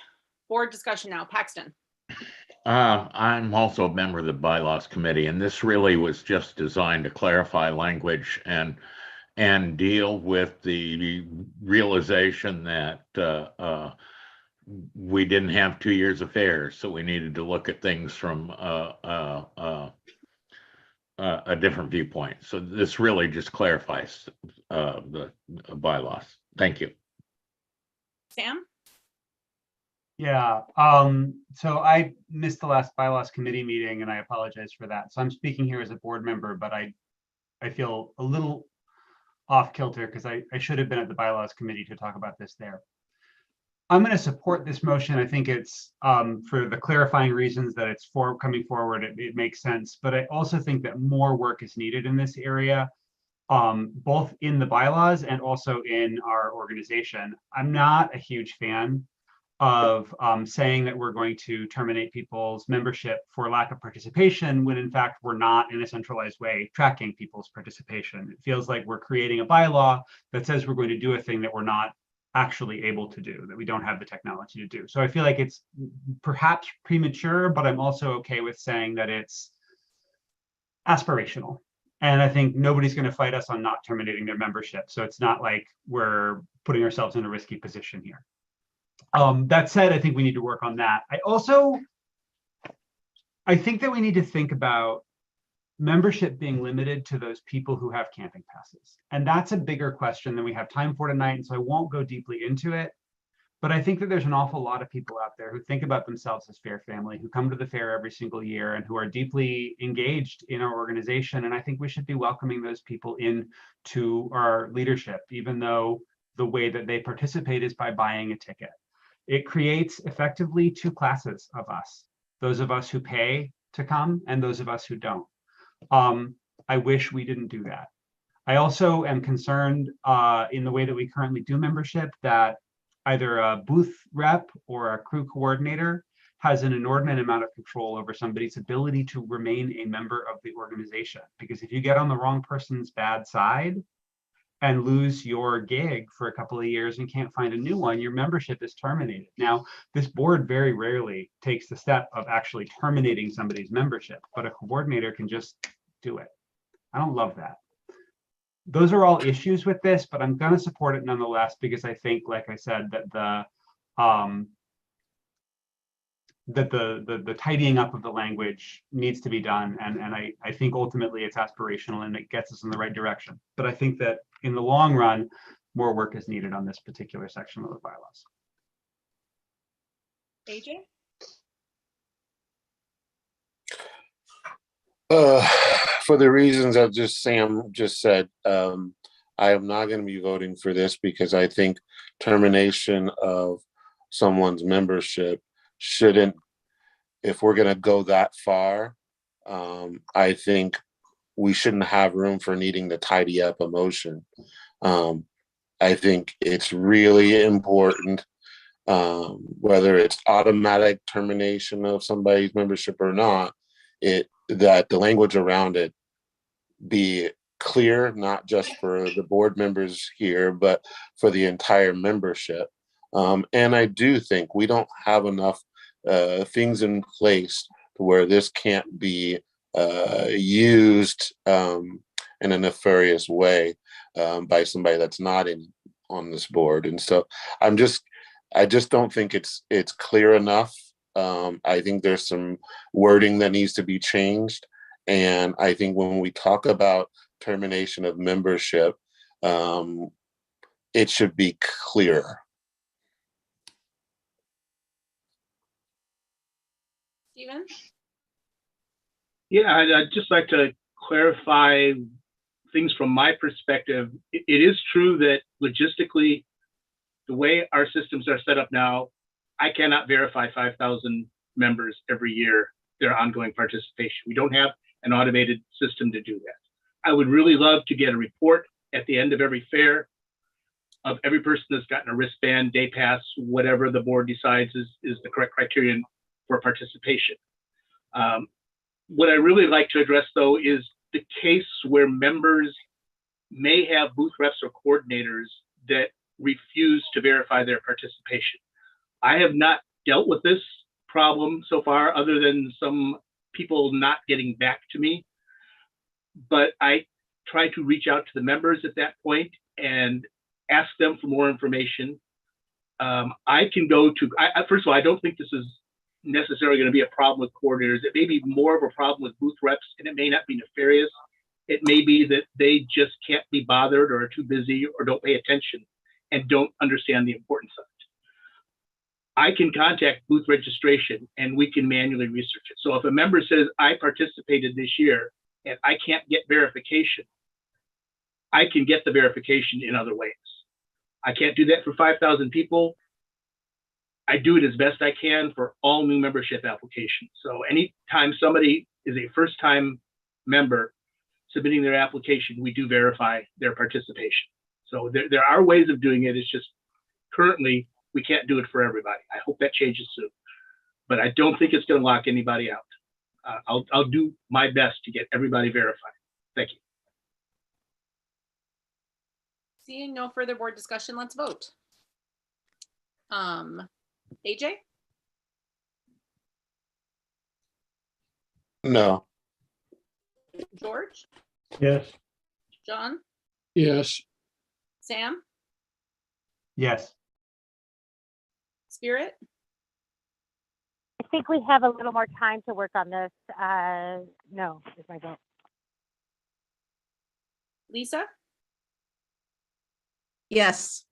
board discussion now. Paxton. I'm also a member of the bylaws committee, and this really was just designed to clarify language and deal with the realization that we didn't have 2 years of FAIR, so we needed to look at things from a different viewpoint. So this really just clarifies the bylaws. Thank you. Sam? Yeah, so I missed the last bylaws committee meeting and I apologize for that. So I'm speaking here as a board member, but I feel a little off kilter because I should have been at the bylaws committee to talk about this there. I'm going to support this motion. I think it's for the clarifying reasons that it's coming forward, it makes sense. But I also think that more work is needed in this area, both in the bylaws and also in our organization. I'm not a huge fan of saying that we're going to terminate people's membership for lack of participation when in fact we're not in a centralized way tracking people's participation. It feels like we're creating a bylaw that says we're going to do a thing that we're not actually able to do, that we don't have the technology to do. So I feel like it's perhaps premature, but I'm also okay with saying that it's aspirational. And I think nobody's going to fight us on not terminating their membership. So it's not like we're putting ourselves in a risky position here. That said, I think we need to work on that. I think that we need to think about membership being limited to those people who have camping passes. And that's a bigger question than we have time for tonight. And so I won't go deeply into it. But I think that there's an awful lot of people out there who think about themselves as Fair Family, who come to the fair every single year and who are deeply engaged in our organization. And I think we should be welcoming those people into our leadership, even though the way that they participate is by buying a ticket. It creates effectively 2 classes of us, those of us who pay to come and those of us who don't. I wish we didn't do that. I also am concerned in the way that we currently do membership that either a booth rep or a crew coordinator has an inordinate amount of control over somebody's ability to remain a member of the organization. Because if you get on the wrong person's bad side and lose your gig for a couple of years and can't find a new one, your membership is terminated. Now, this board very rarely takes the step of actually terminating somebody's membership, but a coordinator can just do it. I don't love that. those are all issues with this, but I'm going to support it nonetheless because I think, like I said, that the tidying up of the language needs to be done, and I think ultimately it's aspirational and it gets us in the right direction. But I think that in the long run, more work is needed on this particular section of the bylaws. AJ? For the reasons that Sam just said, I am not going to be voting for this because I think termination of someone's membership shouldn't, if we're going to go that far, I think we shouldn't have room for needing to tidy up a motion. I think it's really important, whether it's automatic termination of somebody's membership or not, that the language around it be clear, not just for the board members here, but for the entire membership. And I do think we don't have enough things in place to where this can't be used in a nefarious way by somebody that's not on this board. And so I just don't think it's clear enough. I think there's some wording that needs to be changed. And I think when we talk about termination of membership, it should be clear. Stephen? Yeah, I'd just like to clarify things from my perspective. It is true that logistically, the way our systems are set up now, I cannot verify 5,000 members every year, their ongoing participation. We don't have an automated system to do that. I would really love to get a report at the end of every fair of every person that's gotten a wristband, day pass, whatever the board decides is the correct criterion for participation. What I really like to address, though, is the case where members may have booth reps or coordinators that refuse to verify their participation. I have not dealt with this problem so far, other than some people not getting back to me. But I try to reach out to the members at that point and ask them for more information. I can go to, first of all, I don't think this is necessarily going to be a problem with coordinators. It may be more of a problem with booth reps, and it may not be nefarious. It may be that they just can't be bothered or are too busy or don't pay attention and don't understand the importance of it. I can contact booth registration and we can manually research it. So if a member says, I participated this year and I can't get verification, I can get the verification in other ways. I can't do that for 5,000 people. I do it as best I can for all new membership applications. So anytime somebody is a first-time member submitting their application, we do verify their participation. So there are ways of doing it. It's just currently we can't do it for everybody. I hope that changes soon, but I don't think it's going to lock anybody out. I'll do my best to get everybody verified. Thank you. Seeing no further board discussion, let's vote. AJ? No. George? Yes. John? Yes. Sam? Yes. Spirit? I think we have a little more time to work on this. No, is my vote. Lisa? Yes.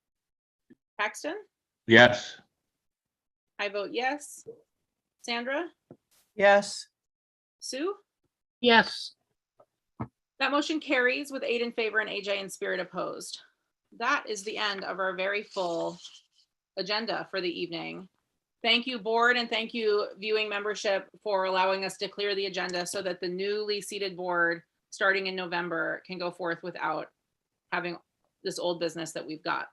Paxton? Yes. I vote yes. Sandra? Yes. Sue? Yes. That motion carries with 8 in favor and AJ and Spirit opposed. That is the end of our very full agenda for the evening. Thank you, board, and thank you, viewing membership, for allowing us to clear the agenda so that the newly seated board, starting in November, can go forth without having this old business that we've got.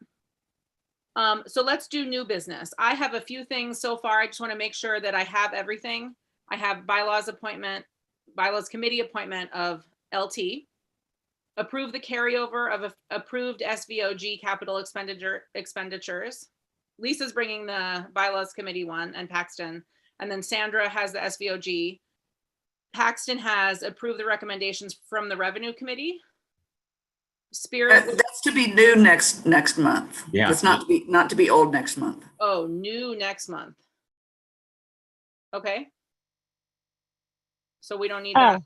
So let's do new business. I have a few things so far. I just want to make sure that I have everything. I have bylaws committee appointment of LT, approve the carryover of approved SVOG capital expenditures. Lisa's bringing the bylaws committee one, and Paxton, and then Sandra has the SVOG. Paxton has approved the recommendations from the revenue committee. Spirit, That's to be new next month. Yeah. It's not to be old next month. oh, new next month. Okay. So we don't need that.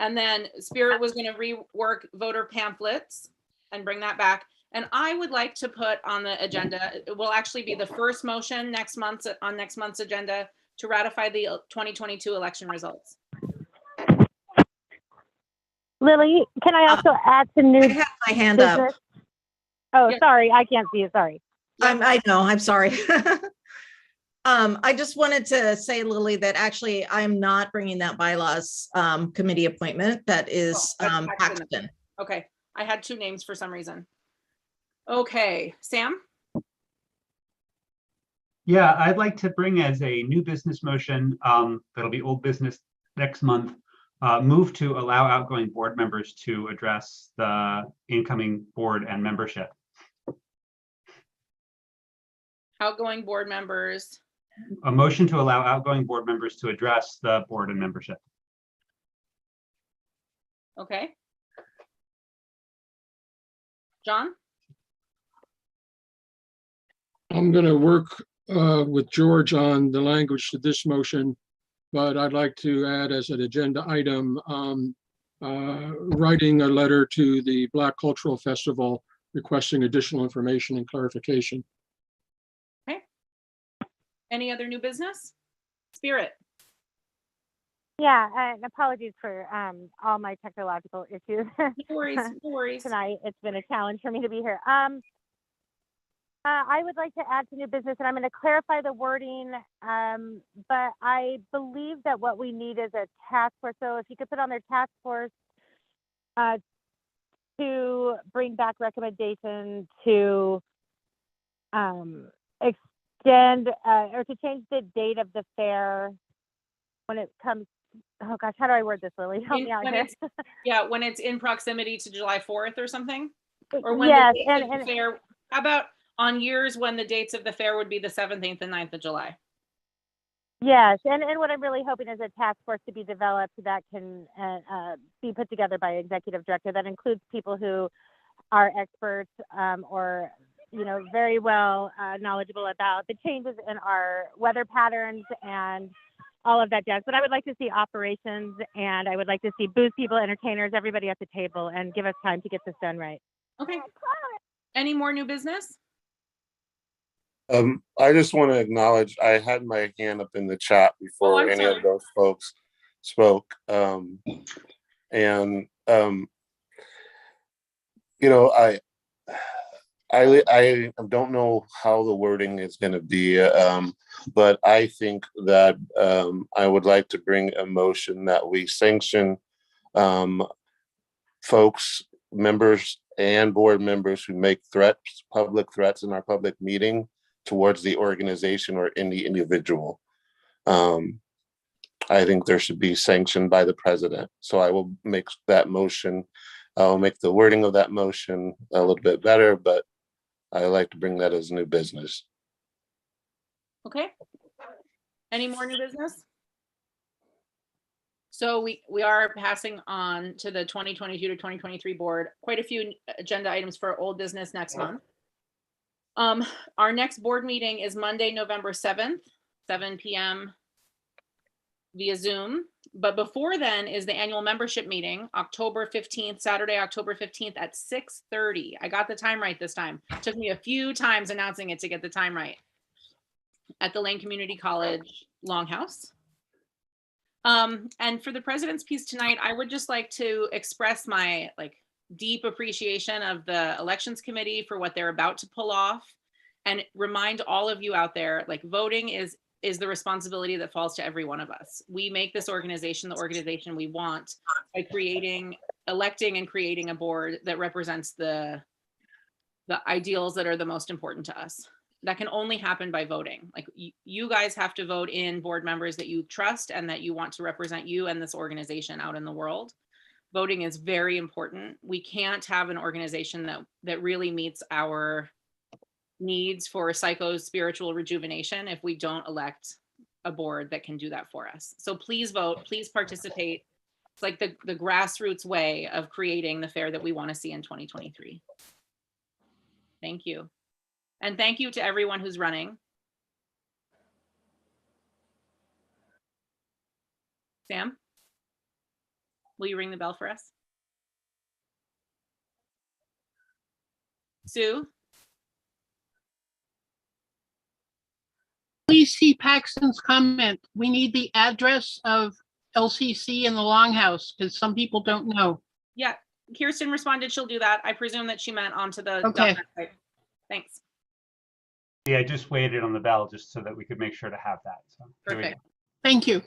And then Spirit was gonna rework voter pamphlets and bring that back. And I would like to put on the agenda, it will actually be the first motion next month on next month's agenda to ratify the 2022 election results. Lily, can I also add to new I have my hand up. business? Oh, Yeah. sorry, I can't see it, sorry. I know, I'm sorry. I just wanted to say, Lily, that actually I'm not bringing that bylaws committee appointment. That is that's Paxton. Paxton. Okay, I had two names for some reason. Okay, Sam? Yeah, I'd like to bring as a new business motion, that'll be old business next month, move to allow outgoing board members to address the incoming board and membership. Outgoing board members. A motion to allow outgoing board members to address the board and membership. Okay. John? I'm going to work with George on the language to this motion, but I'd like to add as an agenda item, writing a letter to the Black Cultural Festival requesting additional information and clarification. Okay. Any other new business? Spirit? Yeah, and apologies for all my technological issues. No worries, no worries. Tonight, it's been a challenge for me to be here. I would like to add to new business, and I'm going to clarify the wording, but I believe that what we need is a task force. So if you could put on their task force to bring back recommendations to extend or to change the date of the fair when it comes. Oh gosh, how do I word this, Lily? Help me out When here. it's, yeah, when it's in proximity to July 4th or something? Or when Yes, the dates of the fair, how about on years when the dates of the fair would be the 7th, 8th, and 9th of July? Yes, and what I'm really hoping is a task force to be developed that can be put together by executive director that includes people who are experts or very well knowledgeable about the changes in our weather patterns and all of that jazz. But I would like to see operations, and I would like to see booth people, entertainers, everybody at the table, and give us time to get this done right. Okay. Any more new business? I just want to acknowledge, I had my hand up in the chat before I'm any sorry. of those folks spoke. I don't know how the wording is going to be, but I think that I would like to bring a motion that we sanction folks, members and board members who make threats, public threats in our public meeting towards the organization or any individual. I think there should be sanctioned by the president. So I will make that motion. I'll make the wording of that motion a little bit better, but I like to bring that as new business. Okay. Any more new business? So we are passing on to the 2022 to 2023 board, quite a few agenda items for old business next month. Our next board meeting is Monday, November 7th, 7 p.m. via Zoom. But before then is the annual membership meeting, October 15th, Saturday, October 15th at 6:30. I got the time right this time. It took me a few times announcing it to get the time right. At the Lane Community College Longhouse. And for the president's piece tonight, I would just like to express my deep appreciation of the elections committee for what they're about to pull off, and remind all of you out there, voting is the responsibility that falls to every one of us. We make this organization the organization we want by electing and creating a board that represents the ideals that are the most important to us. That can only happen by voting. You guys have to vote in board members that you trust and that you want to represent you and this organization out in the world. Voting is very important. We can't have an organization that really meets our needs for psycho-spiritual rejuvenation if we don't elect a board that can do that for us. So please vote, please participate. It's like the grassroots way of creating the fair that we want to see in 2023. Thank you. And thank you to everyone who's running. Sam, will you ring the bell for us? Sue? Please see Paxton's comment. We need the address of LCC in the Longhouse because some people don't know. Yeah, Kirsten responded she'll do that. I presume that she meant onto the Okay. website. Thanks. Yeah, I just waited on the bell just so that we could make sure to have that. So here we Perfect. go. Thank you.